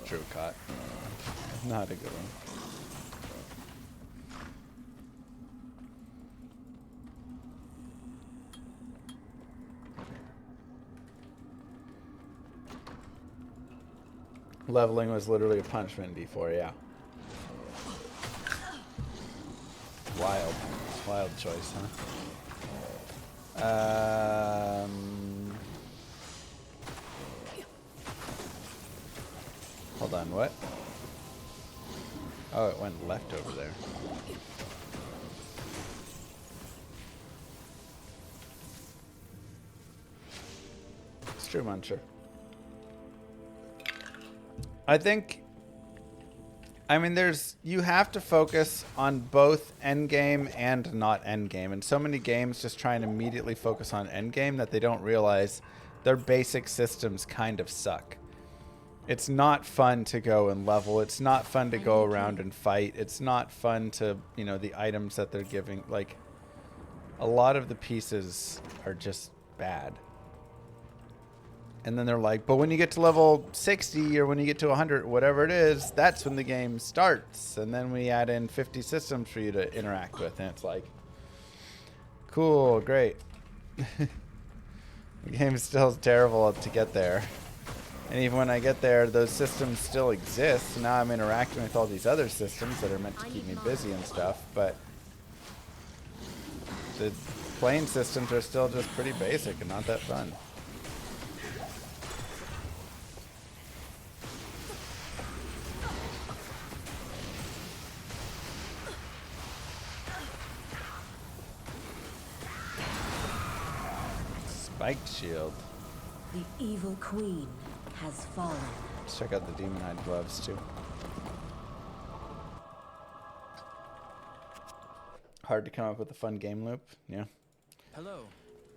mana. True cut. Not a good one. Leveling was literally a punishment in D4, yeah. Wild. Wild choice, huh? Hold on, what? Oh, it went left over there. It's true, Muncher. I think, I mean, you have to focus on both endgame and not endgame. And so many games just try and immediately focus on endgame that they don't realize their basic systems kind of suck. It's not fun to go and level. It's not fun to go around and fight. It's not fun to, you know, the items that they're giving. Like, a lot of the pieces are just bad. And then they're like, but when you get to level 60 or when you get to 100, whatever it is, that's when the game starts. And then we add in 50 systems for you to interact with. And it's like, cool, great. The game is still terrible to get there. And even when I get there, those systems still exist. Now I'm interacting with all these other systems that are meant to keep me busy and stuff. But the playing systems are still just pretty basic and not that fun. Spiked shield. The evil queen has fallen. Let's check out the demon-eyed gloves too. Hard to come up with a fun game loop. Yeah. Hello.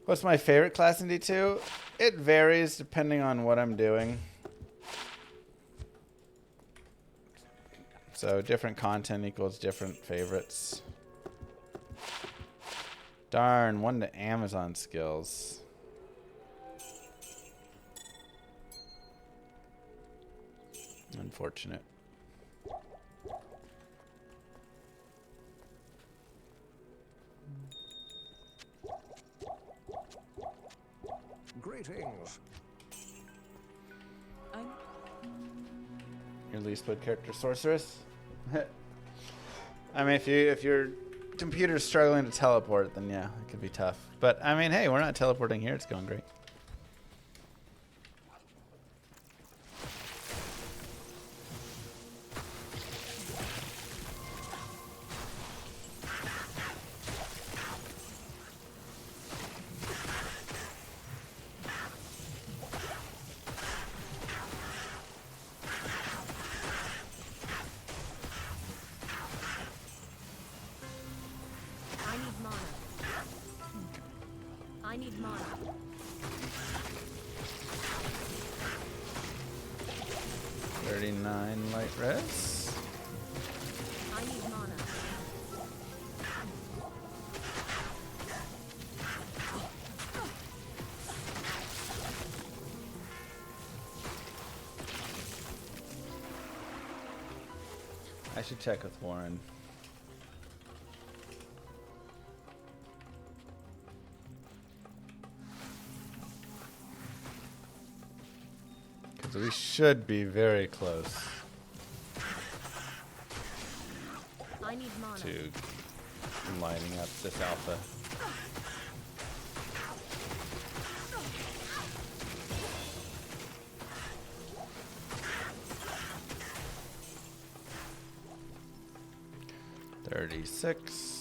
What's my favorite class in D2? It varies depending on what I'm doing. So different content equals different favorites. Darn, 1 to Amazon skills. Unfortunate. Greetings. Your least played character, Sorceress? I mean, if your computer's struggling to teleport, then yeah, it could be tough. But I mean, hey, we're not teleporting here. It's going great. I need mana. 39 light res. I need mana. I should check with Warren. Because we should be very close I need mana. to lining up this alpha. $36.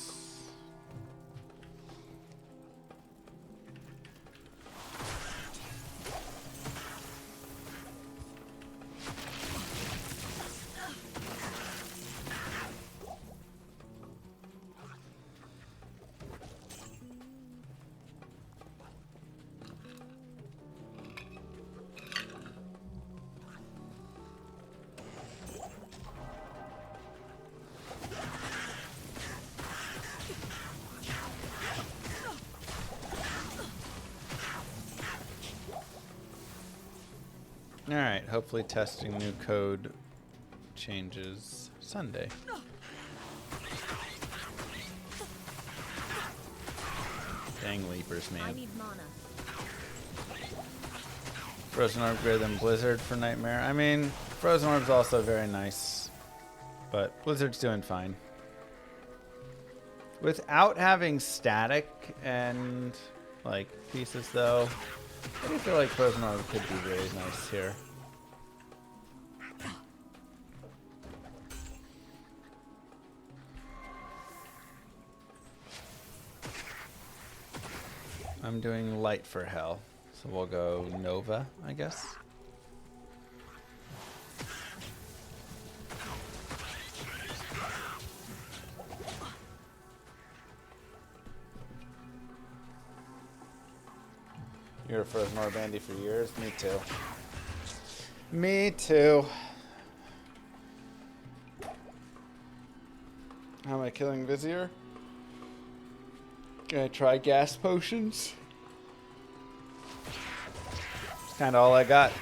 Alright, hopefully testing new code changes Sunday. Dang leapers, I man. need mana. Frozen Orb greater than Blizzard for Nightmare. I mean, Frozen Orb's also very nice, but Blizzard's doing fine. Without having static and like pieces though, I do feel like Frozen Orb could be really nice here. I'm doing light for hell, so we'll go Nova, I guess. You're a Frozen Orb Bandy for years? Me too. Me too. How am I killing Vizier? Gonna try gas potions. That's kind of all I got.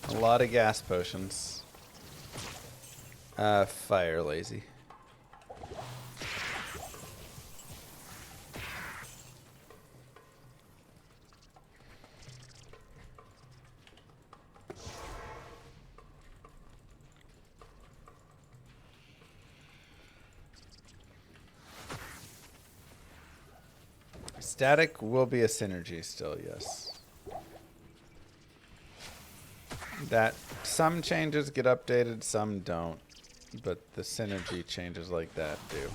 A lot of gas potions. Fire lazy. Static will be a synergy still, yes. That some changes get updated, some don't. But the synergy changes like that do.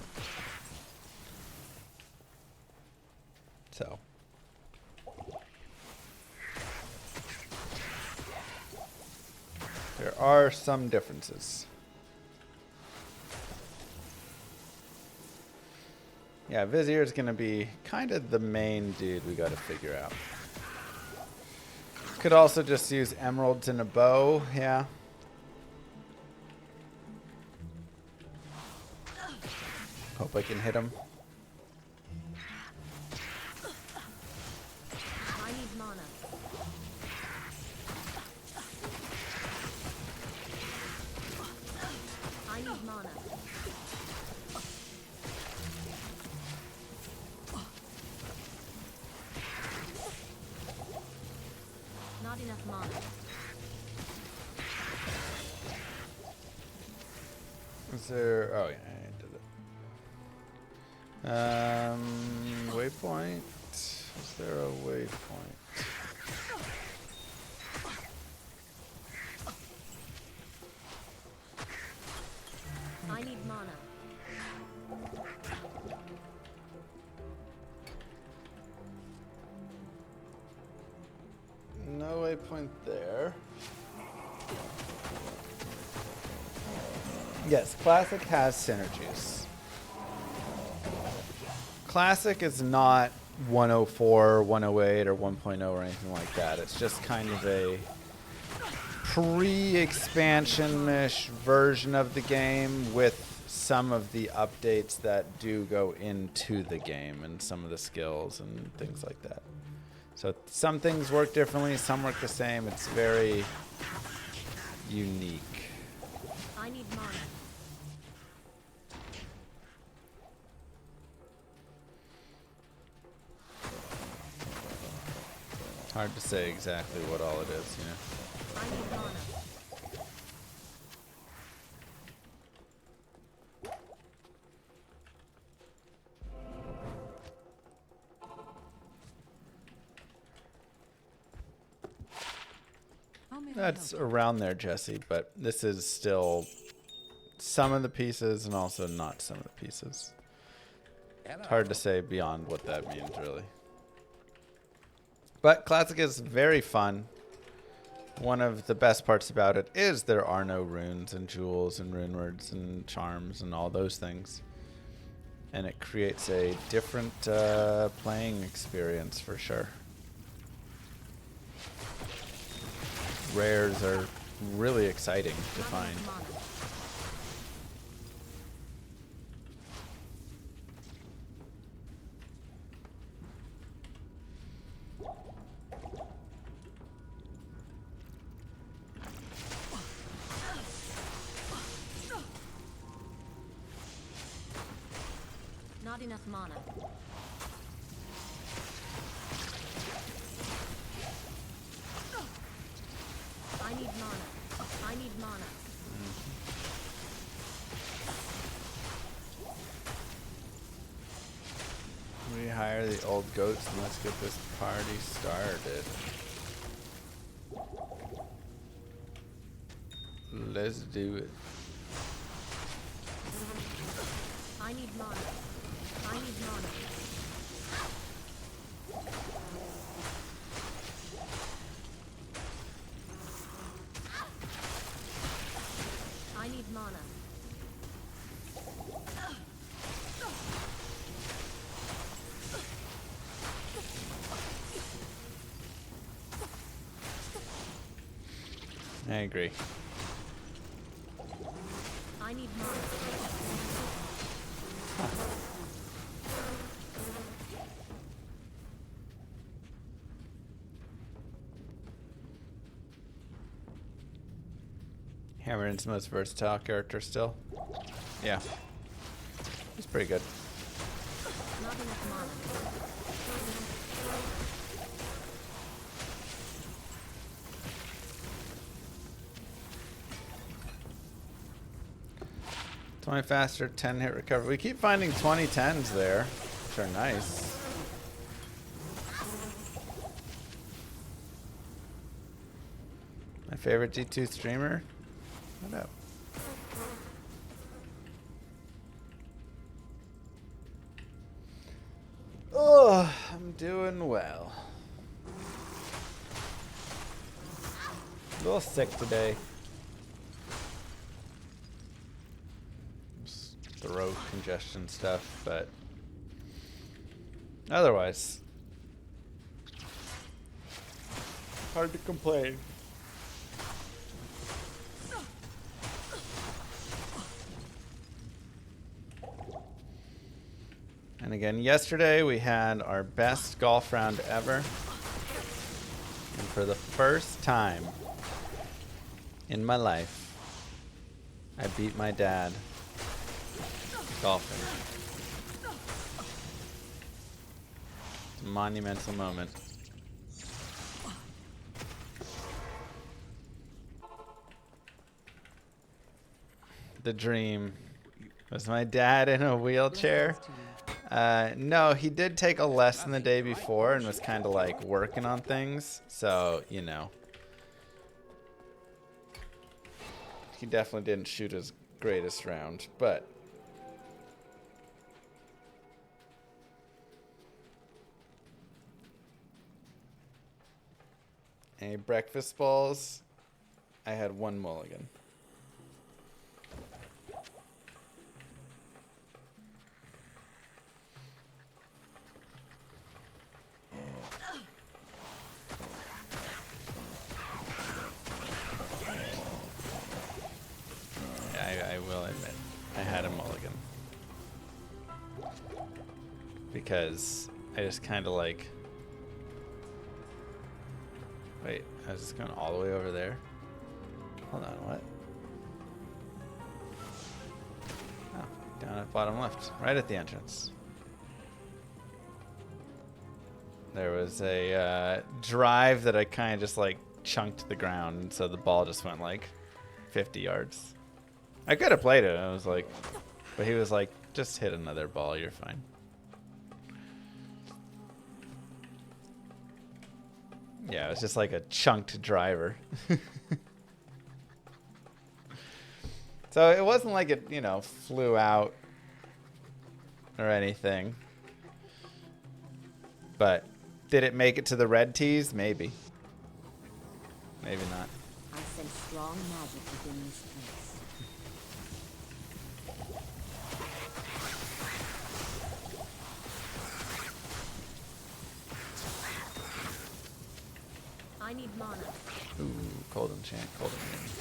So. There are some differences. Yeah, Vizier is going to be kind of the main dude we got to figure out. Could also just use emeralds and a bow, yeah. Hope I can hit him. I need mana. I need mana. Not enough mana. Is there... Oh, yeah, I did it. Waypoint. Is there a waypoint? I need mana. No waypoint there. Yes, Classic has synergies. Classic is not 104, 108, or 1.0 or anything like that. It's just kind of a pre-expansion-ish version of the game with some of the updates that do go into the game and some of the skills and things like that. So some things work differently, some work the same. It's very unique. I need mana. Hard to say exactly what all it is, you know. I need mana. That's around there, Jesse, but this is still some of the pieces and also not some of the pieces. It's hard to say beyond what that means, really. But Classic is very fun. One of the best parts about it is there are no runes and jewels and rune words and charms and all those things. And it creates a different playing experience for sure. Rares are really exciting to find. Mana. enough mana. I need mana. I need mana. Rehire the old goats and let's get this party started. Let's do it. I need mana. I need mana. I need mana. I agree. I need mana. Hammerton's most versatile character still. Yeah. He's pretty good. Not enough mana. 20 faster, 10 hit recovery. We keep finding 2010s there, which are nice. My favorite D2 streamer? What up? Oh, I'm doing well. A little sick today. Just throat congestion stuff, but otherwise, hard to complain. And again, yesterday we had our best golf round ever. And for the first time in my life, I beat my dad golfing. It's a monumental moment. The dream. Was my dad in a wheelchair? No, he did take a lesson the day before and was kind of like working on things. So, you know. He definitely didn't shoot his greatest round, but any breakfast balls? I had one mulligan. I will admit, I had a mulligan. Because I just kind of like... Wait, I was just going all the way over there? Hold on, what? Oh, down at bottom left, right at the entrance. There was a drive that I kind of just like chunked the ground, and so the ball just went like 50 yards. I could have played it. I was like, but he was like, just hit another ball. You're fine. Yeah, it was just like a chunked driver. So it wasn't like it, you know, flew out or anything. But did it make it to the red tees? Maybe. Maybe not. I sense strong magic within this place. I need mana. Ooh, cold enchant, cold enchant.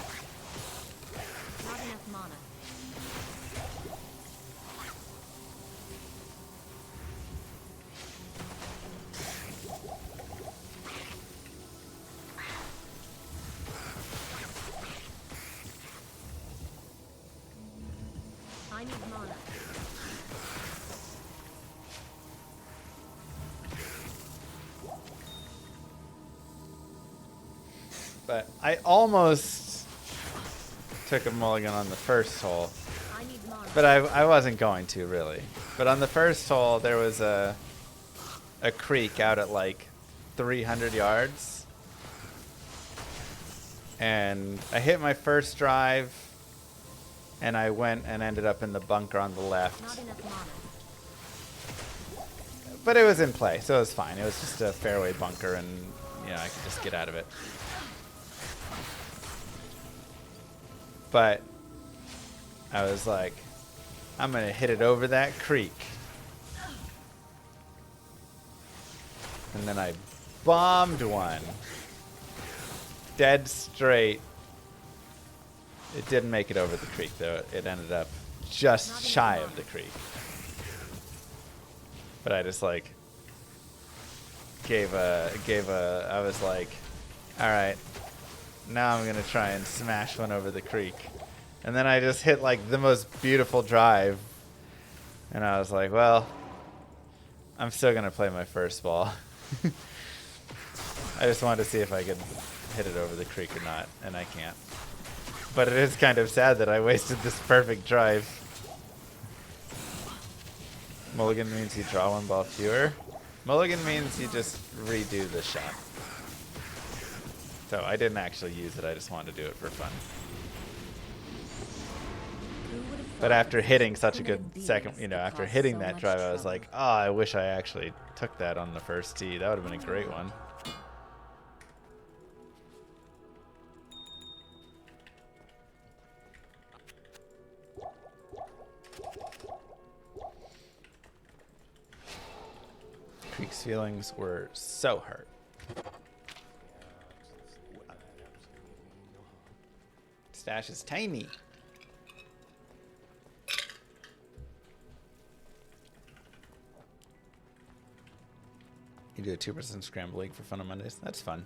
Not enough mana. I need mana. But I almost took a mulligan on the first hole. I need mana. But I wasn't going to, really. But on the first hole, there was a creek out at like 300 yards. And I hit my first drive, and I went and ended up in the bunker on the left. Not enough mana. But it was in play, so it was fine. It was just a fairway bunker, and you know, I could just get out of it. But I was like, I'm going to hit it over that creek. And then I bombed one. Dead straight. It didn't make it over the creek, though. It ended up just shy of the creek. But I just like I was like, all right, now I'm gonna try and smash one over the creek. And then I just hit like the most beautiful drive. And I was like, well, I'm still gonna play my first ball. I just wanted to see if I could hit it over the creek or not, and I can't. But it is kind of sad that I wasted this perfect drive. Mulligan means you draw one ball fewer. Mulligan means you just redo the shot. So I didn't actually use it, I just wanted to do it for fun. But after hitting such a good second, you know, after hitting that drive, I was like, oh, I wish I actually took that on the first tee. That would have been a great one. Creek's feelings were so hurt. Stash is tiny. You do a 2% scramble league for fun on Mondays? That's fun.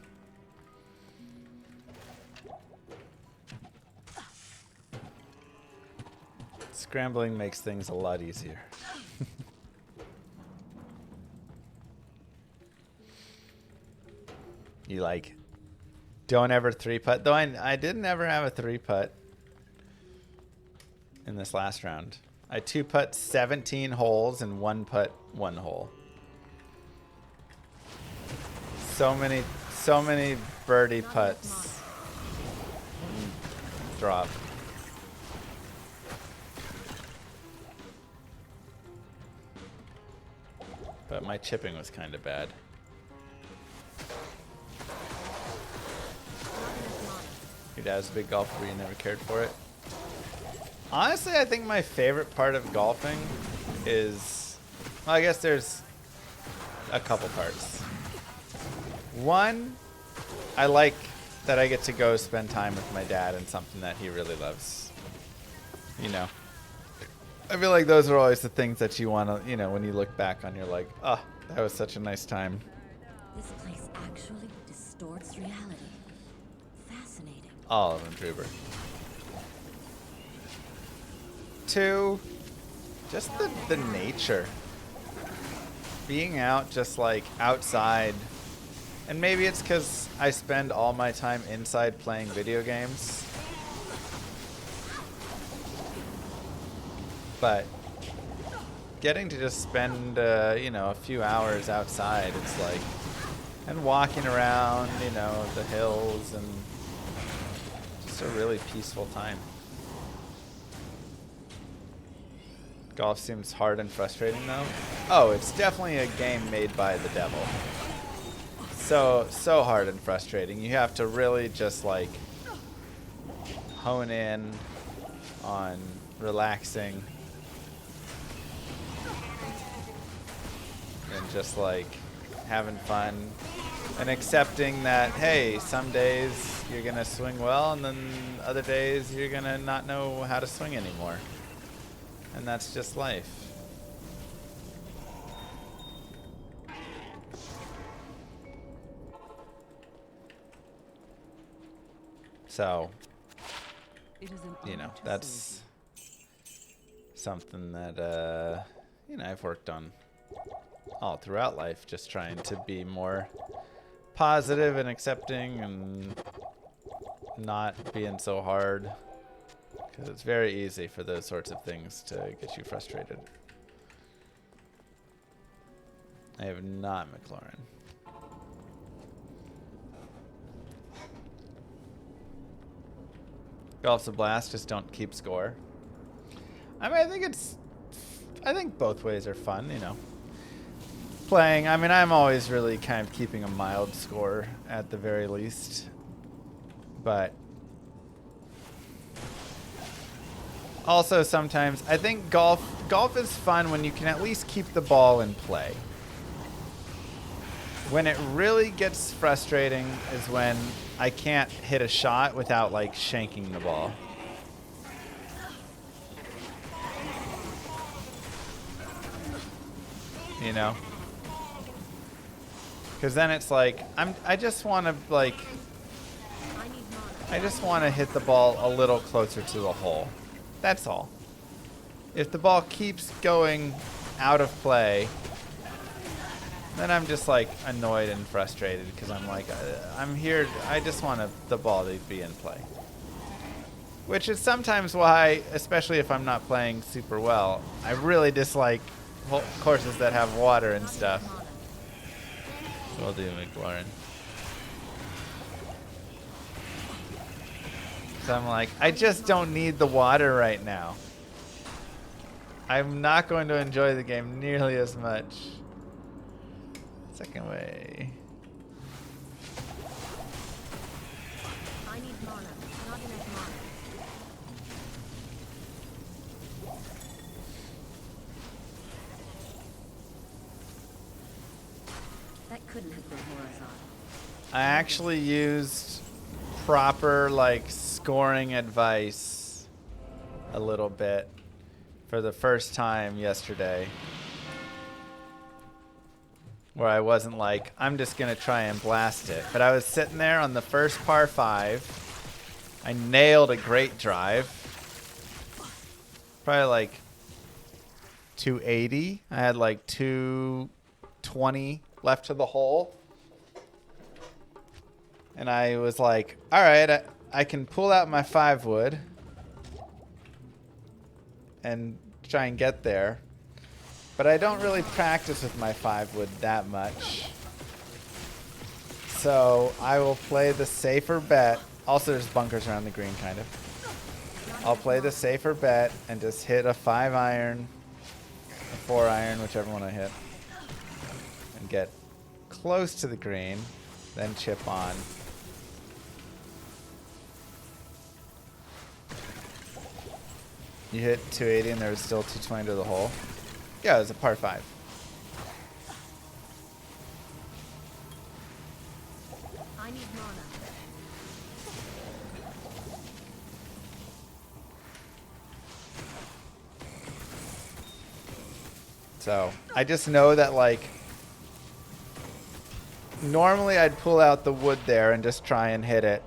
Scrambling makes things a lot easier. You like, don't ever 3-putt. Though I didn't ever have a 3-putt in this last round. I 2-putt 17 holes and 1-putt 1 hole. So many birdie putts. Drop. But my chipping was kind of bad. Your dad's a big golfer, but you never cared for it. Honestly, I think my favorite part of golfing is, well, I guess there's a couple parts. One, I like that I get to go spend time with my dad and something that he really loves. You know, I feel like those are always the things that you want to, you know, when you look back on, you're like, oh, that was such a nice time. This place actually distorts reality. Fascinating. All of them, Druber. Two, just the nature. Being out, just like outside. And maybe it's because I spend all my time inside playing video games. But getting to just spend, you know, a few hours outside, it's like, and walking around, you know, the hills, and just a really peaceful time. Golf seems hard and frustrating, though. Oh, it's definitely a game made by the devil. So hard and frustrating. You have to really just like hone in on relaxing and just like having fun and accepting that, hey, some days you're gonna swing well and then other days you're gonna not know how to swing anymore. And that's just life. So, you know, that's something that, you know, I've worked on all throughout life, just trying to be more positive and accepting and not being so hard. Because it's very easy for those sorts of things to get you frustrated. I have not McLaurin. Golf's a blast, just don't keep score. I mean, I think both ways are fun, you know. Playing, I mean, I'm always really kind of keeping a mild score at the very least. But also sometimes, I think golf is fun when you can at least keep the ball in play. When it really gets frustrating is when I can't hit a shot without like shanking the ball. You know? Because then it's like I just want to hit the ball a little closer to the hole. That's all. If the ball keeps going out of play, then I'm just like annoyed and frustrated because I'm like, I'm here. I just want the ball to be in play. Which is sometimes why, especially if I'm not playing super well, I really dislike courses that have water and stuff. Will do, McLaurin. So I'm like, I just don't need the water right now. I'm not going to enjoy the game nearly as much. Second way. I need mana. Not enough mana. That couldn't have been horizontal. I actually used proper like scoring advice a little bit for the first time yesterday. Where I wasn't like, I'm just going to try and blast it. But I was sitting there on the first par 5. I nailed a great drive. Probably like 280. I had like 220 left to the hole. And I was like, all right, I can pull out my 5 wood and try and get there. But I don't really practice with my 5 wood that much. So I will play the safer bet. Also, there's bunkers around the green, kind of. I'll play the safer bet and just hit a 5 iron, a 4 iron, whichever one I hit. And get close to the green, then chip on. You hit 280 and there was still 220 to the hole. Yeah, it was a par 5. I need mana. So I just know that like normally I'd pull out the wood there and just try and hit it,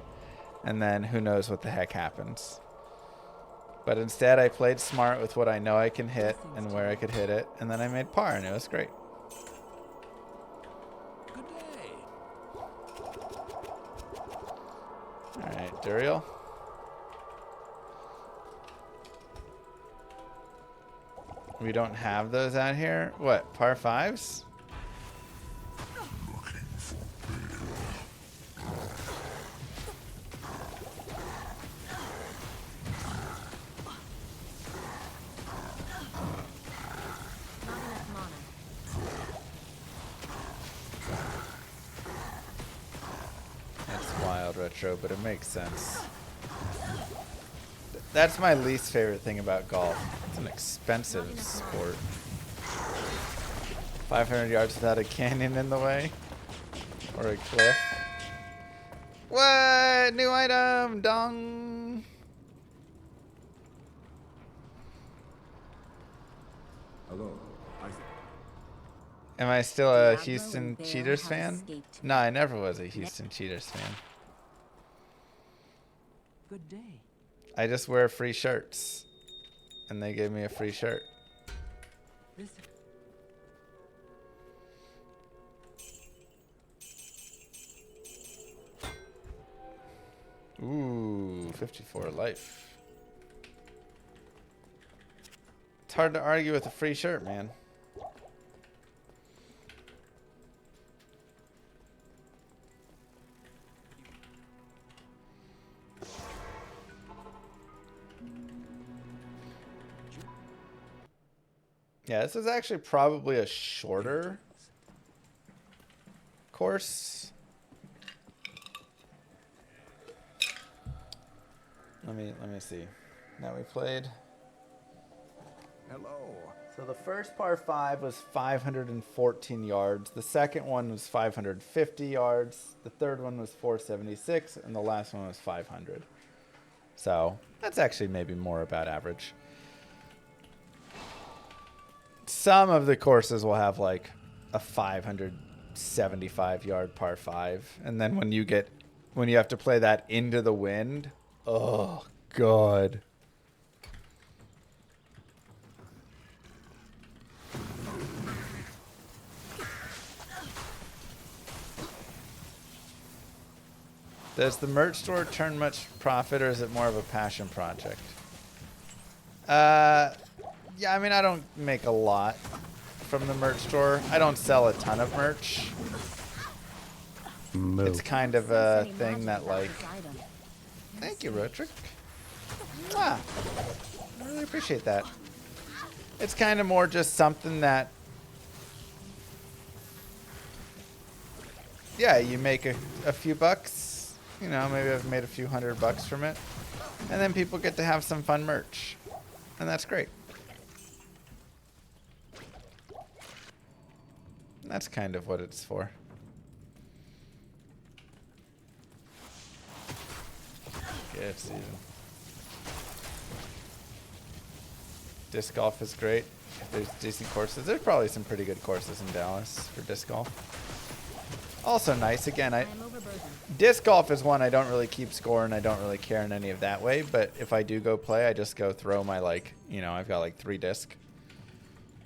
and then who knows what the heck happens. But instead I played smart with what I know I can hit and where I could hit it, and then I made par and it was great. Good day. Alright, Duriel. We don't have those out here. What, par 5s? Not enough mana. That's wild, Retro, but it makes sense. That's my least favorite thing about golf. It's an expensive sport. 500 yards without a canyon in the way? Or a cliff? What? New item! Dong! Hello. Am I still a Diablo Houston and Bear Cheaters have fan? escaped. No, I never was a Houston Cheaters fan. Good day. I just wear free shirts. And they gave me a free shirt. Visitor. Ooh. 54 life. It's hard to argue with a free shirt, man. Yeah, this is actually probably a shorter course. Let me see. Now we played. Hello. So the first par 5 was 514 yards. The second one was 550 yards. The third one was 476, and the last one was 500. So that's actually maybe more about average. Some of the courses will have like a 575 yard par 5, and then when you have to play that into the wind, oh god. Does the merch store turn much profit, or is it more of a passion project? Yeah, I mean, I don't make a lot from the merch store. I don't sell a ton of merch. Move. It's kind of a thing that, like... Thank you, Roderick. Mwah. I really appreciate that. It's kind of more just something that... Yeah, you make a few bucks. You know, maybe I've made a few $100 from it. And then people get to have some fun merch. And that's great. That's kind of what it's for. Gift season. Disc golf is great. If there's decent courses. There's probably some pretty good courses in Dallas for disc golf. Also nice. Again, disc golf is one I don't really keep score and I don't really care in any of that way. But if I do go play, I just go throw my, like, you know, I've got like 3 discs.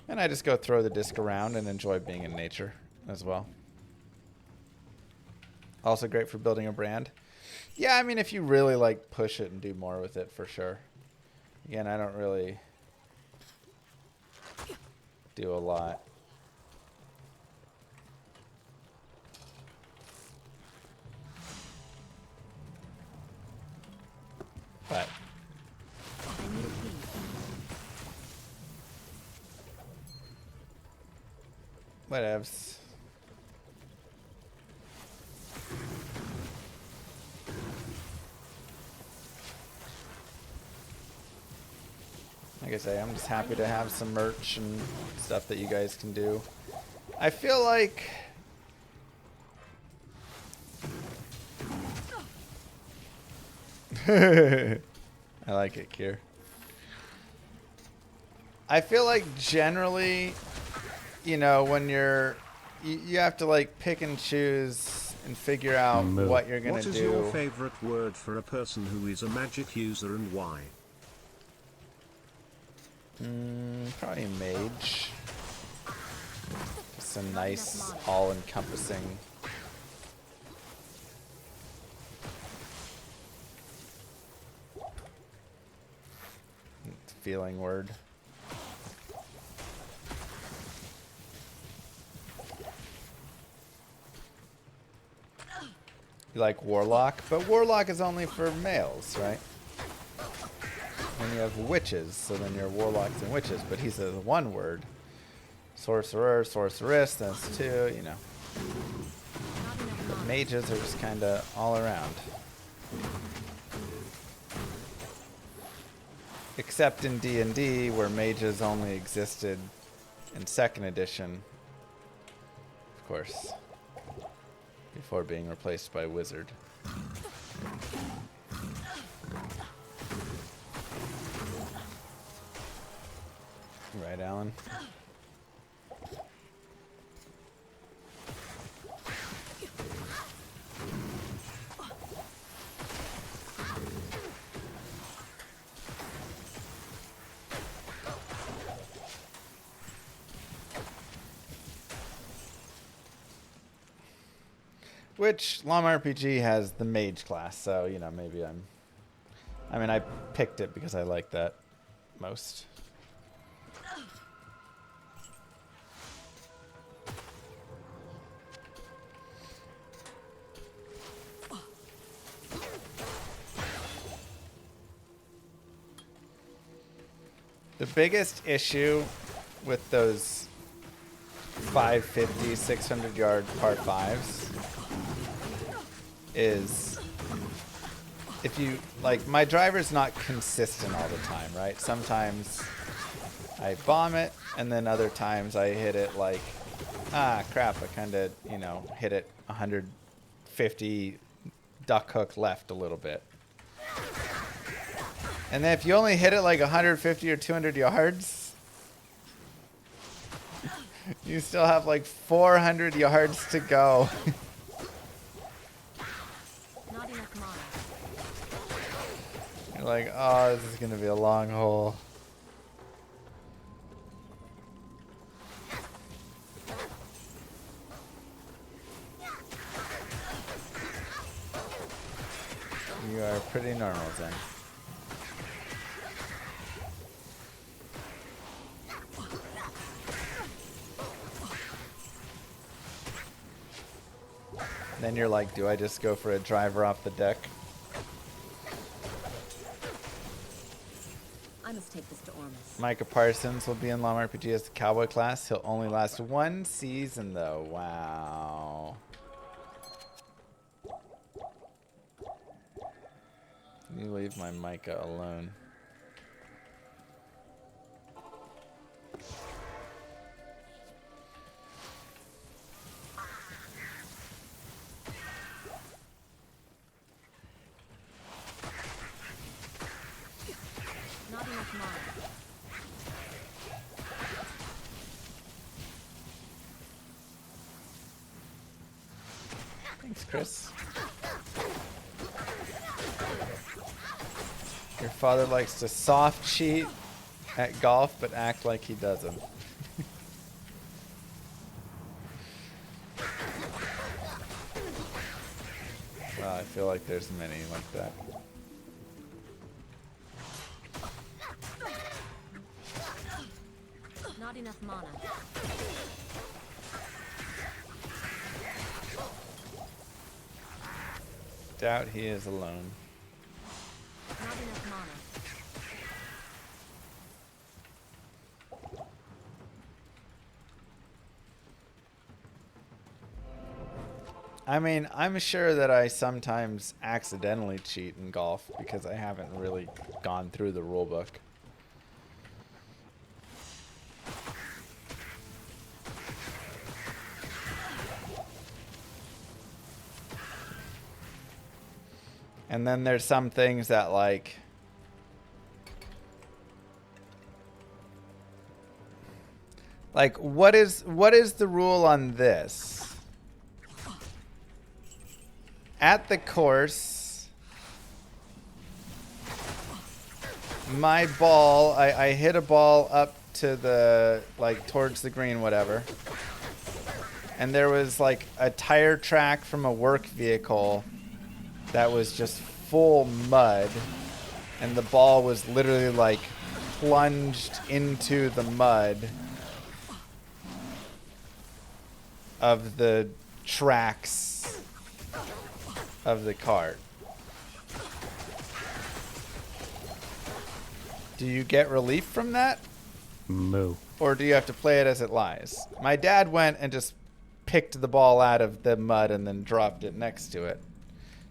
And I just go throw the disc around and enjoy being in nature as well. Also great for building a brand. Yeah, I mean, if you really, like, push it and do more with it, for sure. Again, I don't really do a lot. But whatevs. Like I say, I'm just happy to have some merch and stuff that you guys can do. I feel like I like it, Kier. I feel like generally, you know, when you have to, like, pick and choose and figure out what you're gonna do. What is your favorite word for a person who is a magic user and why? Probably mage. Just a nice, all-encompassing. Feeling word. You like warlock, but warlock is only for males, right? And you have witches, so then you're warlocks and witches, but he says one word. Sorcerer, sorceress, that's 2, you know. Mages are just kind of all around. Except in D&D, where mages only existed in 2nd edition, of course, before being replaced by wizard. Right, Alan? Which LOM RPG has the mage class, so, you know, maybe I'm I mean, I picked it because I like that most. The biggest issue with those 550, 600 yard par fives is if you, like, my driver's not consistent all the time, right? Sometimes I bomb it, and then other times I hit it like, ah, crap, I kind of, you know, hit it 150, duck hook left a little bit. And then if you only hit it like 150 or 200 yards, you still have like 400 yards to go. Not enough mana. You're like, oh, this is going to be a long hole. You are pretty normal, Zen. Then you're like, do I just go for a driver off the deck? I must take this to Ormus. Micah Parsons will be in Llama RPG as the cowboy class. He'll only last one season, though. Wow. You leave my Micah alone. Not enough mana. Thanks, Chris. Your father likes to soft cheat at golf, but act like he doesn't. Well, I feel like there's many like that. Not enough mana. Doubt he is alone. Not enough mana. I mean, I'm sure that I sometimes accidentally cheat in golf because I haven't really gone through the rule book. And then there's some things that like what is the rule on this? At the course, my ball, I hit a ball up to the, like, towards the green, whatever. And there was like a tire track from a work vehicle that was just full mud, and the ball was literally like plunged into the mud of the tracks of the cart. Do you get relief from that? Moo. Or do you have to play it as it lies? My dad went and just picked the ball out of the mud and then dropped it next to it.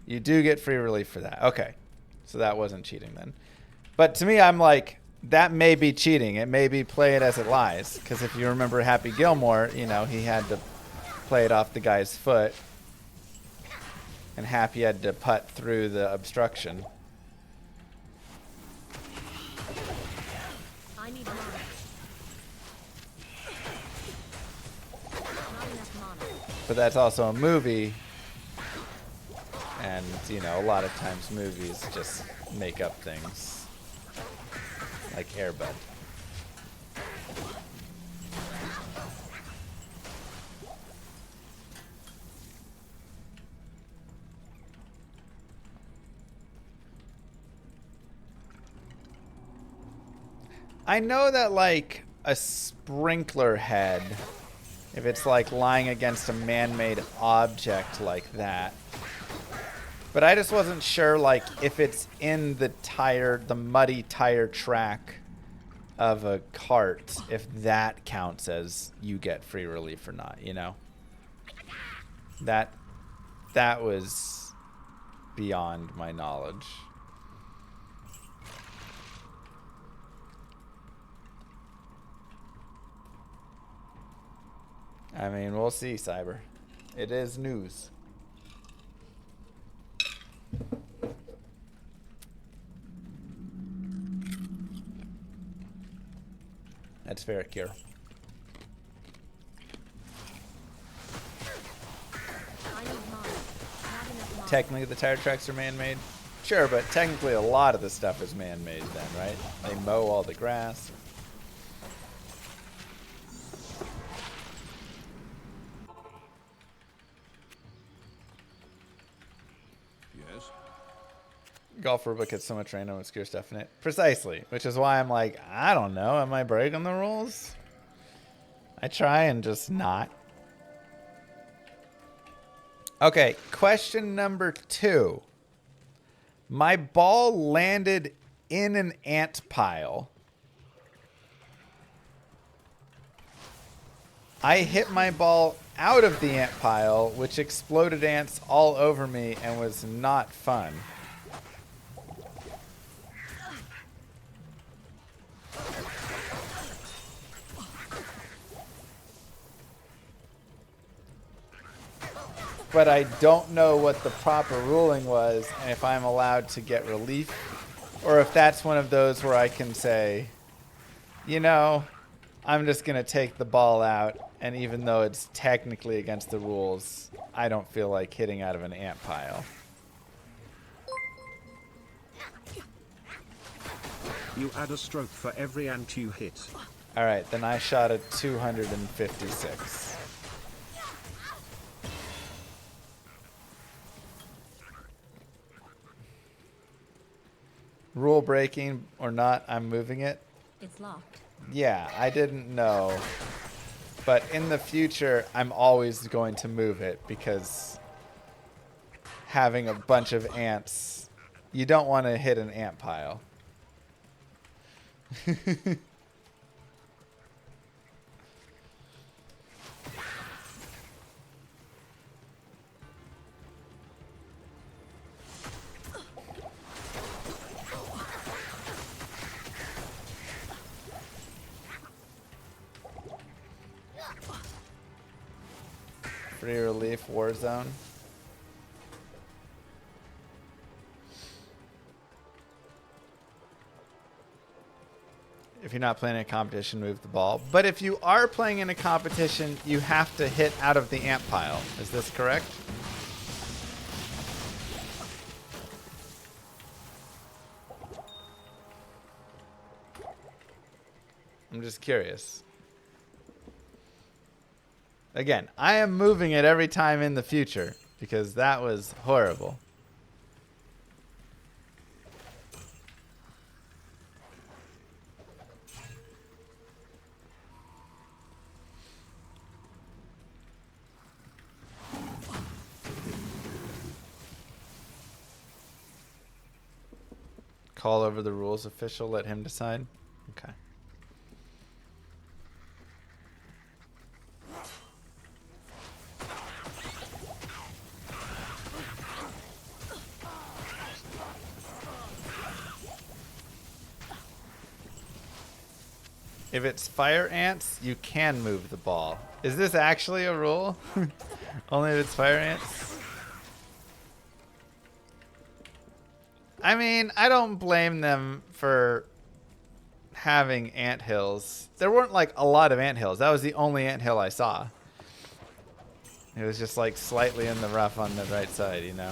You do get free relief for that. Okay. So that wasn't cheating then. But to me, I'm like, that may be cheating. It may be play it as it lies. Because if you remember Happy Gilmore, you know, he had to play it off the guy's foot. And Happy had to putt through the obstruction. I need mana. Not enough mana. But that's also a movie. And, you know, a lot of times movies just make up things. Like Air Bud. I know that like a sprinkler head, if it's like lying against a man-made object like that. But I just wasn't sure like if it's in the muddy tire track of a cart, if that counts as you get free relief or not, you know? That was beyond my knowledge. I mean, we'll see, Cyber. It is news. That's fair, Kier. I need mana. Not enough mana. Technically, the tire tracks are man-made. Sure, but technically a lot of the stuff is man-made then, right? They mow all the grass. Yes? Golf rulebook gets so much random obscure stuff in it. Precisely, which is why I'm like, I don't know. Am I breaking the rules? I try and just not. Okay, question number 2. My ball landed in an ant pile. I hit my ball out of the ant pile, which exploded ants all over me and was not fun. But I don't know what the proper ruling was and if I'm allowed to get relief, or if that's one of those where I can say, you know, I'm just going to take the ball out, and even though it's technically against the rules, I don't feel like hitting out of an ant pile. You add a stroke for every ant you hit. All right, then I shot a 256. Rule breaking or not, I'm moving it. It's locked. Yeah, I didn't know. But in the future, I'm always going to move it because having a bunch of ants, you don't want to hit an ant pile. Free relief war zone. If you're not playing in a competition, move the ball. But if you are playing in a competition, you have to hit out of the ant pile. Is this correct? I'm just curious. Again, I am moving it every time in the future because that was horrible. Call over the rules official, let him decide. Okay. If it's fire ants, you can move the ball. Is this actually a rule? Only if it's fire ants? I mean, I don't blame them for having ant hills. There weren't like a lot of ant hills. That was the only ant hill I saw. It was just like slightly in the rough on the right side, you know?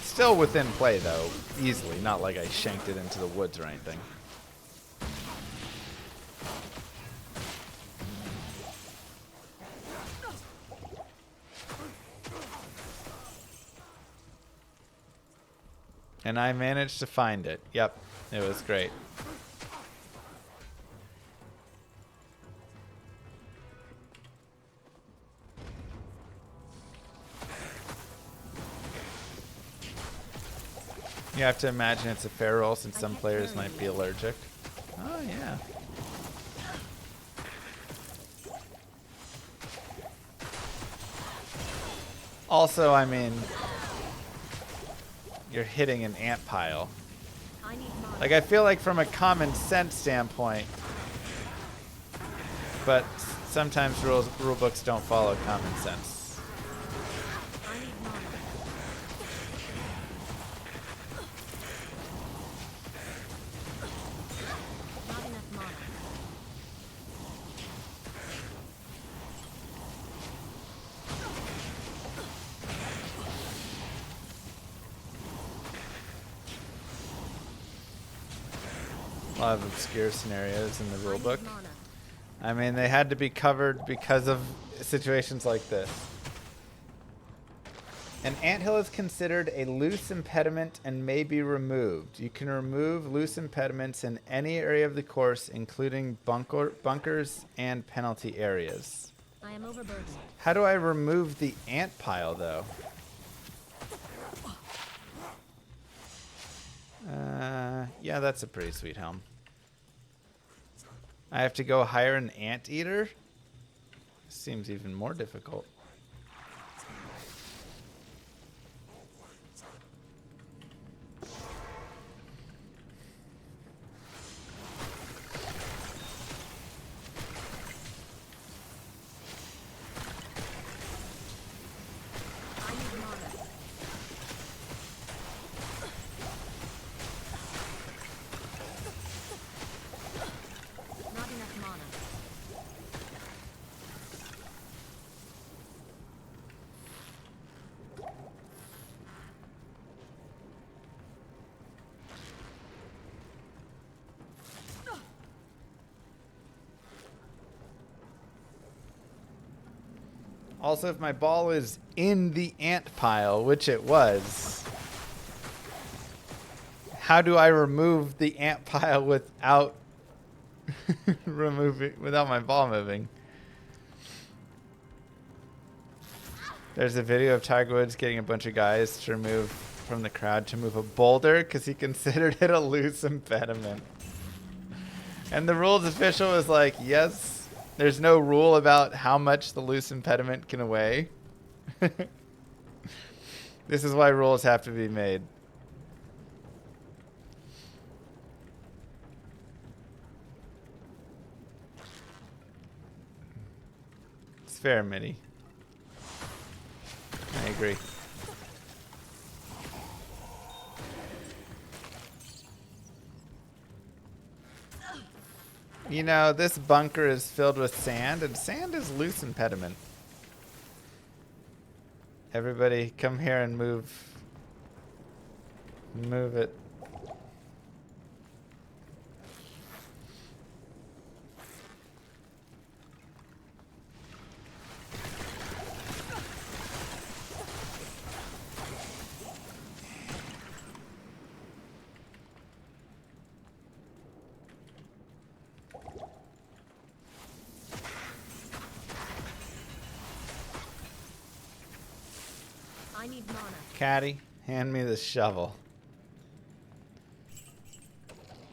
Still within play though, easily. Not like I shanked it into the woods or anything. And I managed to find it. Yep, it was great. You have to imagine it's a fair roll since some players might be allergic. Oh, yeah. Also, I mean, you're hitting an ant pile. I need mana. Like, I feel like from a common sense standpoint, but sometimes rule books don't follow common sense. I need mana. Not enough mana. A lot of obscure scenarios in the I rule need book. mana. I mean, they had to be covered because of situations like this. An anthill is considered a loose impediment and may be removed. You can remove loose impediments in any area of the course, including bunkers and penalty areas. I am overburdened. How do I remove the ant pile, though? Yeah, that's a pretty sweet helm. I have to go hire an anteater? Seems even more difficult. I need mana. Not enough mana. Also, if my ball is in the ant pile, which it was, how do I remove the ant pile without without my ball moving? There's a video of Tiger Woods getting a bunch of guys to remove from the crowd to move a boulder because he considered it a loose impediment. And the rules official was like, yes, there's no rule about how much the loose impediment can weigh. This is why rules have to be made. It's fair, Mitty. I agree. You know, this bunker is filled with sand, and sand is loose impediment. Everybody come here and move it. I need mana. Caddy, hand me the shovel.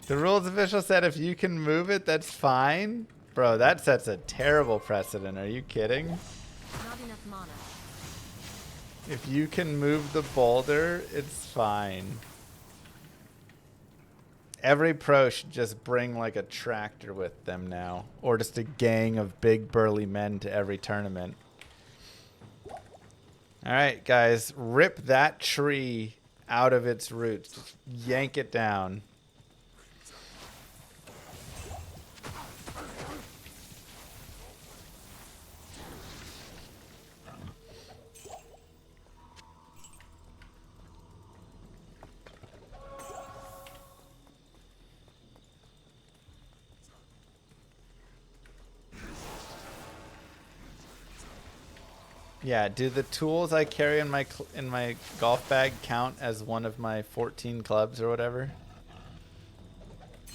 The rules official said if you can move it, that's fine. Bro, that sets a terrible precedent. Are you kidding? Not enough mana. If you can move the boulder, it's fine. Every pro should just bring like a tractor with them now. Or just a gang of big burly men to every tournament. Alright, guys. Rip that tree out of its roots. Just yank it down. Yeah, do the tools I carry in my golf bag count as one of my 14 clubs or whatever?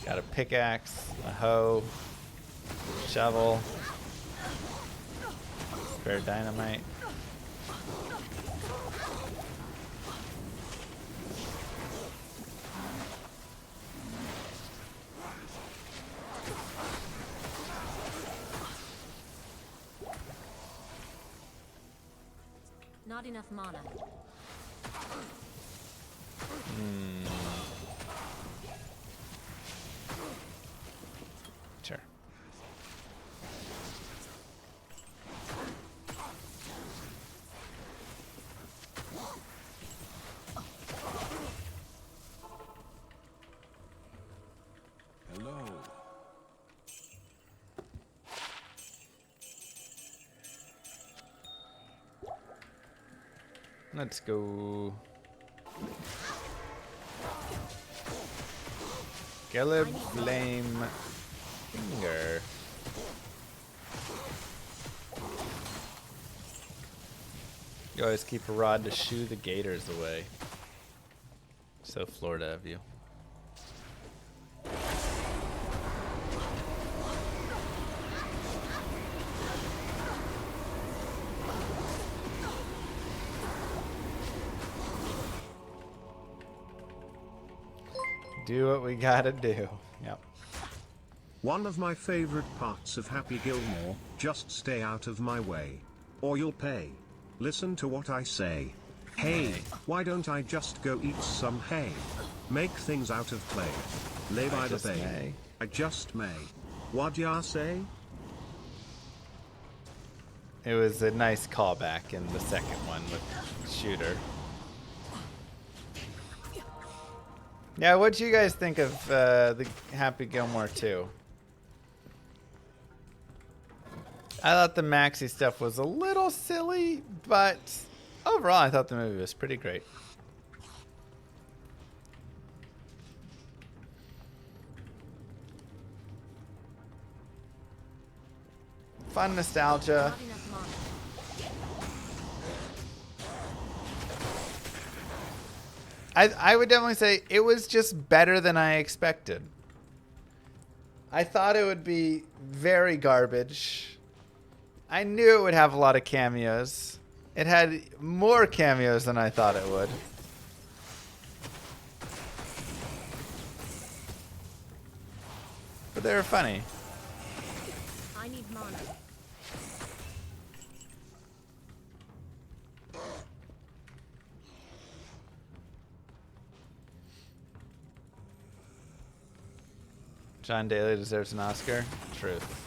Got a pickaxe, a hoe, shovel, spare dynamite. Not enough mana. Sure. Hello. Let's go. Gelib Flame Finger. You always keep a rod to shoo the gators away. So Florida of you. Do what we gotta do. Yep. One of my favorite parts of Happy Gilmore, just stay out of my way. Or you'll pay. Listen to what I say. Hey, why don't I just go eat some hay? Make things out of clay. Lay by the bay. May. I just may. What ya say? It was a nice callback in the second one with Shooter. Yeah, what'd you guys think of the Happy Gilmore 2? I thought the Maxi stuff was a little silly, but overall I thought the movie was pretty great. Fun nostalgia. Not enough mana. I would definitely say it was just better than I expected. I thought it would be very garbage. I knew it would have a lot of cameos. It had more cameos than I thought it would. But they were funny. I need mana. John Daly deserves an Oscar. Truth.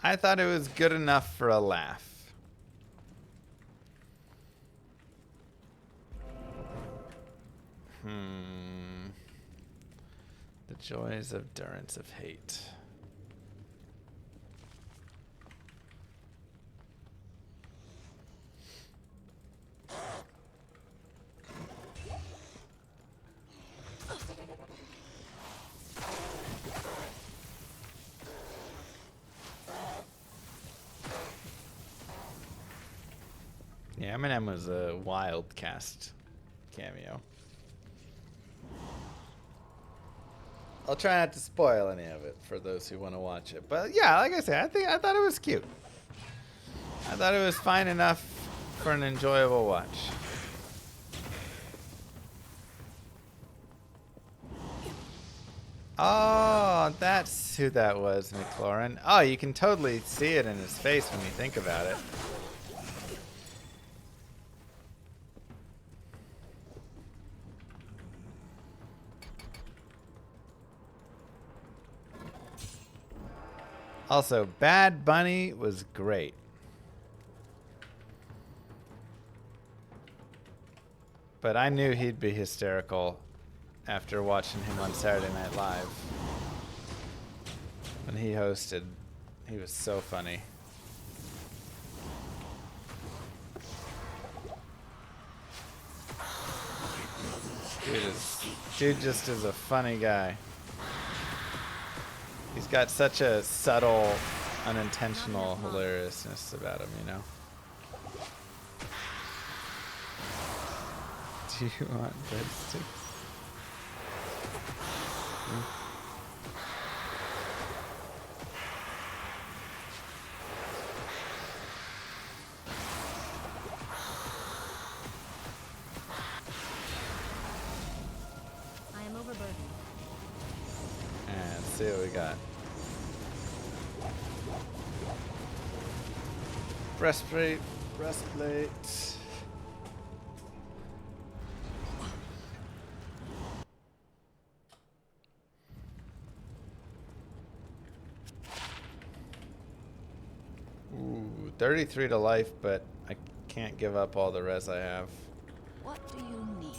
I thought it was good enough for a laugh. The joys of durance of hate. Yeah, Eminem was a wild cast cameo. I'll try not to spoil any of it for those who want to watch it. But yeah, like I said, I thought it was cute. I thought it was fine enough for an enjoyable watch. Oh, that's who that was, McLaurin. Oh, you can totally see it in his face when you think about it. Also, Bad Bunny was great. But I knew he'd be hysterical after watching him on Saturday Night Live. When he hosted, he was so funny. Dude just is a funny guy. He's got such a subtle, unintentional hilariousness about him, you know? Do you want breadsticks? I am overburdened. And let's see what we got. Breastplate. Ooh, 33 to life, but I can't give up all the res I have. What do you need?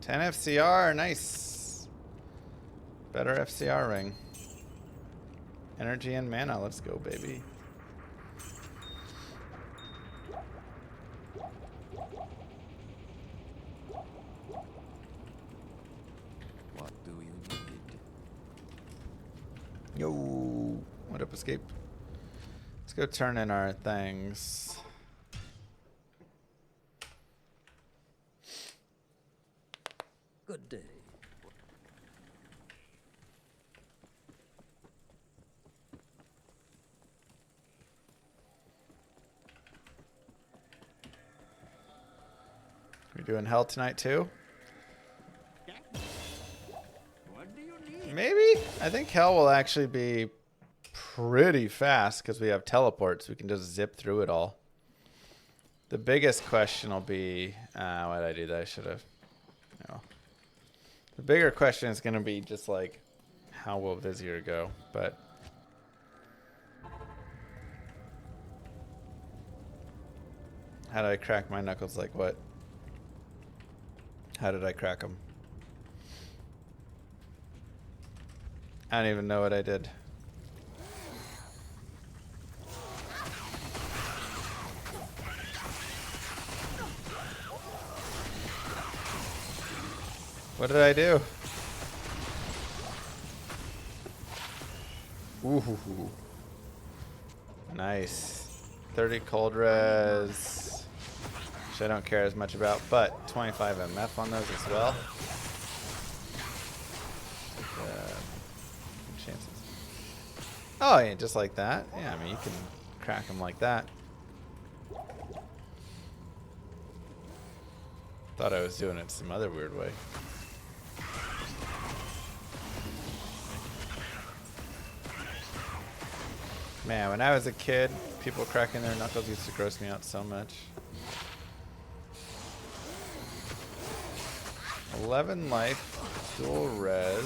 Ten FCR, nice. Better FCR ring. Energy and mana, let's go, baby. What do you need? Yo, what up, escape? Let's go turn in our things. Good day. We doing hell tonight too? What do you need? Maybe. I think hell will actually be pretty fast because we have teleports. We can just zip through it all. The biggest question will be, why did I do that? I should have. No. The bigger question is going to be just like, how will Vizier go? But how did I crack my knuckles? Like what? How did I crack them? I don't even know what I did. What did I do? Ooh. Nice. 30 cold res. Which I don't care as much about, but 25 MF on those as well. Chances. Oh, yeah, just like that. Yeah, I mean, you can crack them like that. Thought I was doing it some other weird way. Man, when I was a kid, people cracking their knuckles used to gross me out so much. 11 life, dual res.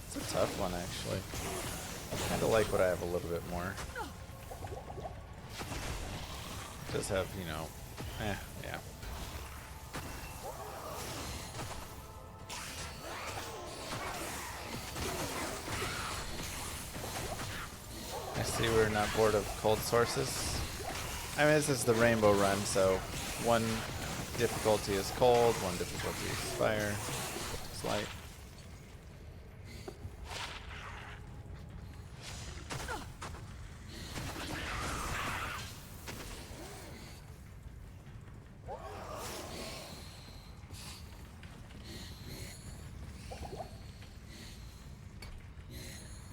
It's a tough one, actually. I kind of like what I have a little bit more. It does have, you know, yeah. I see we're not bored of cold sources. I mean, this is the rainbow run, so one difficulty is cold, one difficulty is fire. It's light.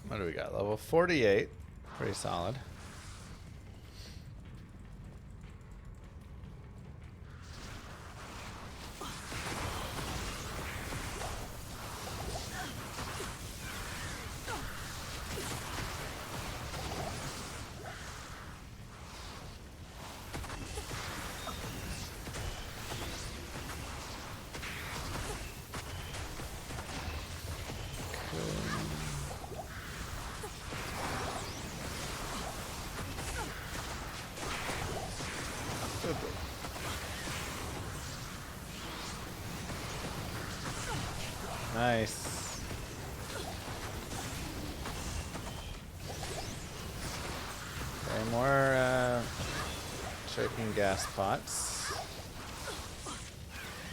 What do we got? Level 48. Pretty solid. Nice. gas pots.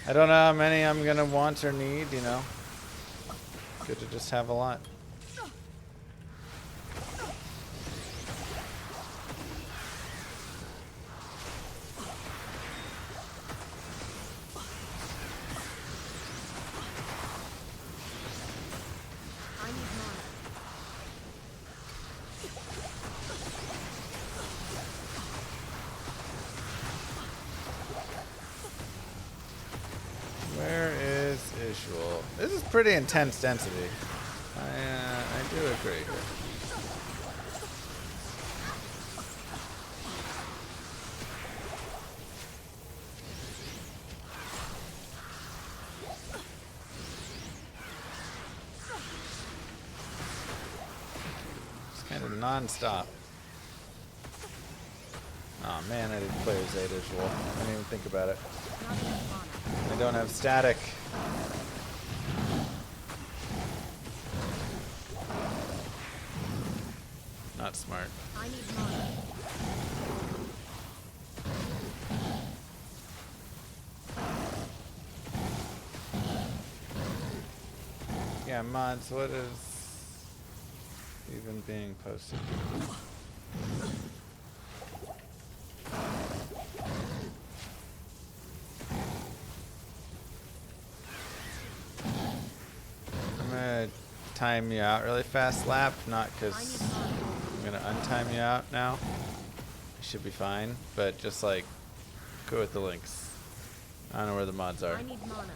I don't know how many I'm gonna want or need, you know. Good to just have a lot. I need mana. Where is Ishwal? This is pretty intense density. I do agree here. It's kind of non-stop. Oh man, I didn't play as 8 Ishwal. I didn't even think about it. Not enough mana. I don't have static. Not smart. I need mana. Yeah, mods, what is even being posted? I'm gonna time you out really fast, Lap, not I need because mana. I'm gonna untime you out now. You should be fine, but just like go with the links. I don't know where the mods are. I need mana.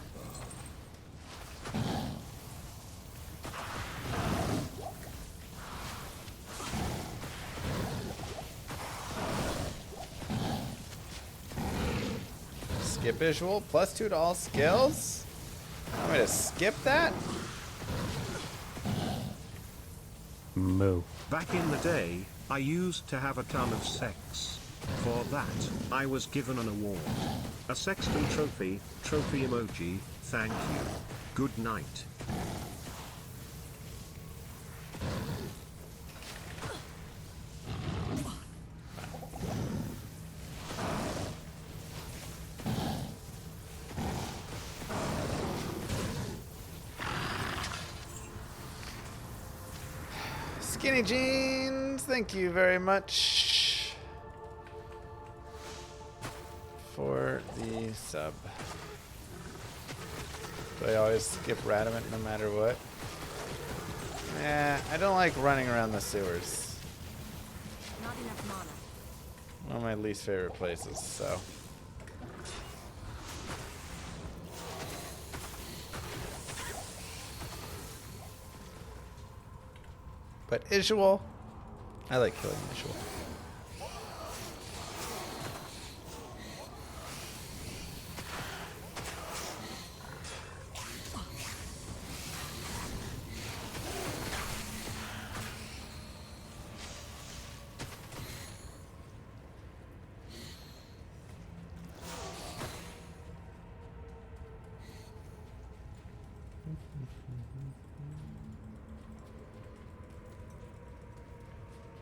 Skip visual, +2 to all skills? I'm gonna skip that? Moo. Back in the day, I used to have a ton of sex. For that, I was given an award. A sexton trophy emoji, thank you. Good night. Skinny jeans, thank you very much for the sub. Do I always skip Radamant no matter what? I don't like running around the sewers. Not enough mana. One of my least favorite places, so. But Ishwal, I like killing Ishwal.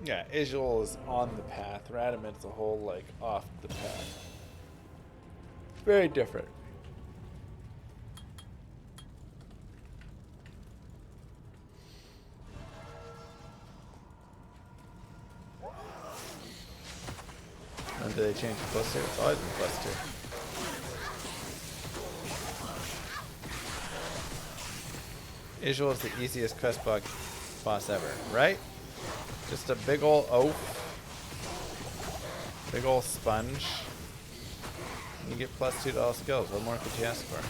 Yeah, Ishwal is on the path. Radamant's a whole like off the path. Very different. When did they change the +2? It's always been +2. Ishwal is the easiest quest boss ever, right? Just a big ol' oaf. Big ol' sponge. You get +2 to all skills. What more could you ask for?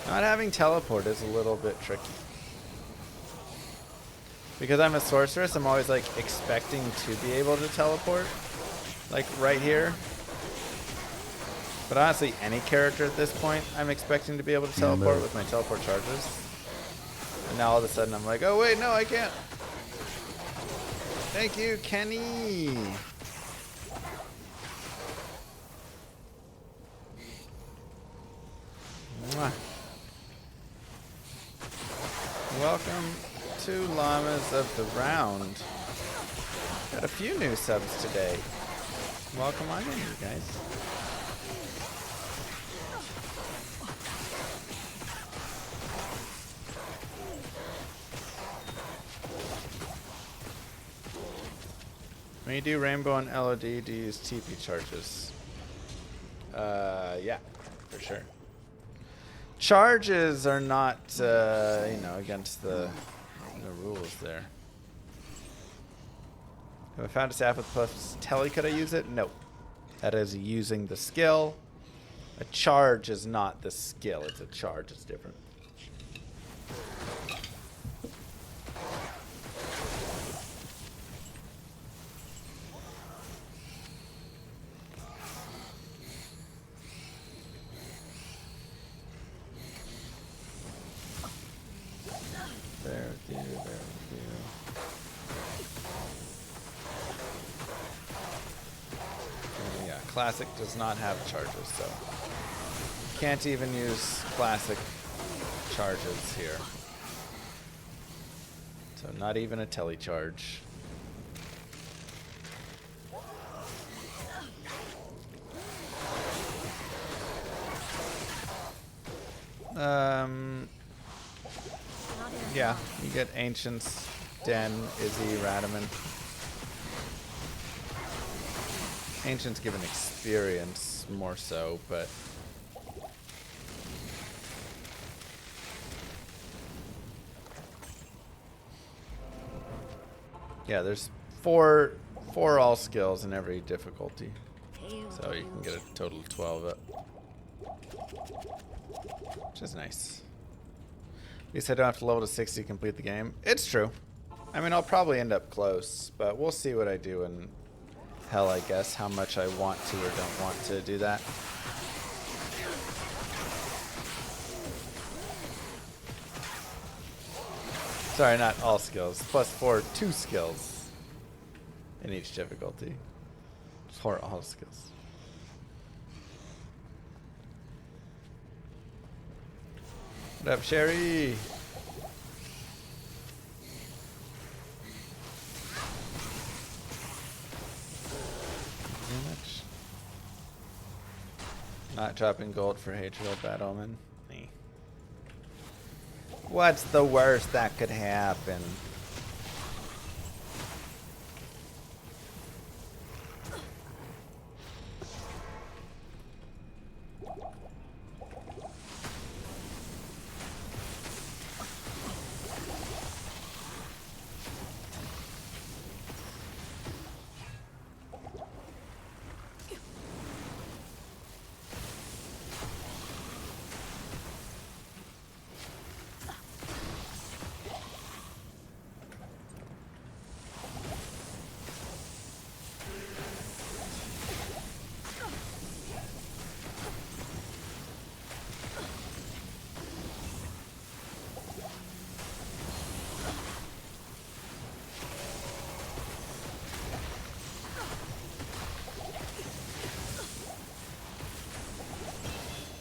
Not having teleport is a little bit tricky. Because I'm a sorceress, I'm always like expecting to be able to teleport. Like right here. But honestly, any character at this point, I'm expecting to be able to teleport with my teleport charges. And now all of a sudden I'm like, oh wait, no, I can't. Thank you, Kenny. Mwah. Welcome to Llamas of the Round. Got a few new subs today. Welcome on in, you guys. When you do rainbow and LOD, do you use TP charges? Yeah, for sure. Charges are not, you know, against the rules there. If I found a staff with plus telly, could I use it? No. That is using the skill. A charge is not the skill. It's a charge. It's different. There with you, there with you. And yeah, classic does not have charges, so can't even use classic charges here. So not even a telly charge. Yeah, you get Ancients, Den, Izzy, Radaman. Ancients give an experience more so, but yeah, there's four all skills in every difficulty, so you can get a total of 12 up, which is nice. At least I don't have to level to 60 to complete the game. It's true. I mean, I'll probably end up close, but we'll see what I do in hell, I guess. How much I want to or don't want to do that. Sorry, not all skills. +4, 2 skills in each difficulty. For all skills. What up, Sherry? Very much. Not dropping gold for Hadriel Bad Omen. Nee. What's the worst that could happen?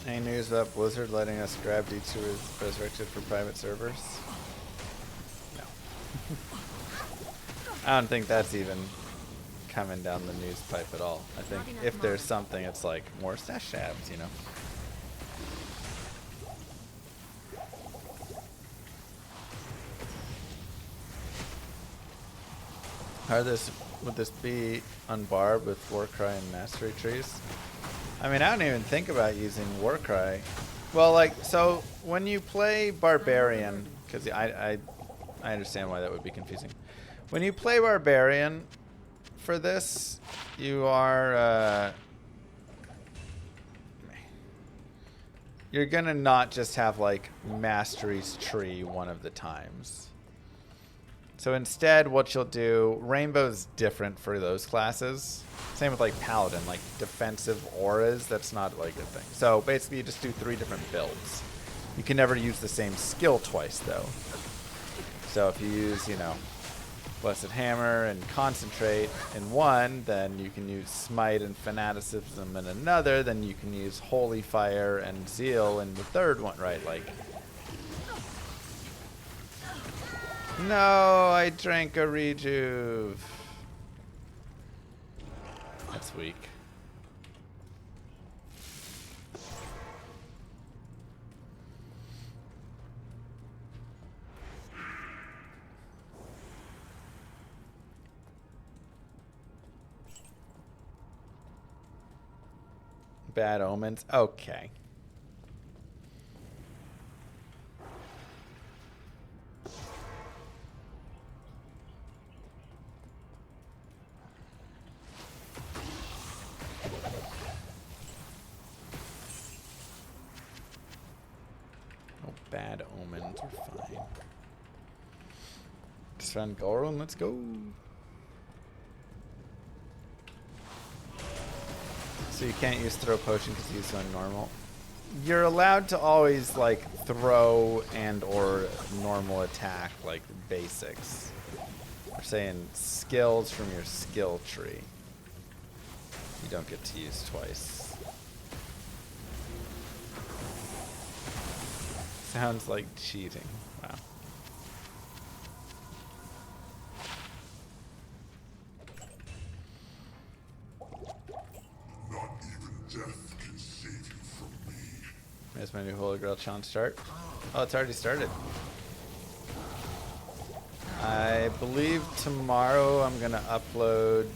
Any news about Blizzard letting us grab D2 Resurrected for private servers? No. I don't think that's even coming down the news pipe at all. I think if there's something, it's like more stash shabs, you know? Would this be unbarred with Warcry and Mastery trees? I mean, I don't even think about using Warcry. Well, like, so when you play Barbarian, because I understand why that would be confusing. When you play Barbarian for this, you are you're gonna not just have like Mastery's tree one of the times. So instead, what you'll do, Rainbow's different for those classes. Same with like Paladin, like defensive auras, that's not like a thing. So basically you just do 3 different builds. You can never use the same skill twice though. So if you use, you know, Blessed Hammer and Concentrate in one, then you can use Smite and Fanaticism in another, then you can use Holy Fire and Zeal in the third one, right? Like, no, I drank a rejuve. That's weak. Bad omens. Okay. Oh, bad omens are fine. Sven Goron, let's go. So you can't use throw potion because you use on normal. You're allowed to always like throw and or normal attack, like basics. We're saying skills from your skill tree. You don't get to use twice. Sounds like cheating. Wow. Not even death can save you from me. There's my new Holy Grail challenge start. Oh, it's already started. I believe tomorrow I'm gonna upload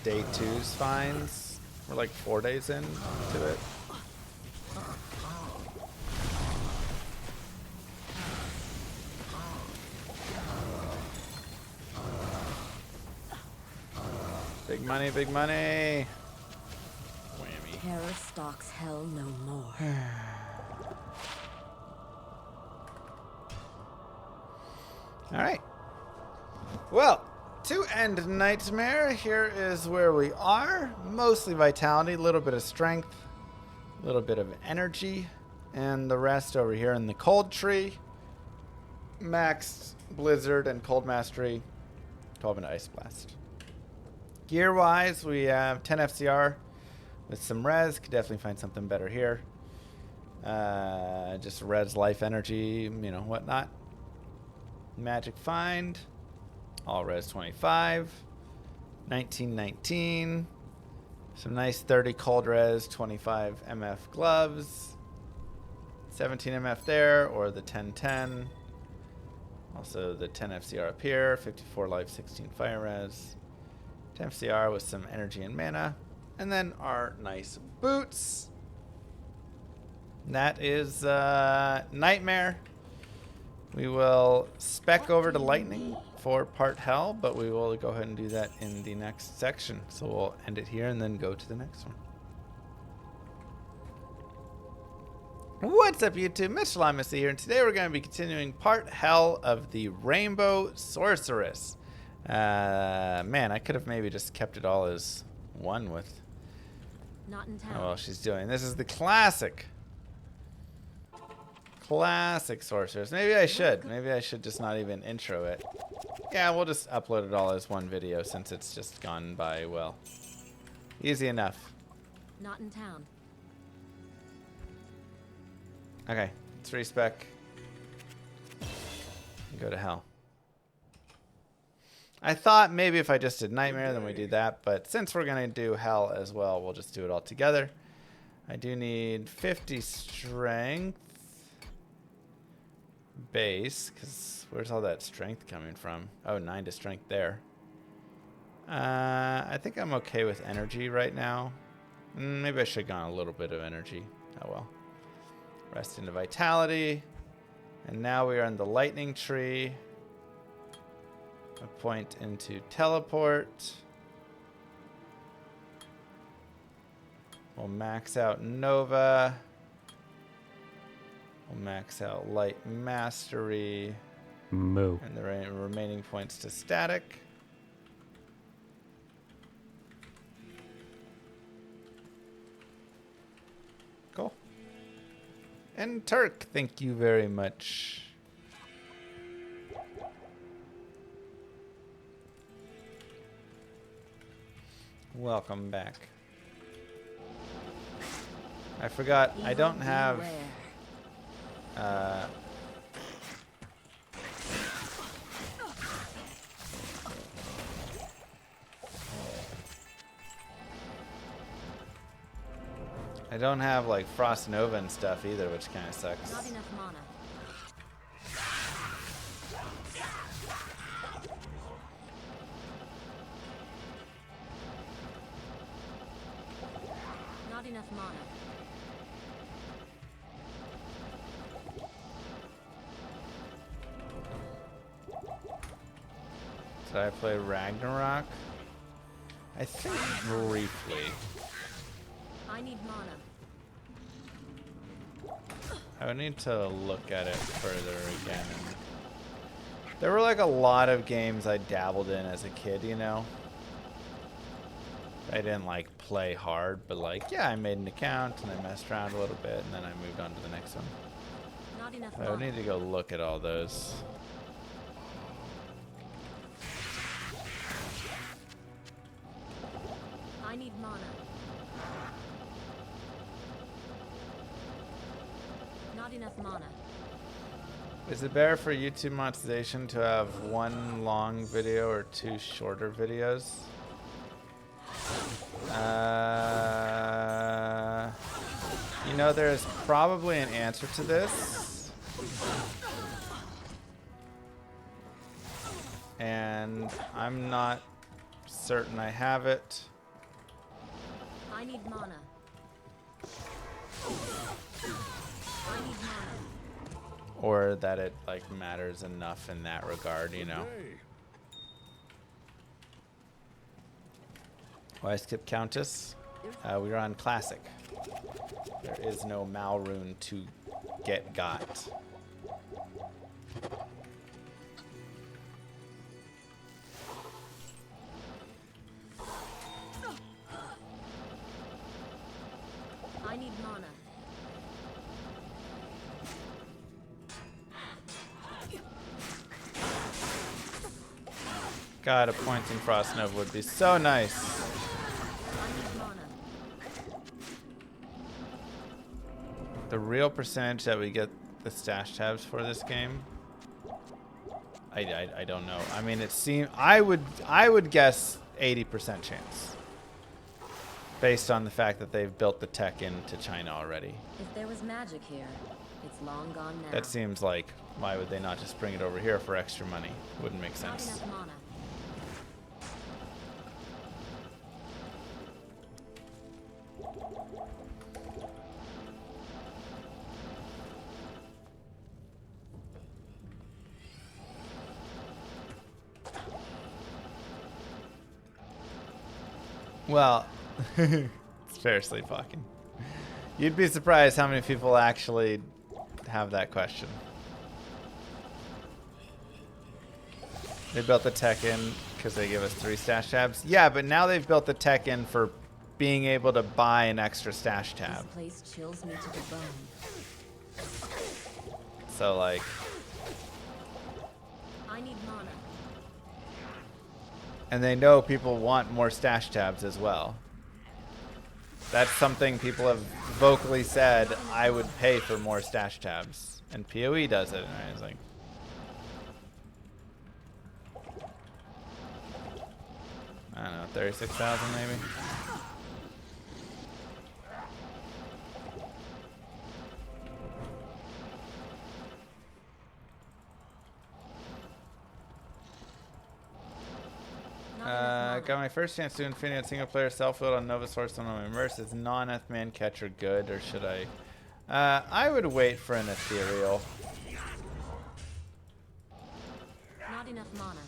day 2's finds. We're like 4 days in to it. Big money, big money. Whammy. Terror stalks hell no more. All right. Well, to end Nightmare, here is where we are. Mostly vitality, a little bit of strength, a little bit of energy, and the rest over here in the cold tree. Maxed Blizzard and Cold Mastery, 12 and Ice Blast. Gear-wise, we have 10 FCR with some res. Could definitely find something better here. Just res, life, energy, you know, whatnot. Magic Find. All res 25. 1919. Some nice 30 cold res, 25 MF gloves. 17 MF there, or the 1010. Also the 10 FCR up here. 54 life, 16 fire res. 10 FCR with some energy and mana. And then our nice boots. And that is Nightmare. We will spec over to Lightning for part Hell, but we will go ahead and do that in the next section. So we'll end it here and then go to the next one. What's up, YouTube? Mr. Limacy here, and today we're going to be continuing part Hell of the Rainbow Sorceress. Man, I could have maybe just kept it all as one with Not in town. how well she's doing. This is the classic Sorceress. Maybe I should. Maybe I should just not even intro it. Yeah, we'll just upload it all as one video since it's just gone by, well, easy enough. Not in town. Okay, let's respec. Go to Hell. I thought maybe if I just did Nightmare, then we do that. But since we're going to do Hell as well, we'll just do it all together. I do need 50 strength base, because where's all that strength coming from? Oh, 9 to strength there. I think I'm okay with energy right now. Maybe I should have gone a little bit of energy. Oh well. Rest into vitality. And now we are in the lightning tree. A point into teleport. We'll max out Nova. We'll max out Light Mastery. Moo. And the remaining points to static. Cool. And Turk, thank you very much. Welcome back. I forgot. I don't have. I don't have like Frost Nova and stuff either, which kind of sucks. Not enough mana. Not enough mana. Did I play Ragnarok? I think briefly. I need mana. I would need to look at it further again. There were like a lot of games I dabbled in as a kid, you know? I didn't like play hard, but like, yeah, I made an account and I messed around a little bit and then I moved on to the next one. Not enough I would mana. need to go look at all those. I need mana. Not enough mana. Is it better for YouTube monetization to have one long video or two shorter videos? You know, there's probably an answer to this. And I'm not certain I have it. I need mana. I need mana. Or that it like matters enough in that regard, you know. Why skip Countess? We were on Classic. There is no Malrune to got. I need mana. God, a pointing Frost Nova would be so nice. I need mana. The real percentage that we get the stash tabs for this game, I don't know. I mean, it seems I would guess 80% chance, based on the fact that they've built the tech into China already. If there was magic here, it's long gone now. That seems like, why would they not just bring it over here for extra money? Wouldn't make Not sense. enough mana. Well, it's fair sleepwalking. You'd be surprised how many people actually have that question. They built the tech in because they give us 3 stash tabs. Yeah, but now they've built the tech in for being able to buy an extra stash tab. This place chills me to the bone. So like, I need mana. and they know people want more stash tabs as well. That's something people have vocally said, I would pay for more stash tabs. And PoE does it, and I was like, I don't know, 36,000 maybe? Got my first chance to Infinity on single player self-build on Nova Source on my Immerse. Is non-Eth Man Catcher good, or should I? I would wait for an ethereal. Not enough mana.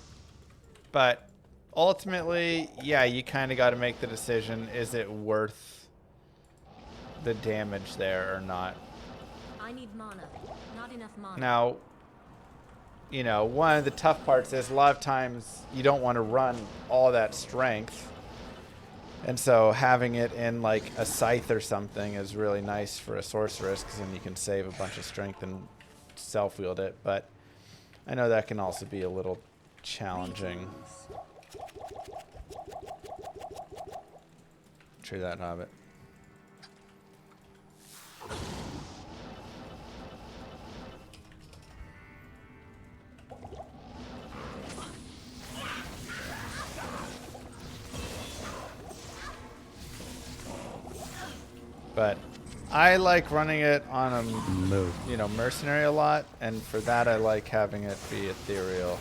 But ultimately, yeah, you kind of got to make the decision, is it worth the damage there or not? I need mana. Not enough mana. Now, you know, one of the tough parts is a lot of times you don't want to run all that strength. And so having it in like a scythe or something is really nice for a sorceress, because then you can save a bunch of strength and self-wield it. But I know that can also be a little challenging. True that, Hobbit. But I like running it on a mercenary a lot, and for that I like having it be ethereal.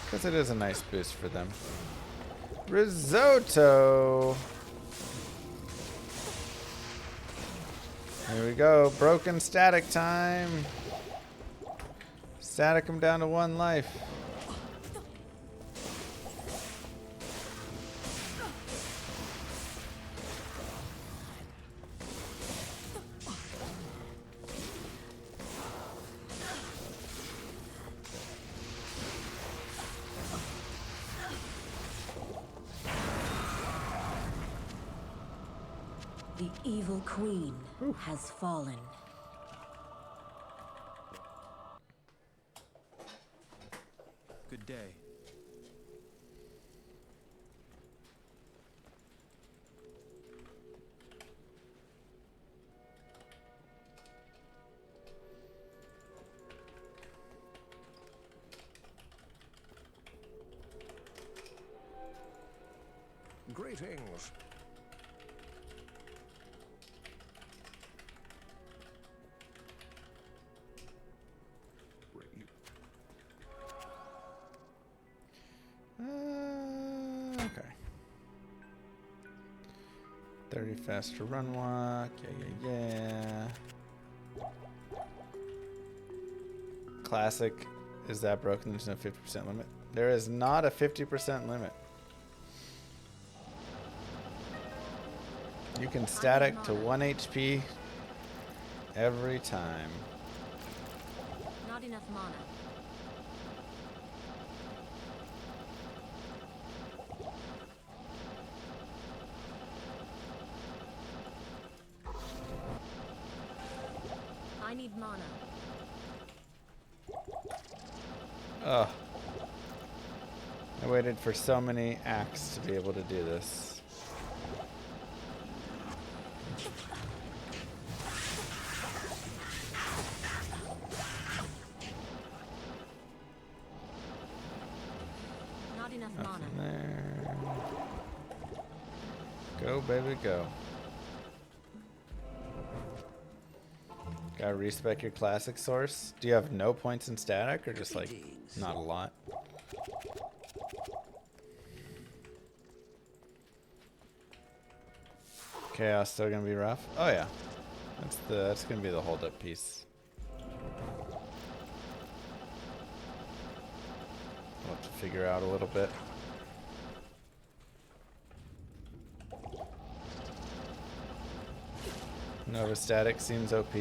Because it is a nice boost for them. Risotto! Here we go. Broken static time. Static him down to 1 life. The evil queen has fallen. Good day. Greetings. Okay. 30 faster run walk. Yeah. Classic. Is that broken? There's no 50% limit. There is not a 50% limit. You can static to 1 HP every time. Not enough mana. I need mana. Ugh. I waited for so many acts to be able to do this. Not enough mana. Nothing there. Go, baby, go. Gotta respec your classic source. Do you have no points in static or just like not a lot? Chaos still gonna be rough? Oh yeah. That's gonna be the hold up piece. We'll have to figure out a little bit. Nova static seems OP.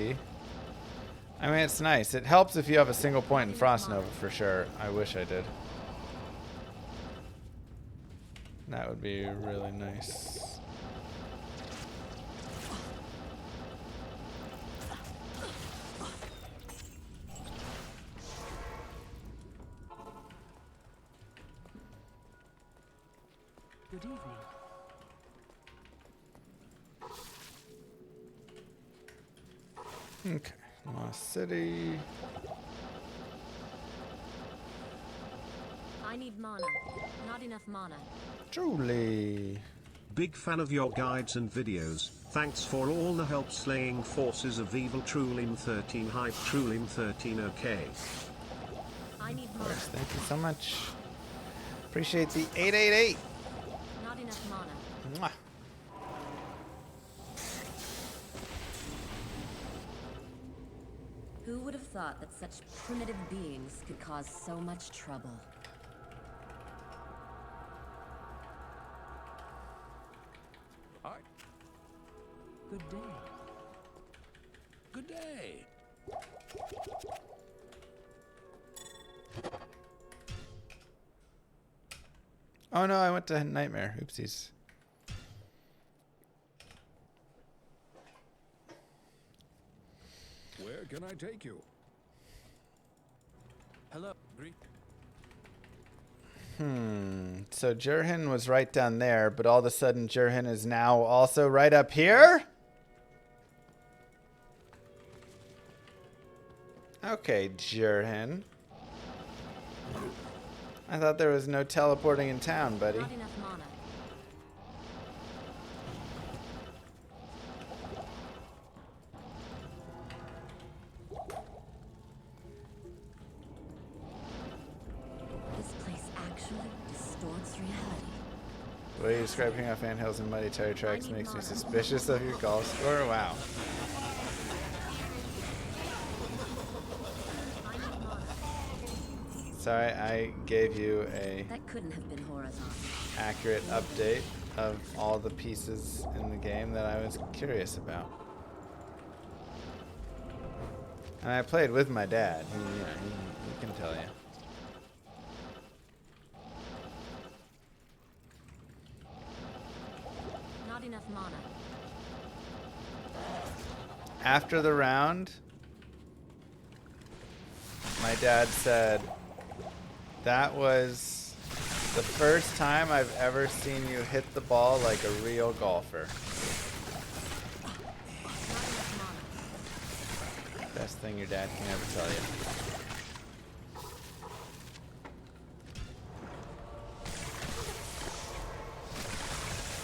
I mean, it's nice. It helps if you have a single point in Frost Nova for sure. I wish I did. That would be really nice. Good evening. Okay, Lost City. I need mana. Not enough mana. Truly. Big fan of your guides and videos. Thanks for all the help slaying forces of evil. Trulim 13 hype. Trulim 13 okay. I need Of mana. course, thank you so much. Appreciate the 888. Not enough mana. Mwah. Who would have thought that such primitive beings could cause so much trouble? Hi. Good day. Good day. Oh no, I went to Nightmare. Oopsies. Where can I take you? Hello. Greet. So Jurhin was right down there, but all of a sudden Jurhin is now also right up here? Okay, Jurhin. I thought there was no teleporting in town, buddy. Not enough mana. This place actually distorts reality. The way you describe hanging off anthills and muddy tire tracks makes me suspicious of your golf score. Wow. Sorry, I gave you a That couldn't have been horizontal. accurate update of all the pieces in the game that I was curious about. And I played with my dad. He can tell you. Not enough mana. After the round, my dad said, that was the first time I've ever seen you hit the ball like a real golfer. Best thing your dad can ever tell you.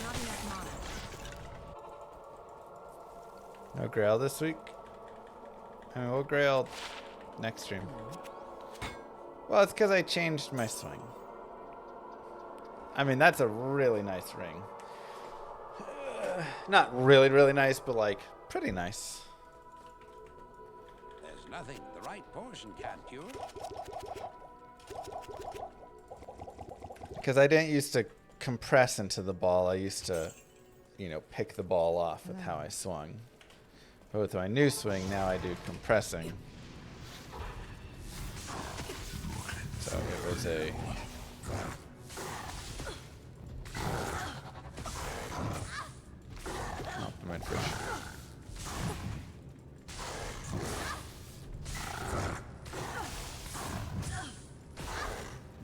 Not enough mana. No Grail this week? I mean, we'll Grail next stream. Well, it's because I changed my swing. I mean, that's a really nice ring. Not really, really nice, but like, pretty nice. There's nothing the right portion can't cure. Because I didn't used to compress into the ball. I used to, pick the ball off with how I swung. But with my new swing, now I do compressing. So it was a... compliment for sure.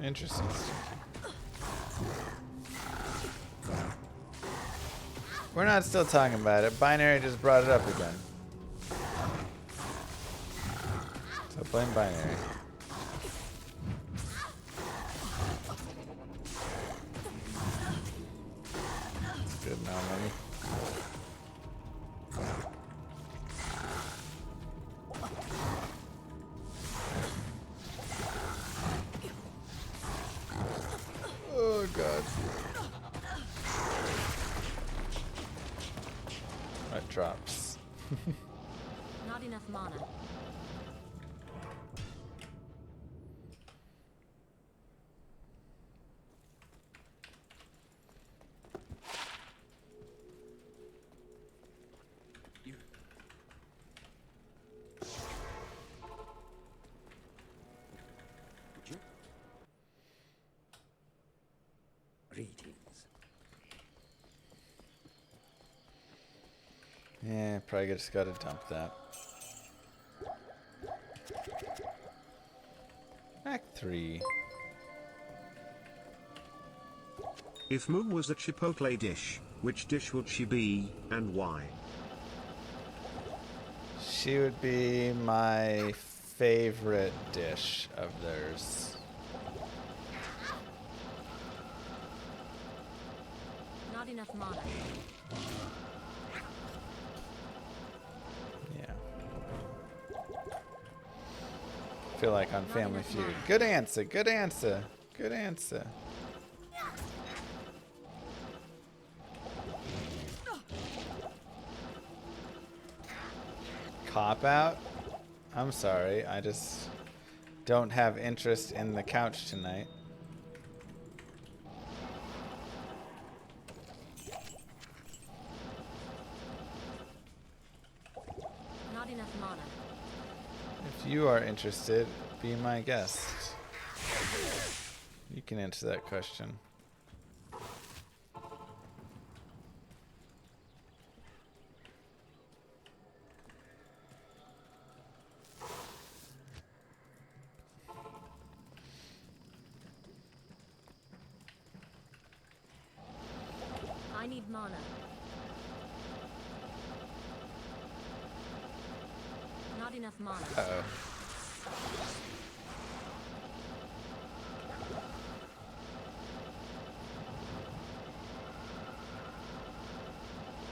Interesting. We're not still talking about it. Binary just brought it up again. So blame Binary. That's good now, maybe. Oh god. That drops. Not enough mana. Greetings. Yeah, probably just gotta dump that. Act 3. If Moo was a Chipotle dish, which dish would she be, and why? She would be my favorite dish of theirs. Not enough mana. Yeah. Feel like on Family Feud. Good answer, good answer, good answer. Cop out? I'm sorry, I just don't have interest in the couch tonight. Not enough mana. If you are interested, be my guest. You can answer that question. mana. Not enough mana. Uh-oh.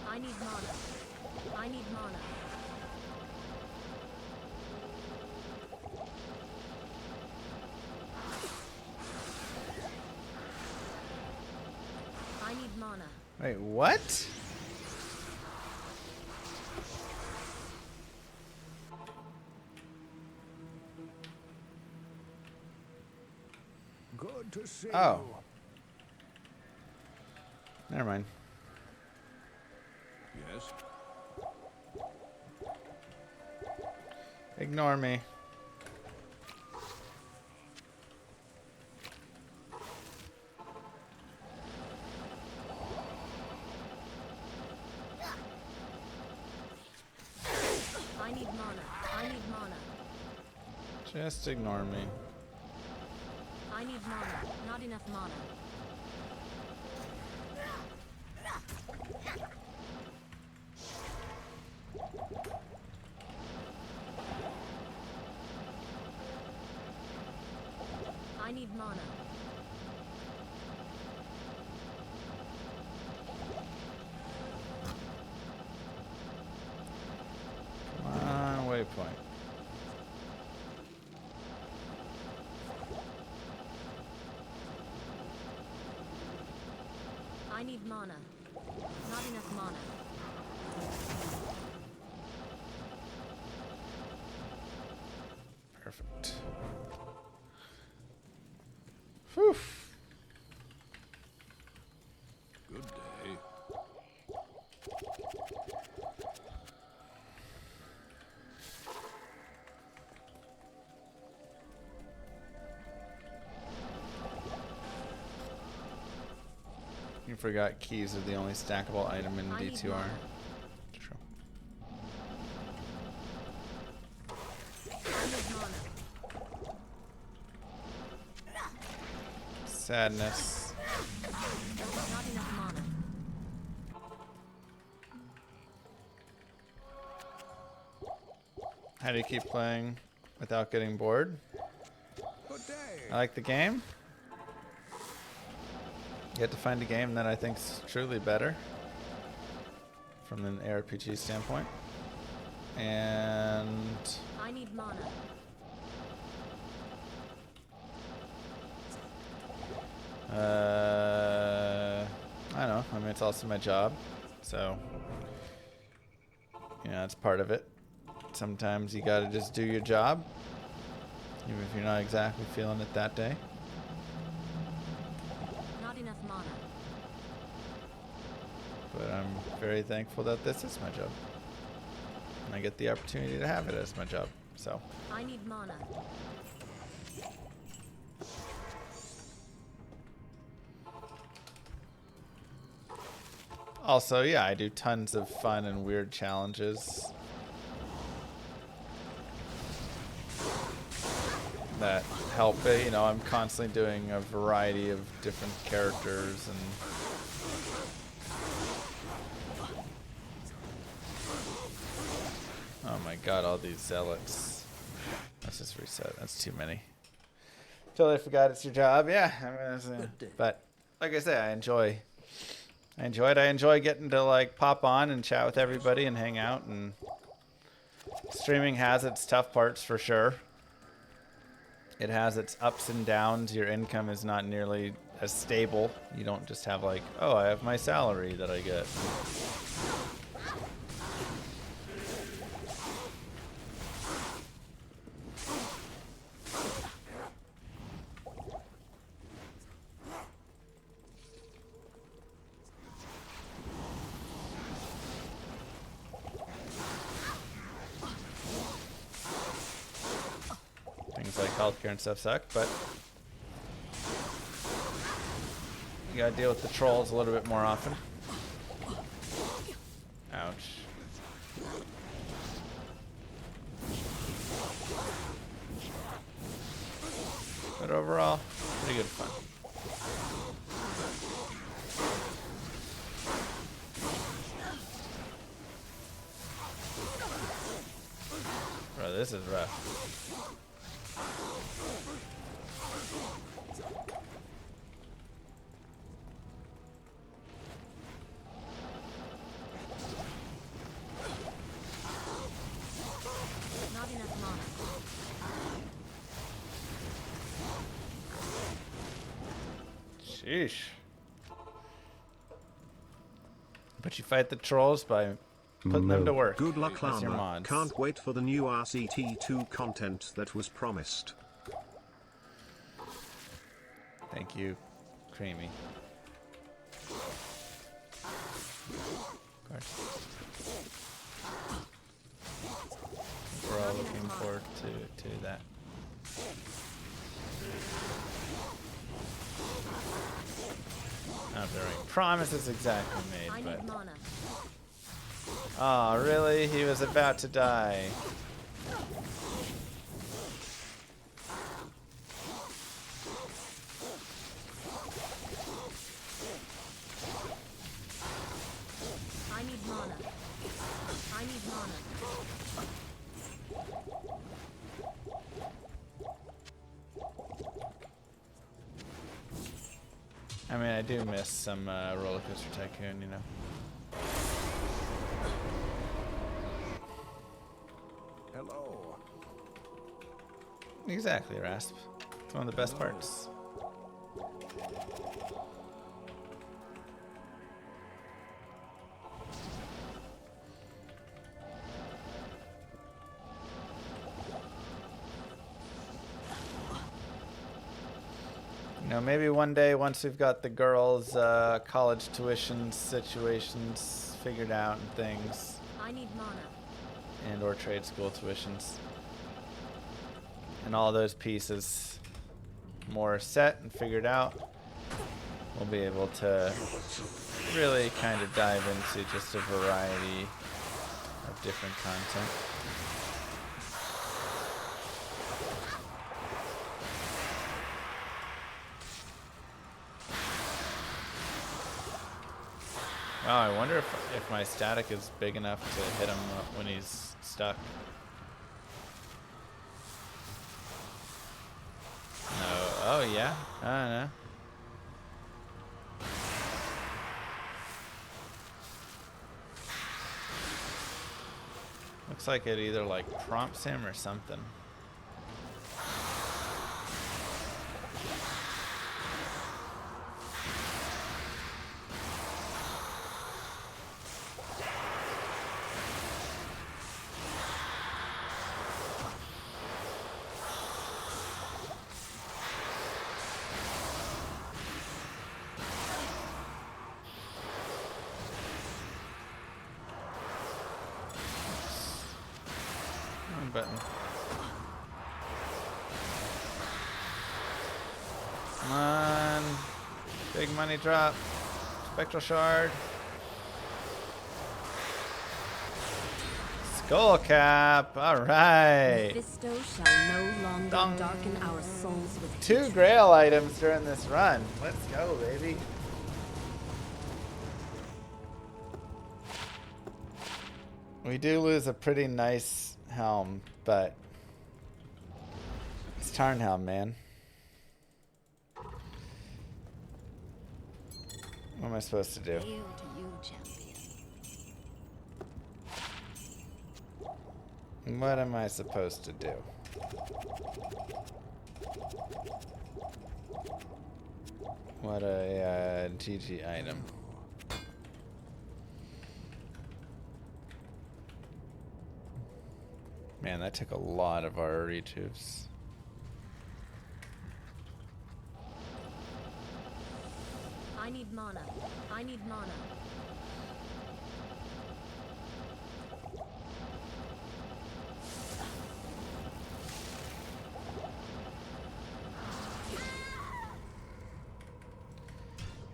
I need mana. I need mana. I need mana. Wait, what? Good to see Oh. you. Never mind. Yes? Ignore me. I need mana. I need mana. Just ignore me. I need mana. Not enough mana. I need mana. Come on, waypoint. I need mana. Not enough mana. Perfect. Whew. Good day. You forgot keys are the only stackable item in I need D2R. mana. True. I need mana. Sadness. Not enough mana. How do you keep playing without getting bored? Good day. I like the game. You have to find a game that I think's truly better from an ARPG standpoint. And I need mana. I don't know. I mean, it's also my job, so you know, it's part of it. Sometimes you gotta just do your job, even if you're not exactly feeling it that day. Not enough mana. But I'm very thankful that this is my job. And I get the opportunity to have it as my job. So, I need mana. also, yeah, I do tons of fun and weird challenges that help it. You know, I'm constantly doing a variety of different characters and oh my god, all these zealots. Let's just reset. That's too many. Totally forgot it's your job. Yeah, I mean, but like I say, I enjoy it. I enjoy getting to like pop on and chat with everybody and hang out. And streaming has its tough parts for sure. It has its ups and downs. Your income is not nearly as stable. You don't just have like, oh, I have my salary that I get. Things like healthcare and stuff suck, but you gotta deal with the trolls a little bit more often. Ouch. But overall, pretty good fun. this is rough. Not enough mana. Sheesh. But you fight the trolls by putting them to work. Good luck, That's your Llama. mods. Can't wait for the new RCT2 content that was promised. Thank you, Creamy. Of course. We're all looking forward to that. Not very promises exactly I made, need but mana. oh, really? He was about to die. I need mana. I need mana. I mean, I do miss some Roller Coaster Tycoon, you know. Hello. Exactly, Rasp. It's one of the best parts. You know, maybe one day, once we've got the girls' college tuition situations figured out and things, I need mana. and or trade school tuitions, and all those pieces more set and figured out, we'll be able to really kind of dive into just a variety of different content. Wow, I wonder if my static is big enough to hit him when he's stuck. No. Oh, yeah? I don't know. Looks like it either, like, prompts him or something. Wrong button. Come on. Big money drop. Spectral shard. Skull cap. Alright. Mephisto shall no longer Dong. darken our souls with 2 grail items during this run. Let's go, baby. We do lose a pretty nice helm, but it's Tarnhelm, man. What am I supposed to do? hail to you, champion. What am I supposed to do? What a GG item. Man, that took a lot of our retubes. I need mana. I need mana.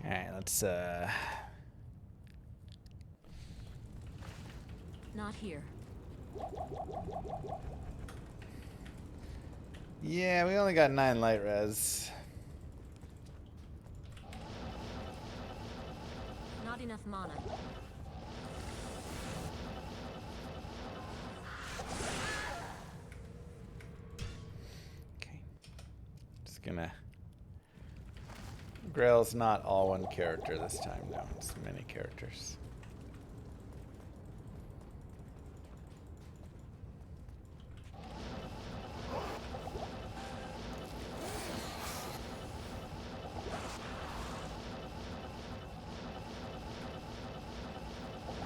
Alright, let's Not here. yeah, we only got 9 light res. Not enough mana. gonna... Grail's not all one character this time, no. It's many characters.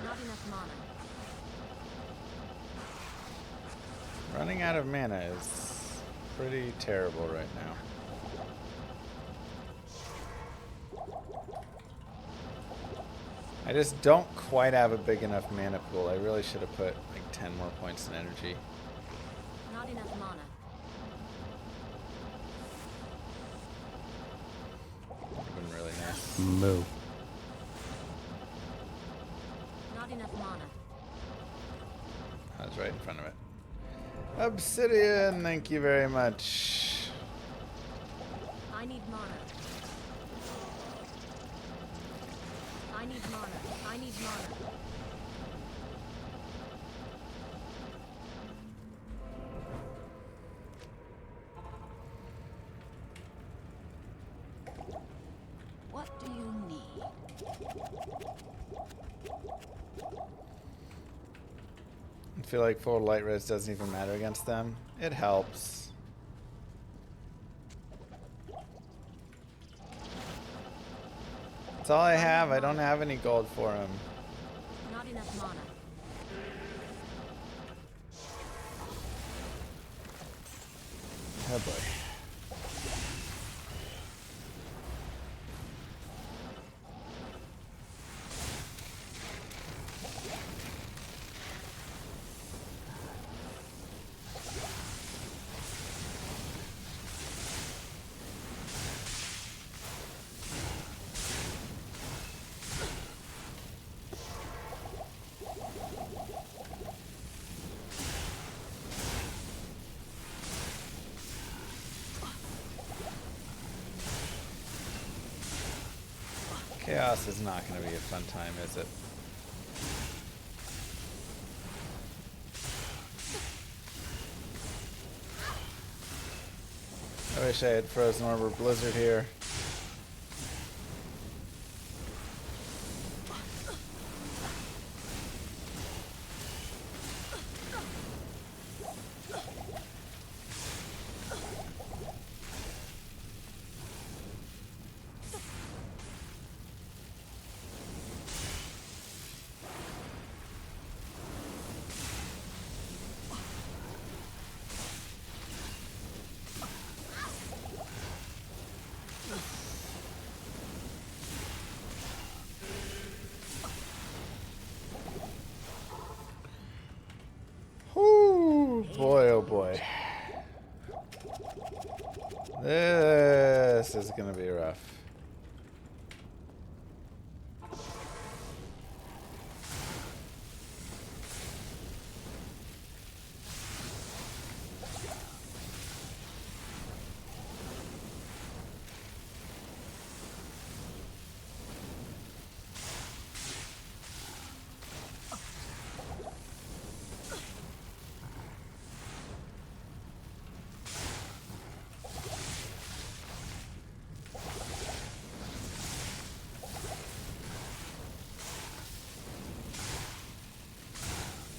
Not enough mana. Running out of mana is pretty terrible right now. I just don't quite have a big enough mana pool. I really should have put like 10 more points in energy. Not enough mana. Would have been really nice. Moo. Not enough mana. I was right in front of it. Obsidian, thank you very much. I need mana. I need mana. I need mana. What do you need? I feel like full light res doesn't even matter against them. It helps. That's all I have. I don't have any gold for him. Not enough mana. Oh boy. Chaos is not going to be a fun time, is it? I wish I had Frozen Orb or Blizzard here. Boy, oh boy. This is gonna be rough.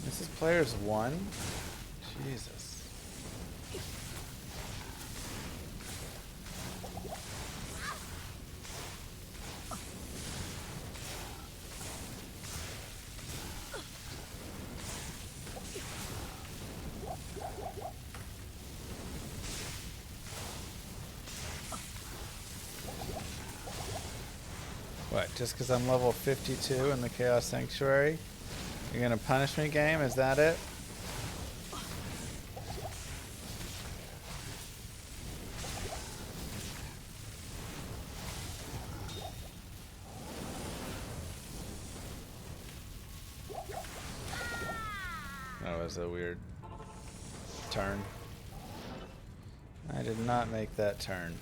This is players 1? Jesus. What, just because I'm level 52 in the Chaos Sanctuary? You're gonna punish me, game? Is that it? That was a weird turn. I did not make that turn.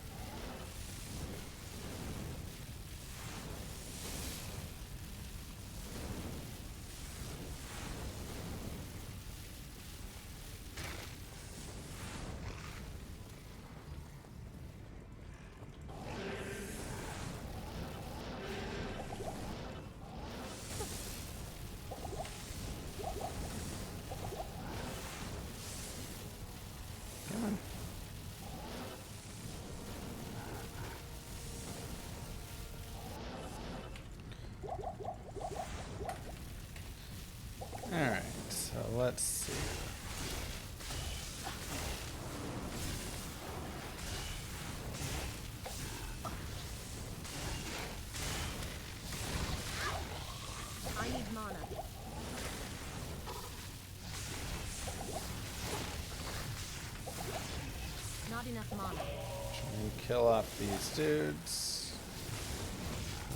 Not enough mana. Try and kill off these dudes.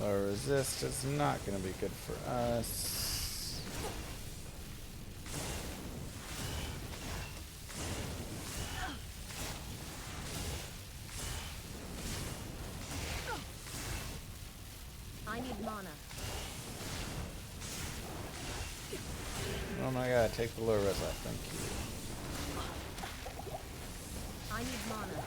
Lower resist is not going to be good for us. I need mana. Oh my god, take the lower res off, thank you. I need mana.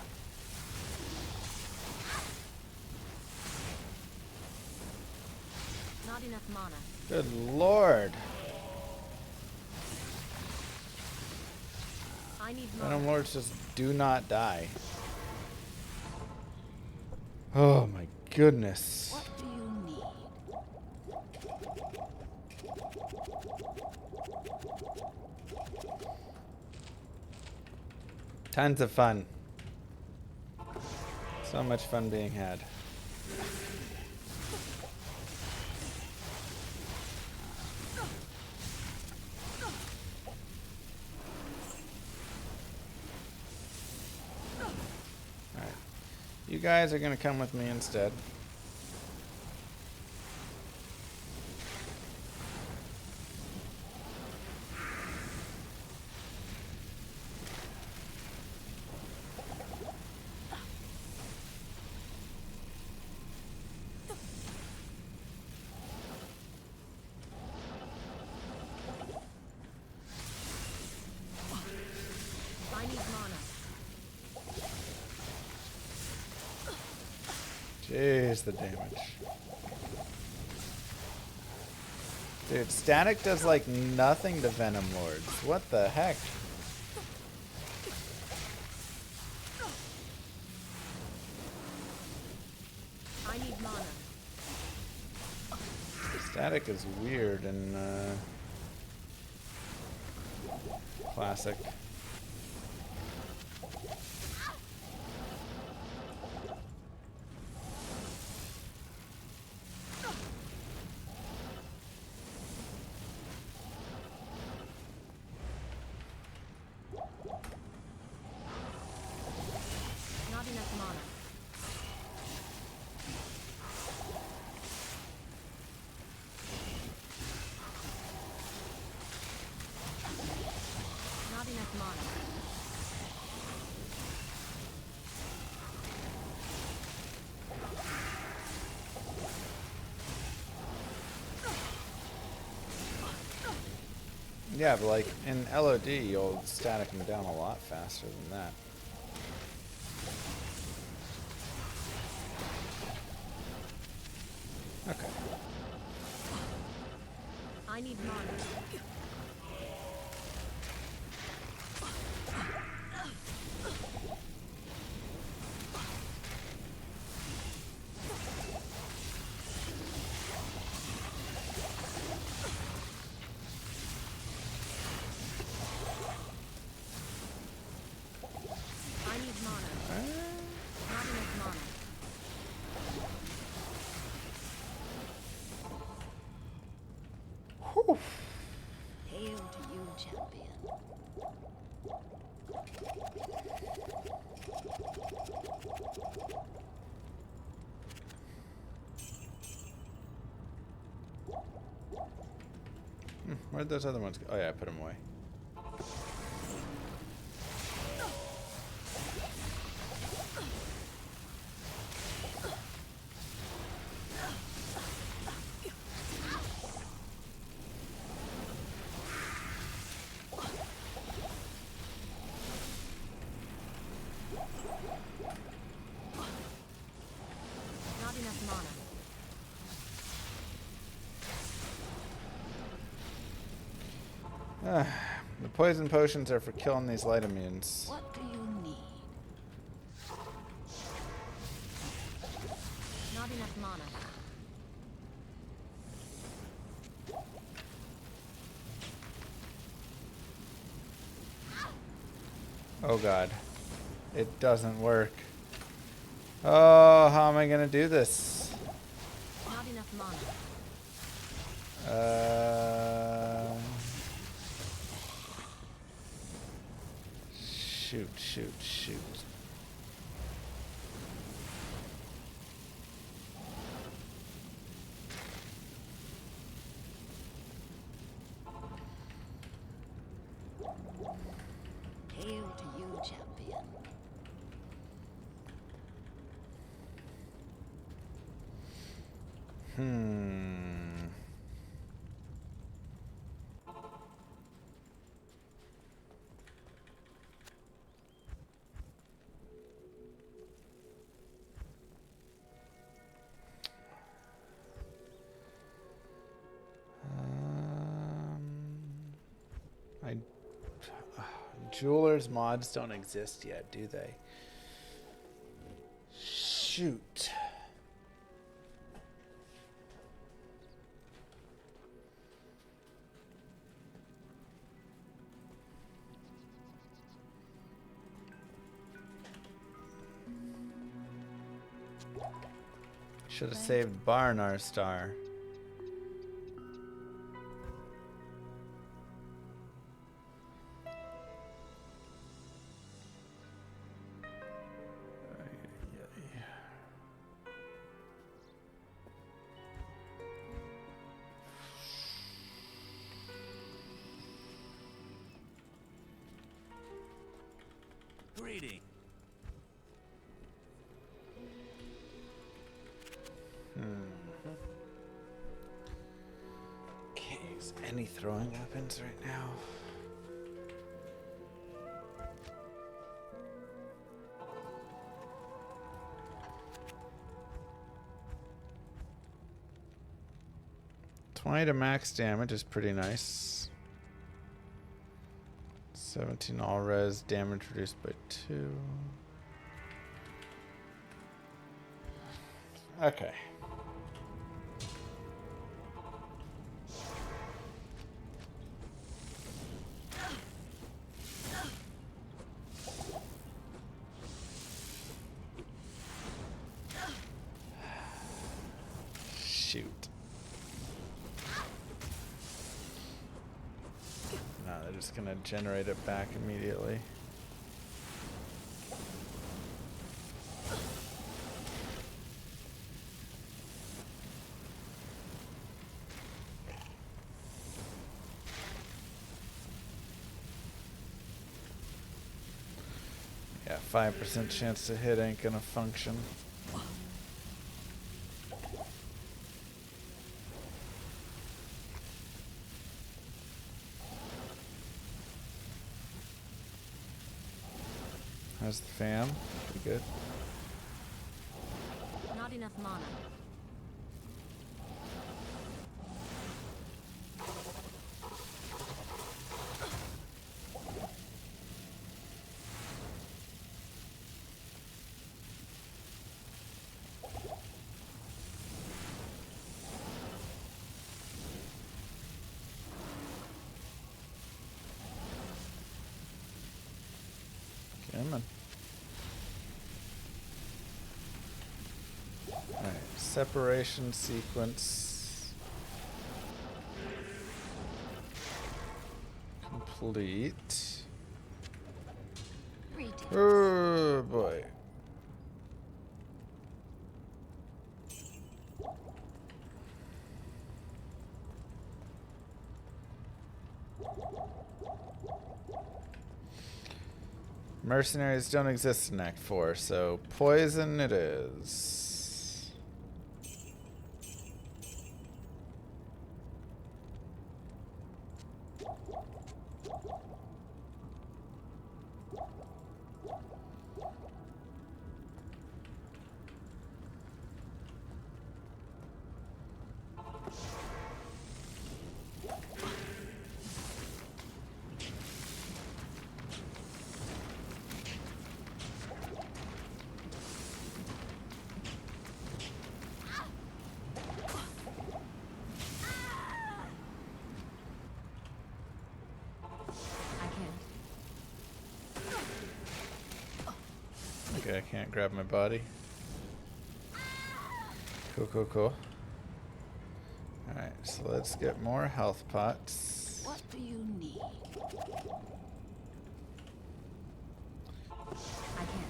Not enough mana. Good lord. I need Venom mana. Lords just do not die. Oh my goodness. What do you need? Tons of fun. So much fun being had. Alright. You guys are going to come with me instead. I need mana. Jeez, the damage. Dude, static does like nothing to Venom Lords. What the heck? I need mana. Static is weird in Classic. Not enough mana. Not enough mana. Yeah, but like in LOD, you'll static them down a lot faster than that. Okay. I need mana. I need mana. Not enough mana. Whew. Hail to you, champion. Where'd those other ones go? Oh yeah, I put them away. Not enough mana. The poison potions are for killing these light immunes. What do you need? Not enough mana. Oh god. It doesn't work. Oh, how am I gonna do this? Not enough mana. Shoot, shoot, shoot. champion. I Jewelers mods don't exist yet, do they? Shoot. Should have saved Barnar Star. Greeting. Can't use any throwing weapons right now. $20 to max damage is pretty nice. 17 all res, damage reduced by 2. Okay. Shoot. No, they're just gonna generate it back immediately. Yeah, 5% chance to hit ain't gonna function. How's the fam? Pretty good. Not enough mana. Come on. Alright, separation sequence complete. Oh boy. Mercenaries don't exist in Act 4, so poison it is. Okay, I can't grab my body. Cool, cool, cool. Alright, so let's get more health pots. What do you need? I can't.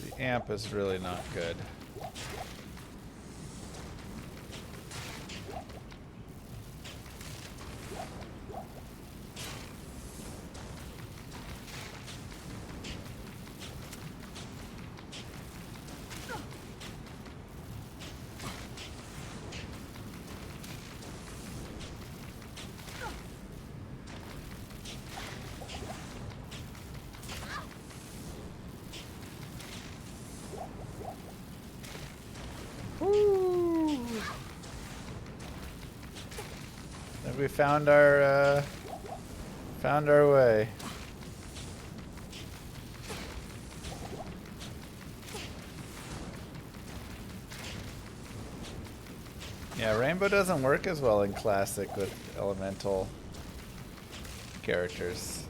The amp is really not good. we found our way. Yeah, Rainbow doesn't work as well in Classic with elemental characters.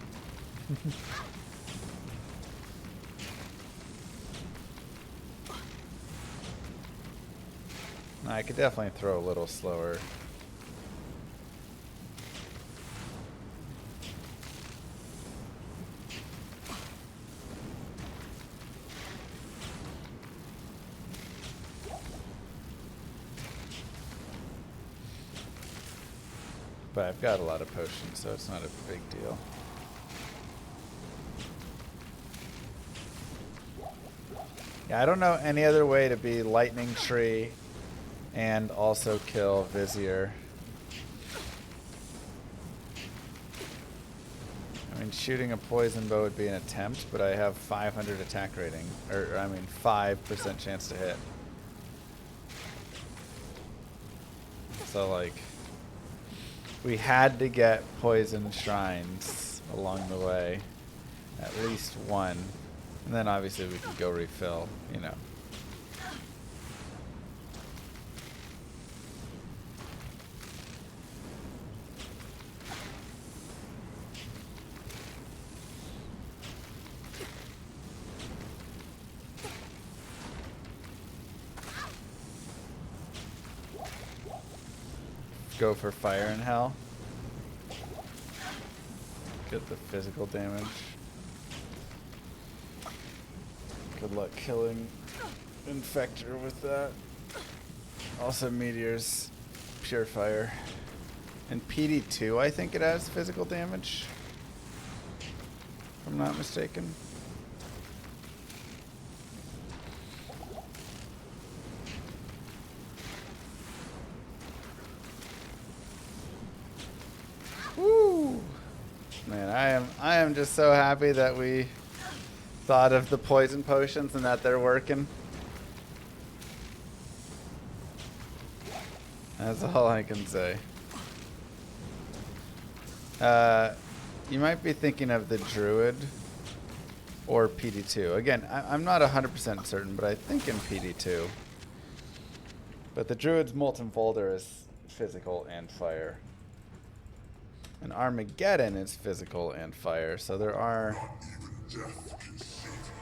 I could definitely throw a little slower. But I've got a lot of potions, so it's not a big deal. Yeah, I don't know any other way to be Lightning Tree and also kill Vizier. I mean, shooting a poison bow would be an attempt, but I have 500 attack rating. Or I mean, 5% chance to hit. So, like, we had to get poison shrines along the way. At least one. And then obviously we could go refill, you know. Go for fire in hell. Get the physical damage. Good luck killing Infector with that. Also Meteor's pure fire. And PD2 I think it has physical damage. If I'm not mistaken. Woo! Man, I am just so happy that we thought of the poison potions and that they're working. That's all I can say. You might be thinking of the Druid or PD2. Again, I'm not 100% certain, but I think in PD2. But the Druid's Molten Folder is physical and fire. And Armageddon is physical and fire, so there are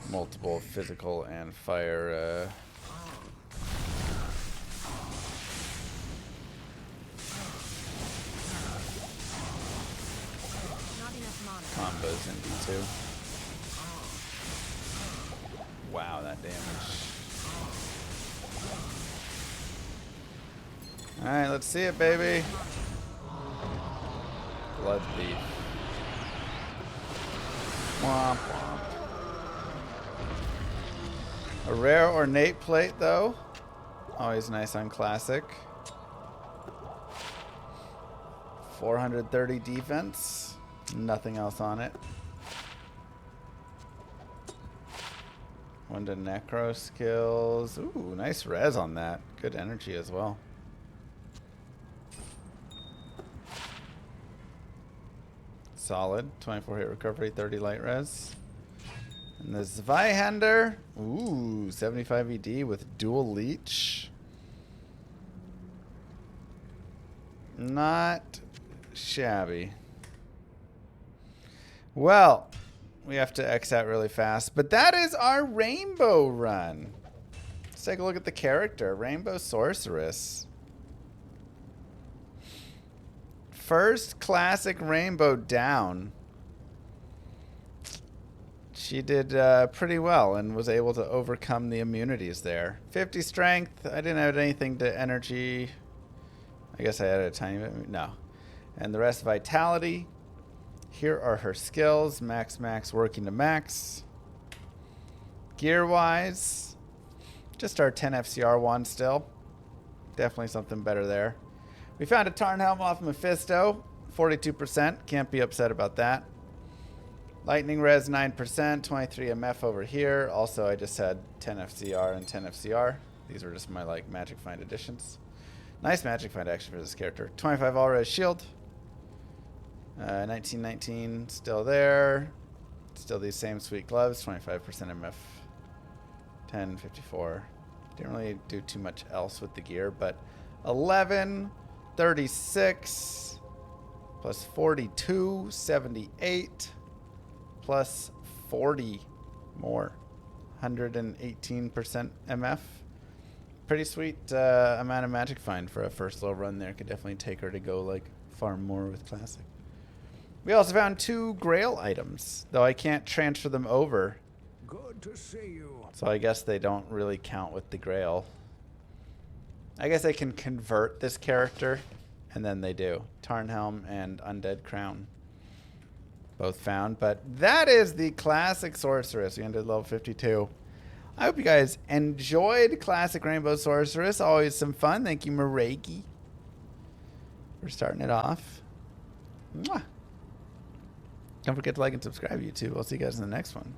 multiple physical and fire combos in D2. Wow, that damage. Alright, let's see it, baby. Blood Thief. Womp womp. A rare ornate plate, though. Always nice on Classic. 430 defense. Nothing else on it. 1 to Necro skills. Ooh, nice res on that. Good energy as well. Solid. 24 hit recovery, 30 light res. And the Zweihander. Ooh, 75 ED with dual leech. Not shabby. Well, we have to X out really fast. But that is our Rainbow run. Let's take a look at the character. Rainbow Sorceress. First Classic Rainbow down. She did pretty well and was able to overcome the immunities there. 50 strength. I didn't add anything to energy. I guess I added a tiny bit. No. And the rest vitality. Here are her skills. Max, max, working to max. Gear-wise, just our 10 FCR one still. Definitely something better there. We found a Tarnhelm off Mephisto. 42%. Can't be upset about that. Lightning res 9%. 23 MF over here. Also, I just had 10 FCR and 10 FCR. These were just my like Magic Find additions. Nice Magic Find action for this character. 25 all res shield. 1919 still there. Still these same sweet gloves. 25% MF. 1054. Didn't really do too much else with the gear, but 11, 36, plus 42, 78, plus 40 more. 118% MF. Pretty sweet amount of magic find for a first little run there. Could definitely take her to go like far more with Classic. We also found 2 Grail items, though I can't transfer them over. Good to see you. So I guess they don't really count with the Grail. I guess I can convert this character, and then they do. Tarnhelm and Undead Crown. Both found, but that is the Classic Sorceress. We ended level 52. I hope you guys enjoyed Classic Rainbow Sorceress. Always some fun. Thank you, Mareki, for starting it off. Mwah. Don't forget to like and subscribe, YouTube. I'll see you guys in the next one.